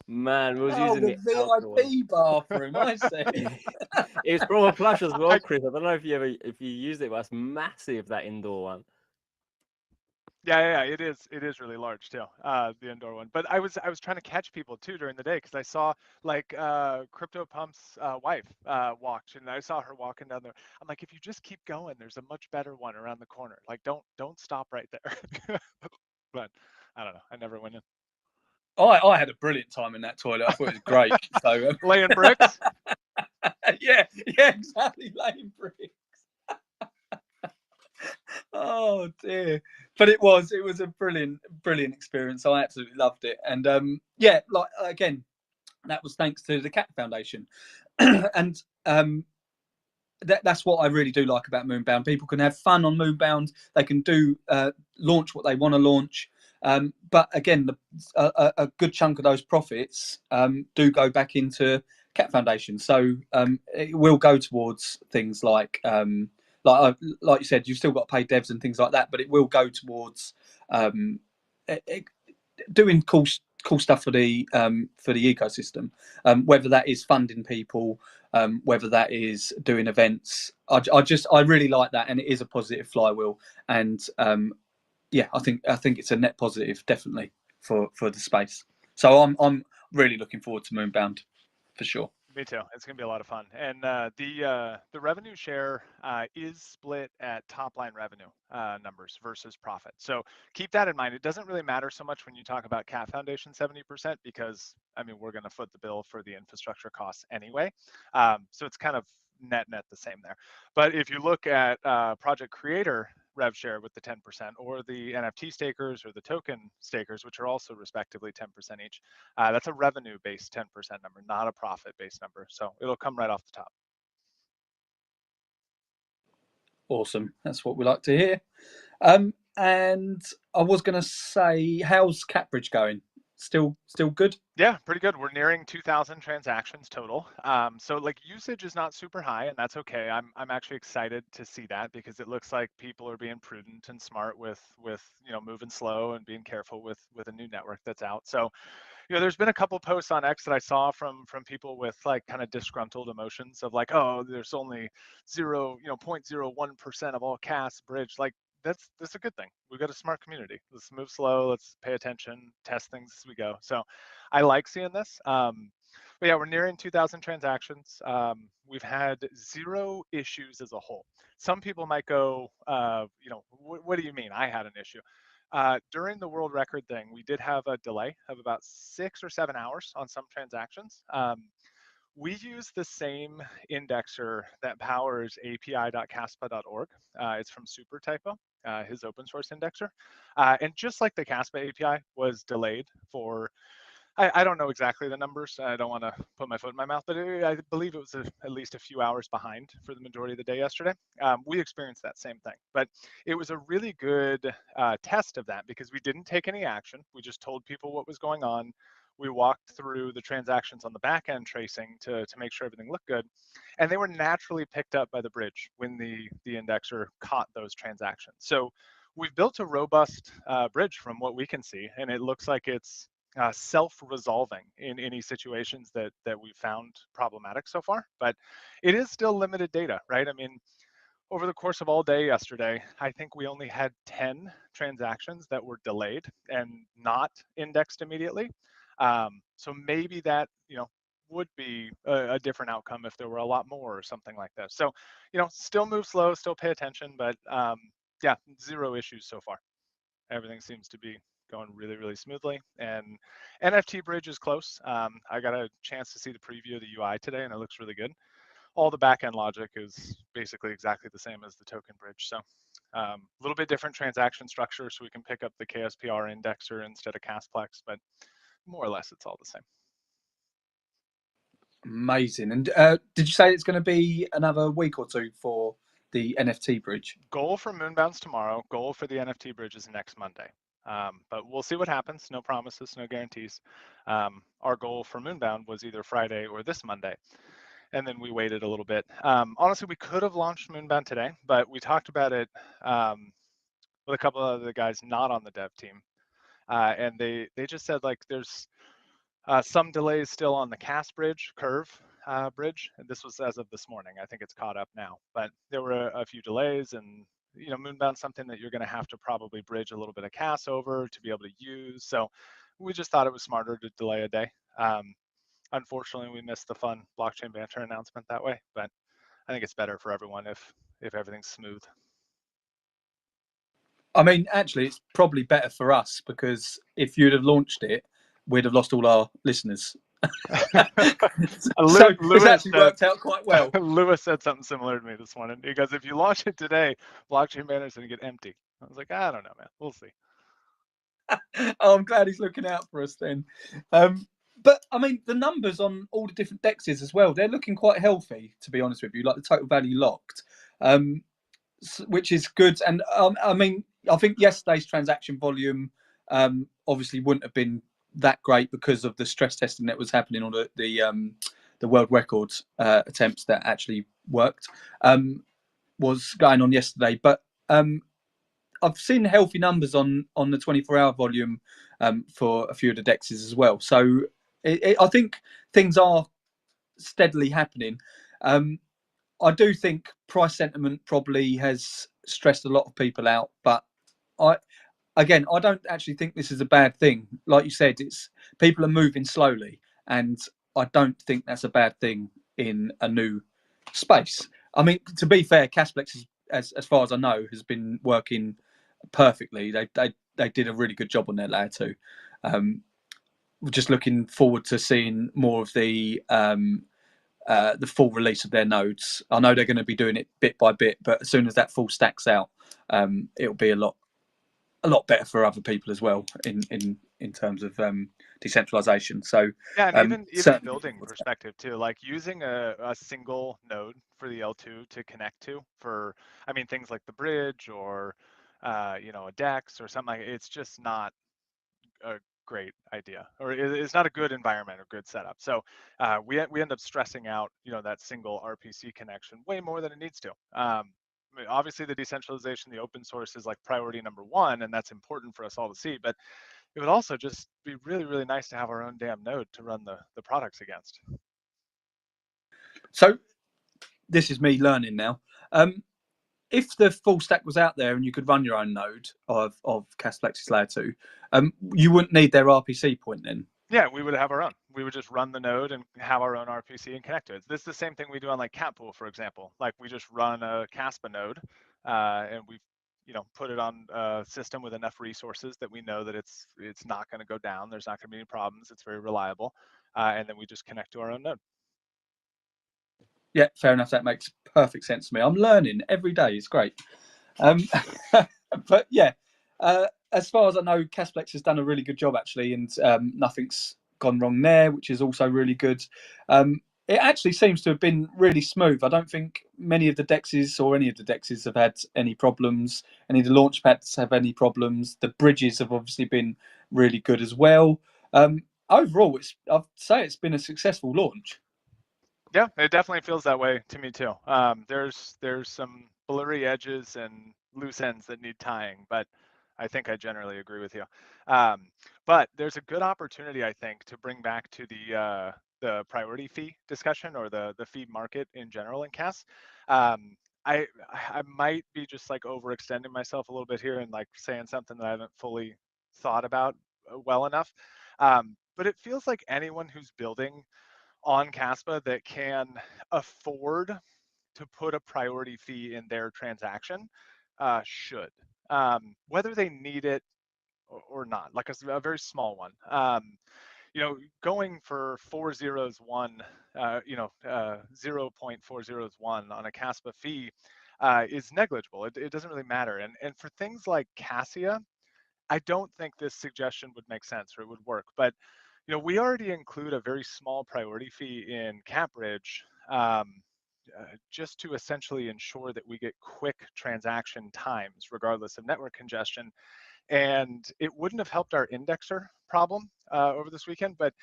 Man, we was Oh, using the the outdoor one. VIP bathroom. I see. It's proper plush as well, Chris. I don't know if you used it, but it's massive, that indoor one. Yeah, it is really large too, the indoor one. But I was trying to catch people too during the day, because I saw, like, CryptoPumpz' wife walked, and I saw her walking down there. I'm like, if you just keep going, there's a much better one around the corner. Like, don't stop right there. But I don't know. I never went in. I had a brilliant time in that toilet. I thought it was great. So laying bricks. yeah, exactly, laying bricks. Oh dear, but it was a brilliant experience. I absolutely loved it, and yeah, like, again, that was thanks to the Cat Foundation, and that's what I really do like about Moonbound. People can have fun on Moonbound. They can do launch what they want to launch, but again, a good chunk of those profits do go back into Cat Foundation. So it will go towards things like you said, you've still got to pay devs and things like that, but it will go towards doing cool stuff for the ecosystem, whether that is funding people, whether that is doing events. I really like that, and it is a positive flywheel. And yeah, I think it's a net positive, definitely, for the space. So I'm really looking forward to Moonbound, for sure. Me too. It's gonna be a lot of fun. And the revenue share is split at top line revenue numbers versus profit. So keep that in mind. It doesn't really matter so much when you talk about Cat Foundation 70%, because I mean, we're gonna foot the bill for the infrastructure costs anyway. So it's kind of net the same there. But if you look at project creator rev share with the 10%, or the NFT stakers or the token stakers, which are also respectively 10% each, that's a revenue based 10% number, not a profit based number. So it'll come right off the top. Awesome. That's what we like to hear. And I was going to say, how's Catbridge going? Still good? Yeah, pretty good. We're nearing 2,000 transactions total. So like, usage is not super high, and that's okay. I'm actually excited to see that, because it looks like people are being prudent and smart with moving slow and being careful with a new network that's out. So there's been a couple posts on X that I saw from people with, like, kind of disgruntled emotions of, like, oh, there's only 0.01% of all CAS bridge. Like, that's a good thing. We've got a smart community. Let's move slow. Let's pay attention, test things as we go. So I like seeing this. But yeah, we're nearing 2,000 transactions. We've had 0 issues as a whole. Some people might go, what do you mean I had an issue? During the world record thing, we did have a delay of about 6 or 7 hours on some transactions. We use the same indexer that powers api.kaspa.org. It's from SuperTypo, his open source indexer. And just like the Kaspa API was delayed for, I don't know exactly the numbers. I don't want to put my foot in my mouth, but I believe it was at least a few hours behind for the majority of the day yesterday. We experienced that same thing, but it was a really good test of that because we didn't take any action. We just told people what was going on. We walked through the transactions on the back end tracing to make sure everything looked good. And they were naturally picked up by the bridge when the indexer caught those transactions. So we've built a robust bridge from what we can see, and it looks like it's self-resolving in any situations that we found problematic so far. But it is still limited data, right? I mean, over the course of all day yesterday, I think we only had 10 transactions that were delayed and not indexed immediately. So maybe that, would be a different outcome if there were a lot more or something like this. So, still move slow, still pay attention, but yeah, 0 issues so far. Everything seems to be going really, really smoothly. And NFT bridge is close. I got a chance to see the preview of the UI today, and it looks really good. All the backend logic is basically exactly the same as the token bridge. So a little bit different transaction structure, so we can pick up the KSPR indexer instead of Casplex, but more or less it's all the same. Amazing. And did you say it's going to be another week or two for the NFT bridge? Goal for Moonbounce tomorrow. Goal for the NFT bridge is next Monday. But we'll see what happens. No promises, no guarantees. Our goal for Moonbound was either Friday or this Monday. And then we waited a little bit. Honestly, we could have launched Moonbound today, but we talked about it with a couple of the guys not on the dev team. And they just said, like, there's some delays still on the CAS bridge, Curve bridge. And this was as of this morning. I think it's caught up now. But there were a few delays, and Moonbound's something that you're going to have to probably bridge a little bit of CAS over to be able to use. So we just thought it was smarter to delay a day. Unfortunately, we missed the fun blockchain banter announcement that way, but I think it's better for everyone if everything's smooth. I mean, actually, it's probably better for us because if you'd have launched it, we'd have lost all our listeners. So it's actually worked out quite well. Lewis said something similar to me this morning. He goes, if you launch it today, blockchain banner's going to get empty. I was like, I don't know, man. We'll see. Oh, I'm glad he's looking out for us then. But I mean, the numbers on all the different dexes as well, they're looking quite healthy, to be honest with you, like the total value locked, which is good. And I mean, I think yesterday's transaction volume obviously wouldn't have been that great because of the stress testing that was happening on the world records attempts that actually worked was going on yesterday. But I've seen healthy numbers on the 24-hour volume for a few of the dexes as well. So I think things are steadily happening. I do think price sentiment probably has stressed a lot of people out, but I don't actually think this is a bad thing. Like you said, it's people are moving slowly, and I don't think that's a bad thing in a new space. I mean, to be fair, Casplex, as far as I know, has been working perfectly. They did a really good job on their layer 2. We're just looking forward to seeing more of the full release of their nodes. I know they're going to be doing it bit by bit, but as soon as that full stack's out, it'll be a lot better for other people as well in terms of decentralization. So yeah, and even building perspective too, like using a single node for the L2 to connect to for, I mean, things like the bridge or a DEX or something like, it's just not a great idea, or it's not a good environment or good setup. So we end up stressing out that single RPC connection way more than it needs to. I mean, obviously the decentralization, the open source is like priority number 1, and that's important for us all to see, but it would also just be really, really nice to have our own damn node to run the products against. So this is me learning now. If the full stack was out there and you could run your own node of Casplex's layer 2, you wouldn't need their RPC point then? Yeah, we would have our own. We would just run the node and have our own RPC and connect to it. This is the same thing we do on like Catpool, for example. Like we just run a Kaspa node and we put it on a system with enough resources that we know that it's not going to go down. There's not going to be any problems. It's very reliable, and then we just connect to our own node. Yeah, fair enough. That makes perfect sense to me. I'm learning every day. It's great. But yeah, as far as I know, Casplex has done a really good job actually, and nothing's gone wrong there, which is also really good. It actually seems to have been really smooth. I don't think many of the dexes or any of the dexes have had any problems. Any of the launch pads have any problems. The bridges have obviously been really good as well. Overall, I'd say it's been a successful launch. Yeah, it definitely feels that way to me too. There's some blurry edges and loose ends that need tying, but I think I generally agree with you. But there's a good opportunity, I think, to bring back to the priority fee discussion, or the fee market in general in CAS. I might be just like overextending myself a little bit here and like saying something that I haven't fully thought about well enough. But it feels like anyone who's building on Kaspa that can afford to put a priority fee in their transaction should, whether they need it or not, like a very small one. Going for 401, 0.401 on a Kaspa fee is negligible. It doesn't really matter. And for things like Cassia, I don't think this suggestion would make sense or it would work. But we already include a very small priority fee in CapBridge, just to essentially ensure that we get quick transaction times regardless of network congestion. And it wouldn't have helped our indexer problem over this weekend, but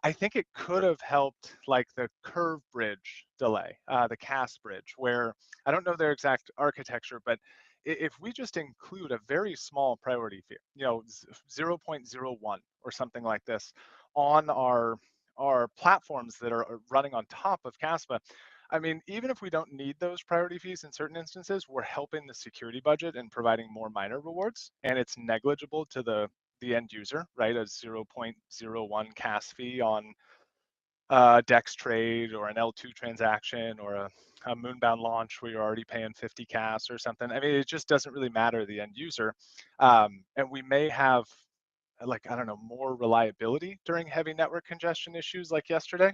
I think it could have helped like the curve bridge delay, the CAS bridge, where I don't know their exact architecture, but if we just include a very small priority fee, 0.01 or something like this on our platforms that are running on top of Kaspa, I mean, even if we don't need those priority fees in certain instances, we're helping the security budget and providing more miner rewards, and it's negligible to the end user, right? A 0.01 CAS fee on a DEX trade or an L2 transaction or a Moonbound launch where you're already paying 50 CAS or something. I mean, it just doesn't really matter to the end user. And we may have, like, I don't know, more reliability during heavy network congestion issues like yesterday,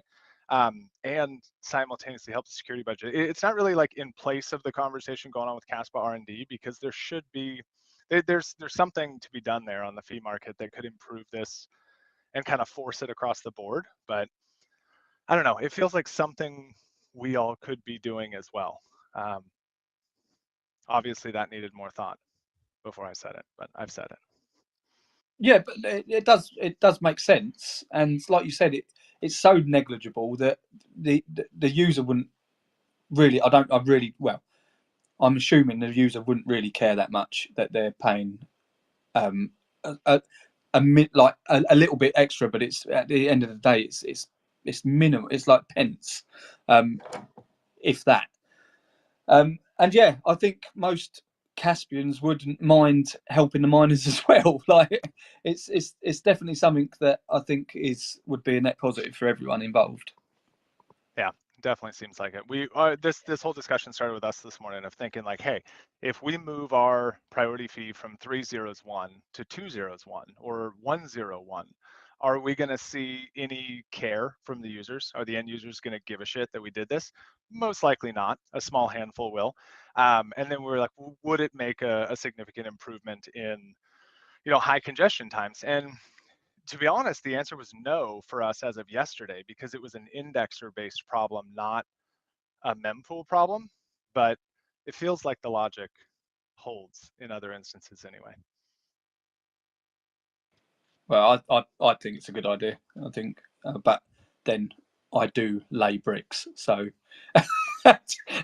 and simultaneously help the security budget. It's not really like in place of the conversation going on with Kaspa R&D, because there should be, there's something to be done there on the fee market that could improve this and kind of force it across the board. But I don't know, it feels like something we all could be doing as well. Obviously that needed more thought before I said it, but I've said it. Yeah, but it does make sense, and like you said, it's so negligible that the user wouldn't really. I'm assuming the user wouldn't really care that much that they're paying a little bit extra, but it's at the end of the day, it's minimal. It's like pence, if that. And yeah, I think most Caspians wouldn't mind helping the miners as well. Like it's definitely something that I think would be a net positive for everyone involved. Yeah, definitely seems like it. This whole discussion started with us this morning of thinking like, hey, if we move our priority fee from 301 to 201 or 101, are we going to see any care from the users? Are the end users going to give a shit that we did this? Most likely not. A small handful will. And then we were like, would it make a significant improvement in, high congestion times? And to be honest, the answer was no for us as of yesterday, because it was an indexer-based problem, not a mempool problem. But it feels like the logic holds in other instances anyway. Well, I think it's a good idea. I think, but then I do lay bricks, so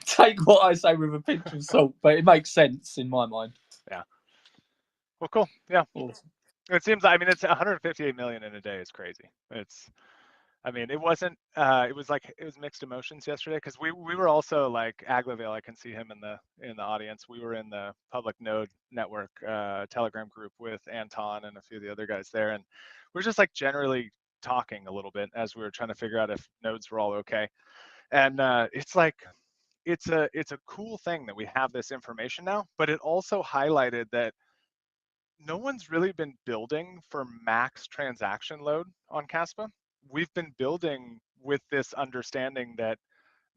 take what I say with a pinch of salt. But it makes sense in my mind. Yeah. Well, cool. Yeah. Awesome. It seems. I mean, it's 158 million in a day is crazy. I mean, it wasn't. It was mixed emotions yesterday, because we were also like Aglavale. I can see him in the audience. We were in the public node network Telegram group with Anton and a few of the other guys there, and we're just like generally talking a little bit as we were trying to figure out if nodes were all okay. And it's like it's a cool thing that we have this information now, but it also highlighted that no one's really been building for max transaction load on Kaspa. We've been building with this understanding that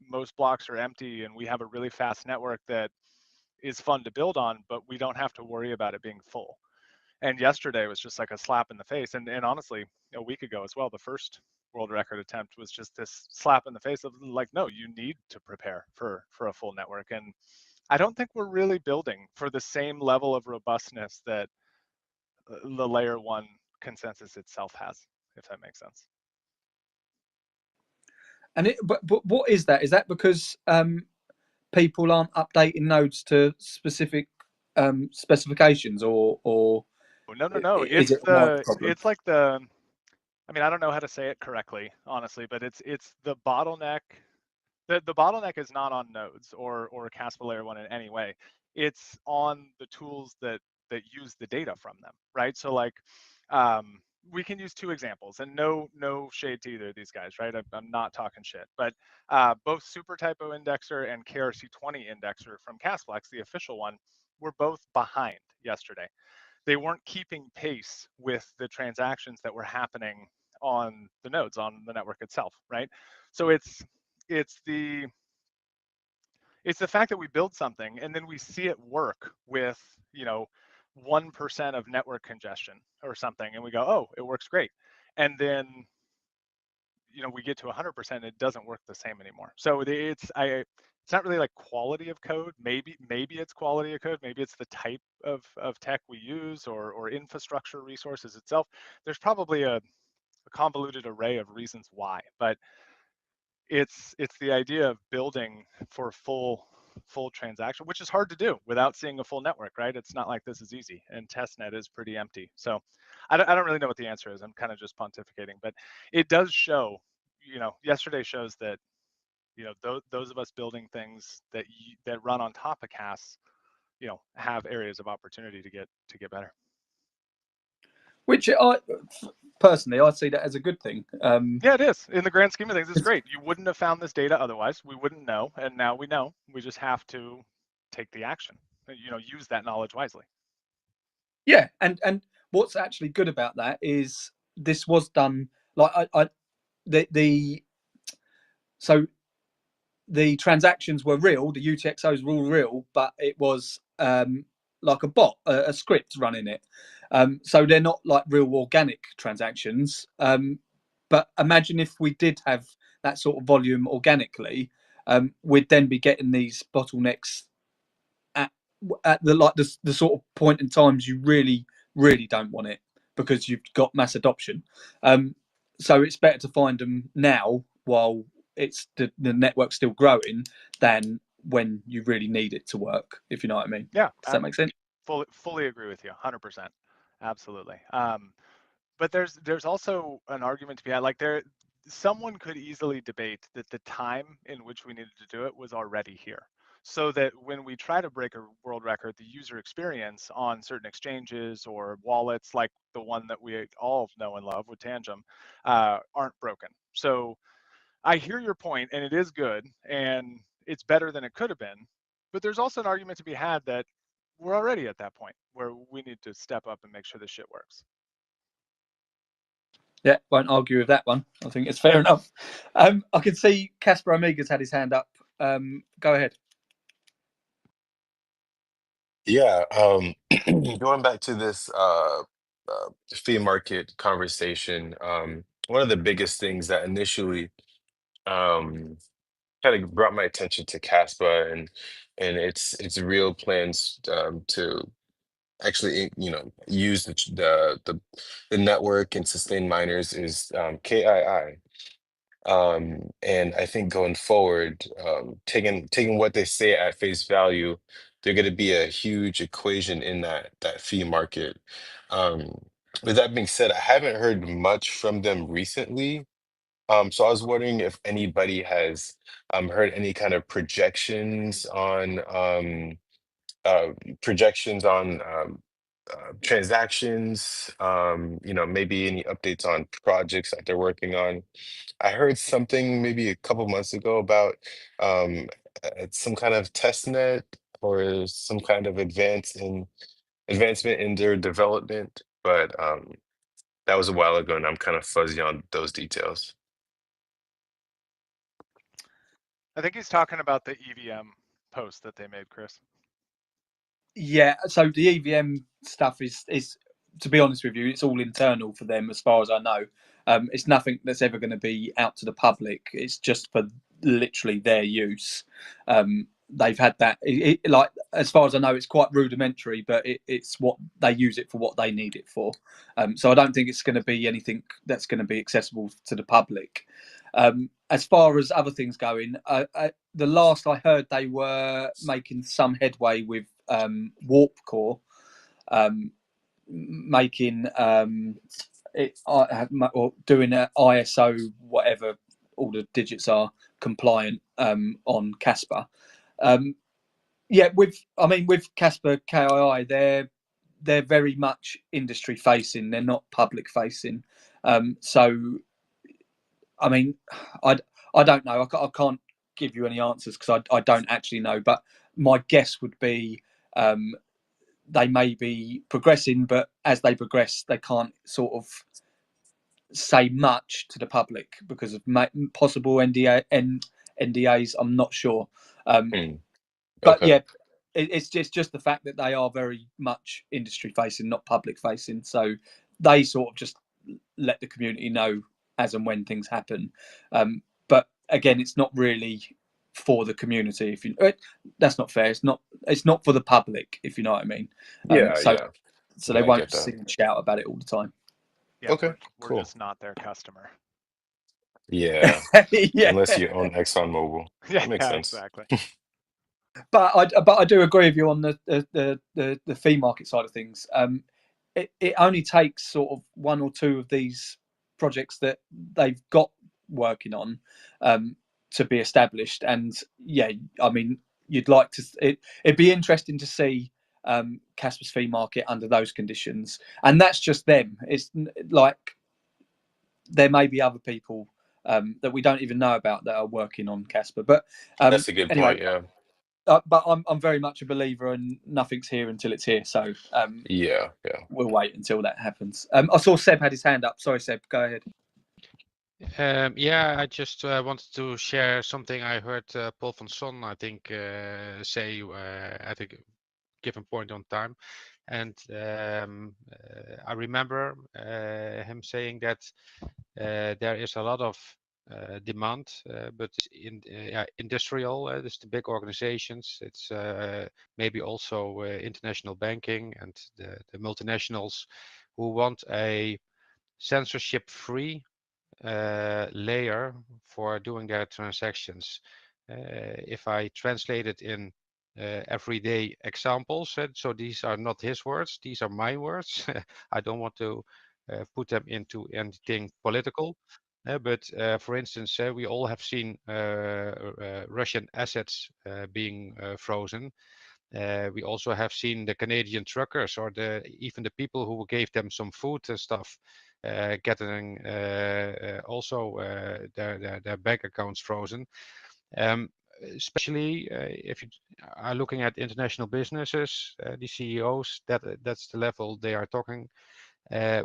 most blocks are empty and we have a really fast network that is fun to build on, but we don't have to worry about it being full. And yesterday was just like a slap in the face. And honestly, a week ago as well, the first world record attempt was just this slap in the face of like, no, you need to prepare for a full network. And I don't think we're really building for the same level of robustness that the layer one consensus itself has, if that makes sense. And but what is that? Is that because people aren't updating nodes to specific specifications, or No. Is it It's like the, I mean, I don't know how to say it correctly, honestly, but it's the bottleneck. The bottleneck is not on nodes or Kaspa layer one in any way. It's on the tools that use the data from them, right? So like, we can use two examples, and no shade to either of these guys, right? I'm not talking shit, but both Super Typo Indexer and KRC20 Indexer from Casplex, the official one, were both behind yesterday. They weren't keeping pace with the transactions that were happening on the nodes, on the network itself, right? So it's the fact that we build something and then we see it work with, 1% of network congestion or something, and we go, oh, it works great. And then, we get to 100%, it doesn't work the same anymore. So it's not really like quality of code. Maybe it's quality of code. Maybe it's the type of tech we use or infrastructure resources itself. There's probably a convoluted array of reasons why, but it's the idea of building for full transaction, which is hard to do without seeing a full network, right? It's not like this is easy, and testnet is pretty empty. So I don't really know what the answer is. I'm kind of just pontificating, but it does show, yesterday shows that, those of us building things that run on top of CAS, have areas of opportunity to get better. Which I personally, I see that as a good thing. Yeah, it is. In the grand scheme of things, it's great. You wouldn't have found this data otherwise. We wouldn't know, and now we know. We just have to take the action. Use that knowledge wisely. Yeah, and what's actually good about that is this was done like so the transactions were real, the UTXOs were all real, but it was like a bot, a script running it. So they're not like real organic transactions. But imagine if we did have that sort of volume organically, we'd then be getting these bottlenecks at the sort of point in times you really don't want it, because you've got mass adoption. So it's better to find them now while it's the network's still growing than when you really need it to work, if you know what I mean. Yeah. Does that make sense? Fully agree with you, 100%. Absolutely. But there's also an argument to be had. Like someone could easily debate that the time in which we needed to do it was already here. So that when we try to break a world record, the user experience on certain exchanges or wallets, like the one that we all know and love with Tangem, aren't broken. So I hear your point, and it is good, and it's better than it could have been. But there's also an argument to be had that we're already at that point where we need to step up and make sure this shit works. Yeah, won't argue with that one. I think it's fair enough. I can see Casper Omega's had his hand up. Go ahead. Yeah, going back to this fee market conversation, one of the biggest things that initially kind of brought my attention to Caspa and its real plans to actually use the network and sustain miners is KII. And I think going forward, taking what they say at face value, they're going to be a huge equation in that fee market. Um, with that being said, I haven't heard much from them recently. So I was wondering if anybody has heard any kind of uh, projections on transactions, maybe any updates on projects that they're working on. I heard something maybe a couple months ago about some kind of test net or some kind of advancement in their development, but that was a while ago, and I'm kind of fuzzy on those details. I think he's talking about the EVM post that they made, Chris. Yeah, so the EVM stuff is to be honest with you, it's all internal for them as far as I know. It's nothing that's ever going to be out to the public. It's just for literally their use. They've had that, like as far as I know, it's quite rudimentary, but it's what they use it for, what they need it for. So I don't think it's going to be anything that's going to be accessible to the public. As far as other things going, the last I heard, they were making some headway with Warp Core, making it or doing an ISO whatever all the digits are compliant on Kaspa. Yeah, with Kaspa KII, they're very much industry facing. They're not public facing. So, I mean, I don't know. I can't give you any answers because I don't actually know. But my guess would be they may be progressing, but as they progress, they can't sort of say much to the public because of possible NDAs. I'm not sure. But Okay. yeah, it's just the fact that they are very much industry facing, not public facing. So they sort of just let the community know as and when things happen. But again, it's not really for the community. If you, that's not fair. It's not for the public, if you know what I mean. Yeah, So yeah. so No, they I get won't that. sing and shout about it all the time. Yeah, Okay, we're cool. just not their customer. Yeah. Yeah. Unless you own ExxonMobil. Yeah, That makes sense. exactly. But I do agree with you on the fee market side of things. It only takes sort of one or two of these projects that they've got working on to be established. And yeah, I mean, you'd like to. It'd be interesting to see Kaspa's fee market under those conditions, and that's just them. It's like there may be other people that we don't even know about that are working on Kaspa. But That's a good anyway. point, yeah. But I'm very much a believer, and nothing's here until it's here. So Yeah. we'll wait until that happens. I saw Seb had his hand up. Sorry, Seb, go ahead. Yeah, I just wanted to share something I heard Paul van Son, I think, say at a given point on time. And I remember him saying that there is a lot of demand, but industrial, it's the big organizations, it's maybe also international banking and the multinationals who want a censorship-free layer for doing their transactions. If I translate it in everyday examples, so these are not his words, these are my words. I don't want to put them into anything political. But for instance, we all have seen Russian assets being frozen. We also have seen the Canadian truckers or even the people who gave them some food and stuff getting also their bank accounts frozen. Especially if you are looking at international businesses, the CEOs, that's the level they are talking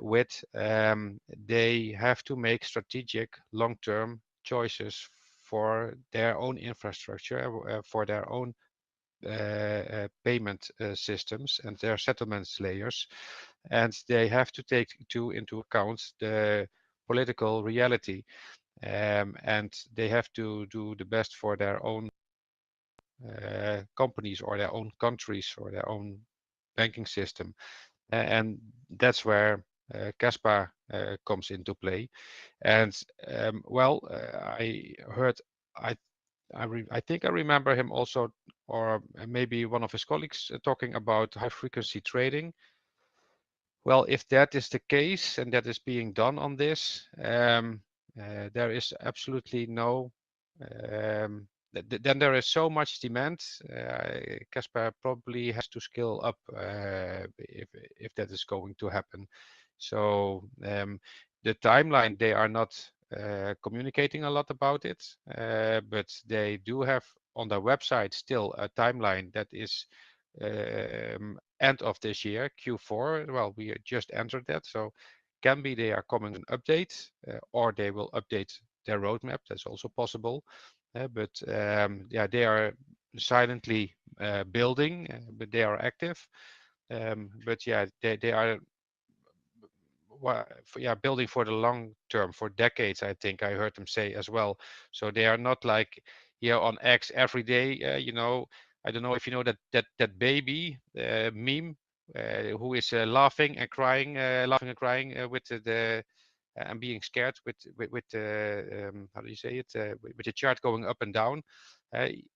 with. They have to make strategic long-term choices for their own infrastructure, for their own payment systems and their settlements layers, and they have to take into account the political reality, and they have to do the best for their own companies or their own countries or their own banking system, and that's where Kaspa comes into play. And I heard I think I remember him also, or maybe one of his colleagues, talking about high frequency trading. Well, if that is the case and that is being done on this, there is absolutely no. Then there is so much demand. Kaspa probably has to scale up if that is going to happen. So the timeline, they are not communicating a lot about it, but they do have on their website still a timeline that is end of this year, Q4. Well, we just entered that, so can be they are coming an update, or they will update their roadmap. That's also possible. But yeah, they are silently building, but they are active. But yeah, they are building for the long term, for decades. I think I heard them say as well. So they are not like here on X every day. You know, I don't know if you know that baby meme who is laughing and crying, with the and being scared with how do you say it, with the chart going up and down.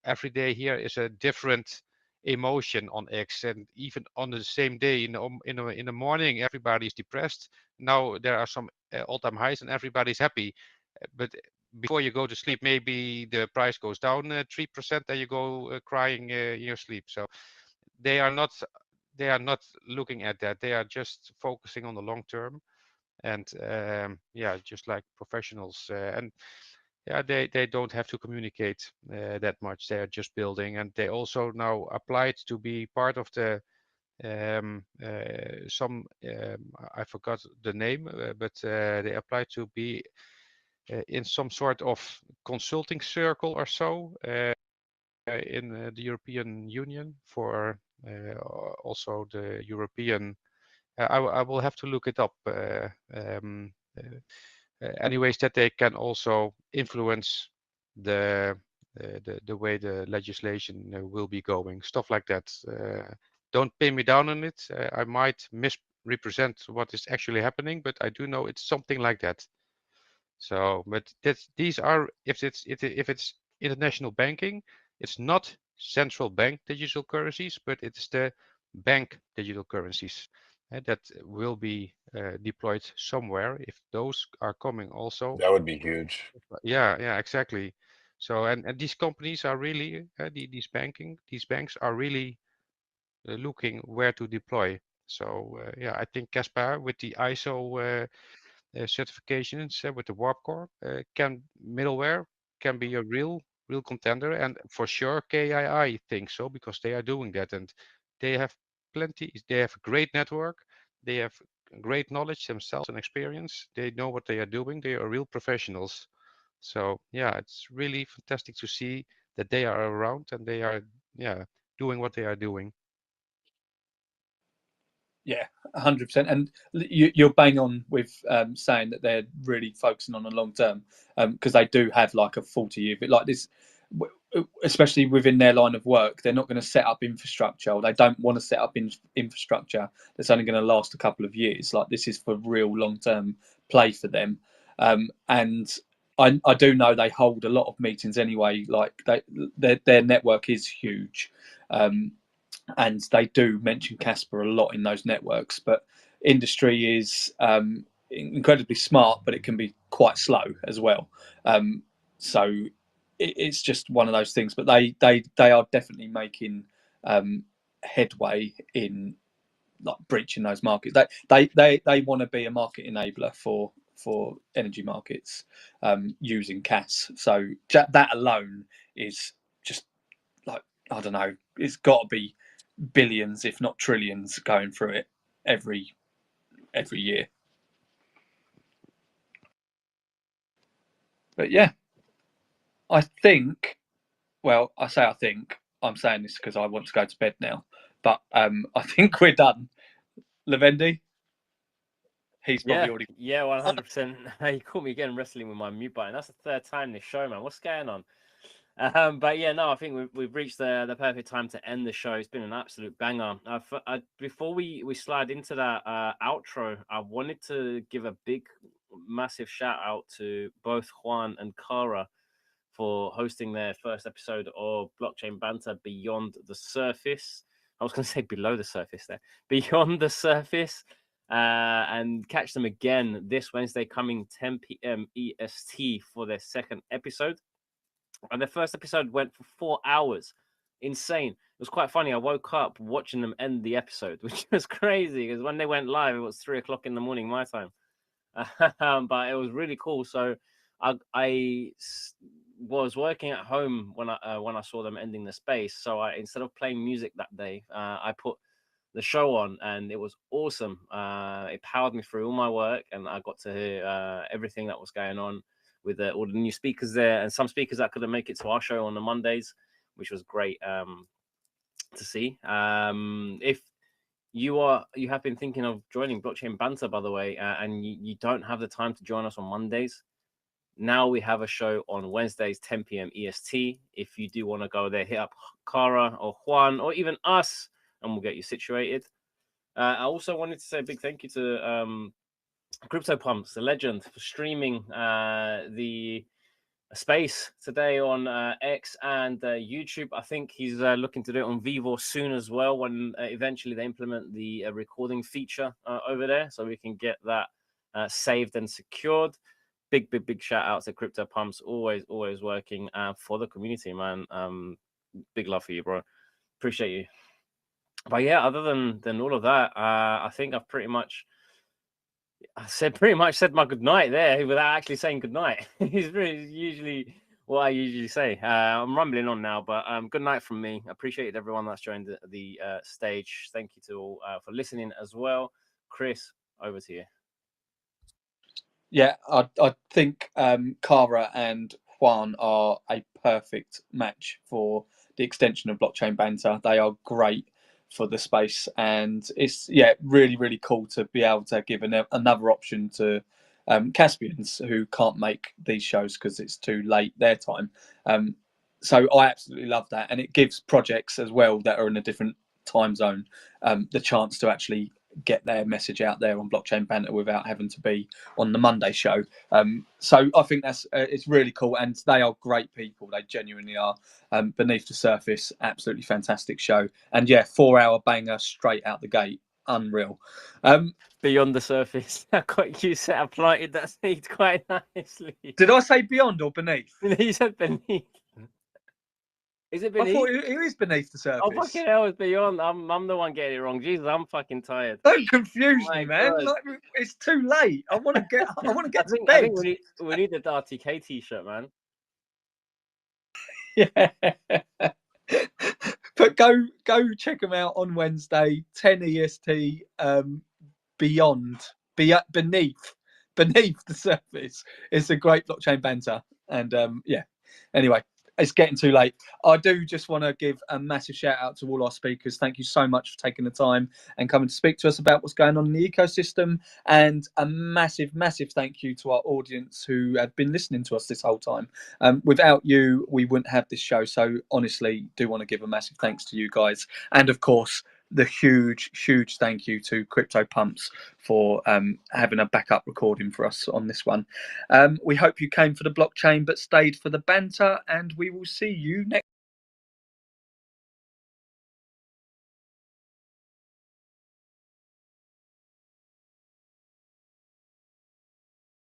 Every day here is a different emotion on X, and even on the same day in the morning everybody's depressed. Now there are some all-time highs and everybody's happy, but before you go to sleep maybe the price goes down 3% and you go crying in your sleep. So they are not looking at that. They are just focusing on the long term, and yeah, just like professionals, and yeah, they don't have to communicate that much. They are just building, and they also now applied to be part of the I forgot the name, but they applied to be in some sort of consulting circle or so in the European Union for also the European. I will have to look it up. Anyways, that they can also influence the way the legislation will be going, stuff like that. Don't pin me down on it. I might misrepresent what is actually happening, but I do know it's something like that. So, but these are, if it's international banking, it's not central bank digital currencies, but it's the bank digital currencies that will be deployed somewhere. If those are coming also, That would be huge. yeah, exactly. So, and these companies are really these banks are really looking where to deploy. So yeah, I think Kaspa with the ISO certifications with the Warp Core can middleware can be a real contender, and for sure KII thinks so because they are doing that, and they have plenty. They have a great network. They have great knowledge themselves and experience. They know what they are doing. They are real professionals. So yeah, it's really fantastic to see that they are around and they are doing what they are doing. Yeah, 100%. And you're bang on with saying that they're really focusing on the long term, because they do have like a 40-year, but like this, especially within their line of work, they're not going to set up infrastructure, or they don't want to set up infrastructure that's only going to last a couple of years. Like this is for real long term play for them. And I do know they hold a lot of meetings anyway. Like their network is huge. And they do mention Kaspa a lot in those networks, but industry is incredibly smart, but it can be quite slow as well. So it's just one of those things. But they are definitely making headway in like breaching those markets. They want to be a market enabler for energy markets using CAS. So that alone is just like, I don't know, it's got to be billions, if not trillions, going through it every year. But yeah, I think. Well, I say I think. I'm saying this because I want to go to bed now. But I think we're done. Levendi. He's probably already. Yeah, 100%. You caught me again wrestling with my mute button. That's the third time this show, man. What's going on? But yeah, no, I think we've reached the perfect time to end the show. It's been an absolute banger. Before we slide into that outro, I wanted to give a big, massive shout out to both Juan and Kara for hosting their first episode of Blockchain Banter Beyond the Surface. I was going to say below the surface there. Beyond the Surface. And catch them again this Wednesday coming 10 p.m. EST for their second episode. And the first episode went for 4 hours. Insane. It was quite funny. I woke up watching them end the episode, which was crazy because when they went live, it was 3 o'clock in the morning, my time. But it was really cool. So I was working at home when I saw them ending the space. So I, instead of playing music that day, I put the show on, and it was awesome. It powered me through all my work, and I got to hear everything that was going on with all the new speakers there, and some speakers that couldn't make it to our show on the Mondays, which was great to see. If you have been thinking of joining Blockchain Banter, by the way, and you don't have the time to join us on Mondays, now we have a show on Wednesdays, 10 p.m. EST. If you do want to go there, hit up Cara or Juan or even us, and we'll get you situated. I also wanted to say a big thank you to CryptoPumpz, the legend, for streaming the space today on X and YouTube. I think he's looking to do it on Vivo soon as well, when eventually they implement the recording feature over there, so we can get that saved and secured. Big shout out to CryptoPumpz, always working for the community, man. Big love for you, bro. Appreciate you. But yeah, other than all of that, I think I've pretty much said my goodnight there without actually saying goodnight. It's really usually what I usually say. I'm rambling on now, but good night from me. Appreciate everyone that's joined the stage. Thank you to all for listening as well. Chris, over to you. Yeah, I think Cara and Juan are a perfect match for the extension of Blockchain Banter. They are great for the space, and it's really cool to be able to give another option to Caspians who can't make these shows because it's too late their time. So I absolutely love that, and it gives projects as well that are in a different time zone the chance to actually get their message out there on Blockchain Banter without having to be on the Monday show. So I think that's it's really cool, and they are great people. They genuinely are. Beneath the Surface, absolutely fantastic show, and 4-hour banger straight out the gate, unreal. Beyond the Surface, I got you set up, planted that seed quite nicely. Did I say beyond or beneath? You said beneath. Is it beneath? I thought it is beneath the surface. Oh, fucking hell, it's beyond. I'm the one getting it wrong. Jesus, I'm fucking tired. Don't confuse me, man. Like, it's too late. I want to get to bed. I think we need the RTK t-shirt, man. Yeah. But go check them out on Wednesday, 10 EST. Beneath the Surface. It's a great Blockchain Banter, and Anyway, it's getting too late. I do just want to give a massive shout out to all our speakers. Thank you so much for taking the time and coming to speak to us about what's going on in the ecosystem. And a massive thank you to our audience who have been listening to us this whole time. Without you, we wouldn't have this show. So honestly, do want to give a massive thanks to you guys. And of course, the huge thank you to CryptoPumpz for having a backup recording for us on this one. We hope you came for the blockchain but stayed for the banter, and we will see you next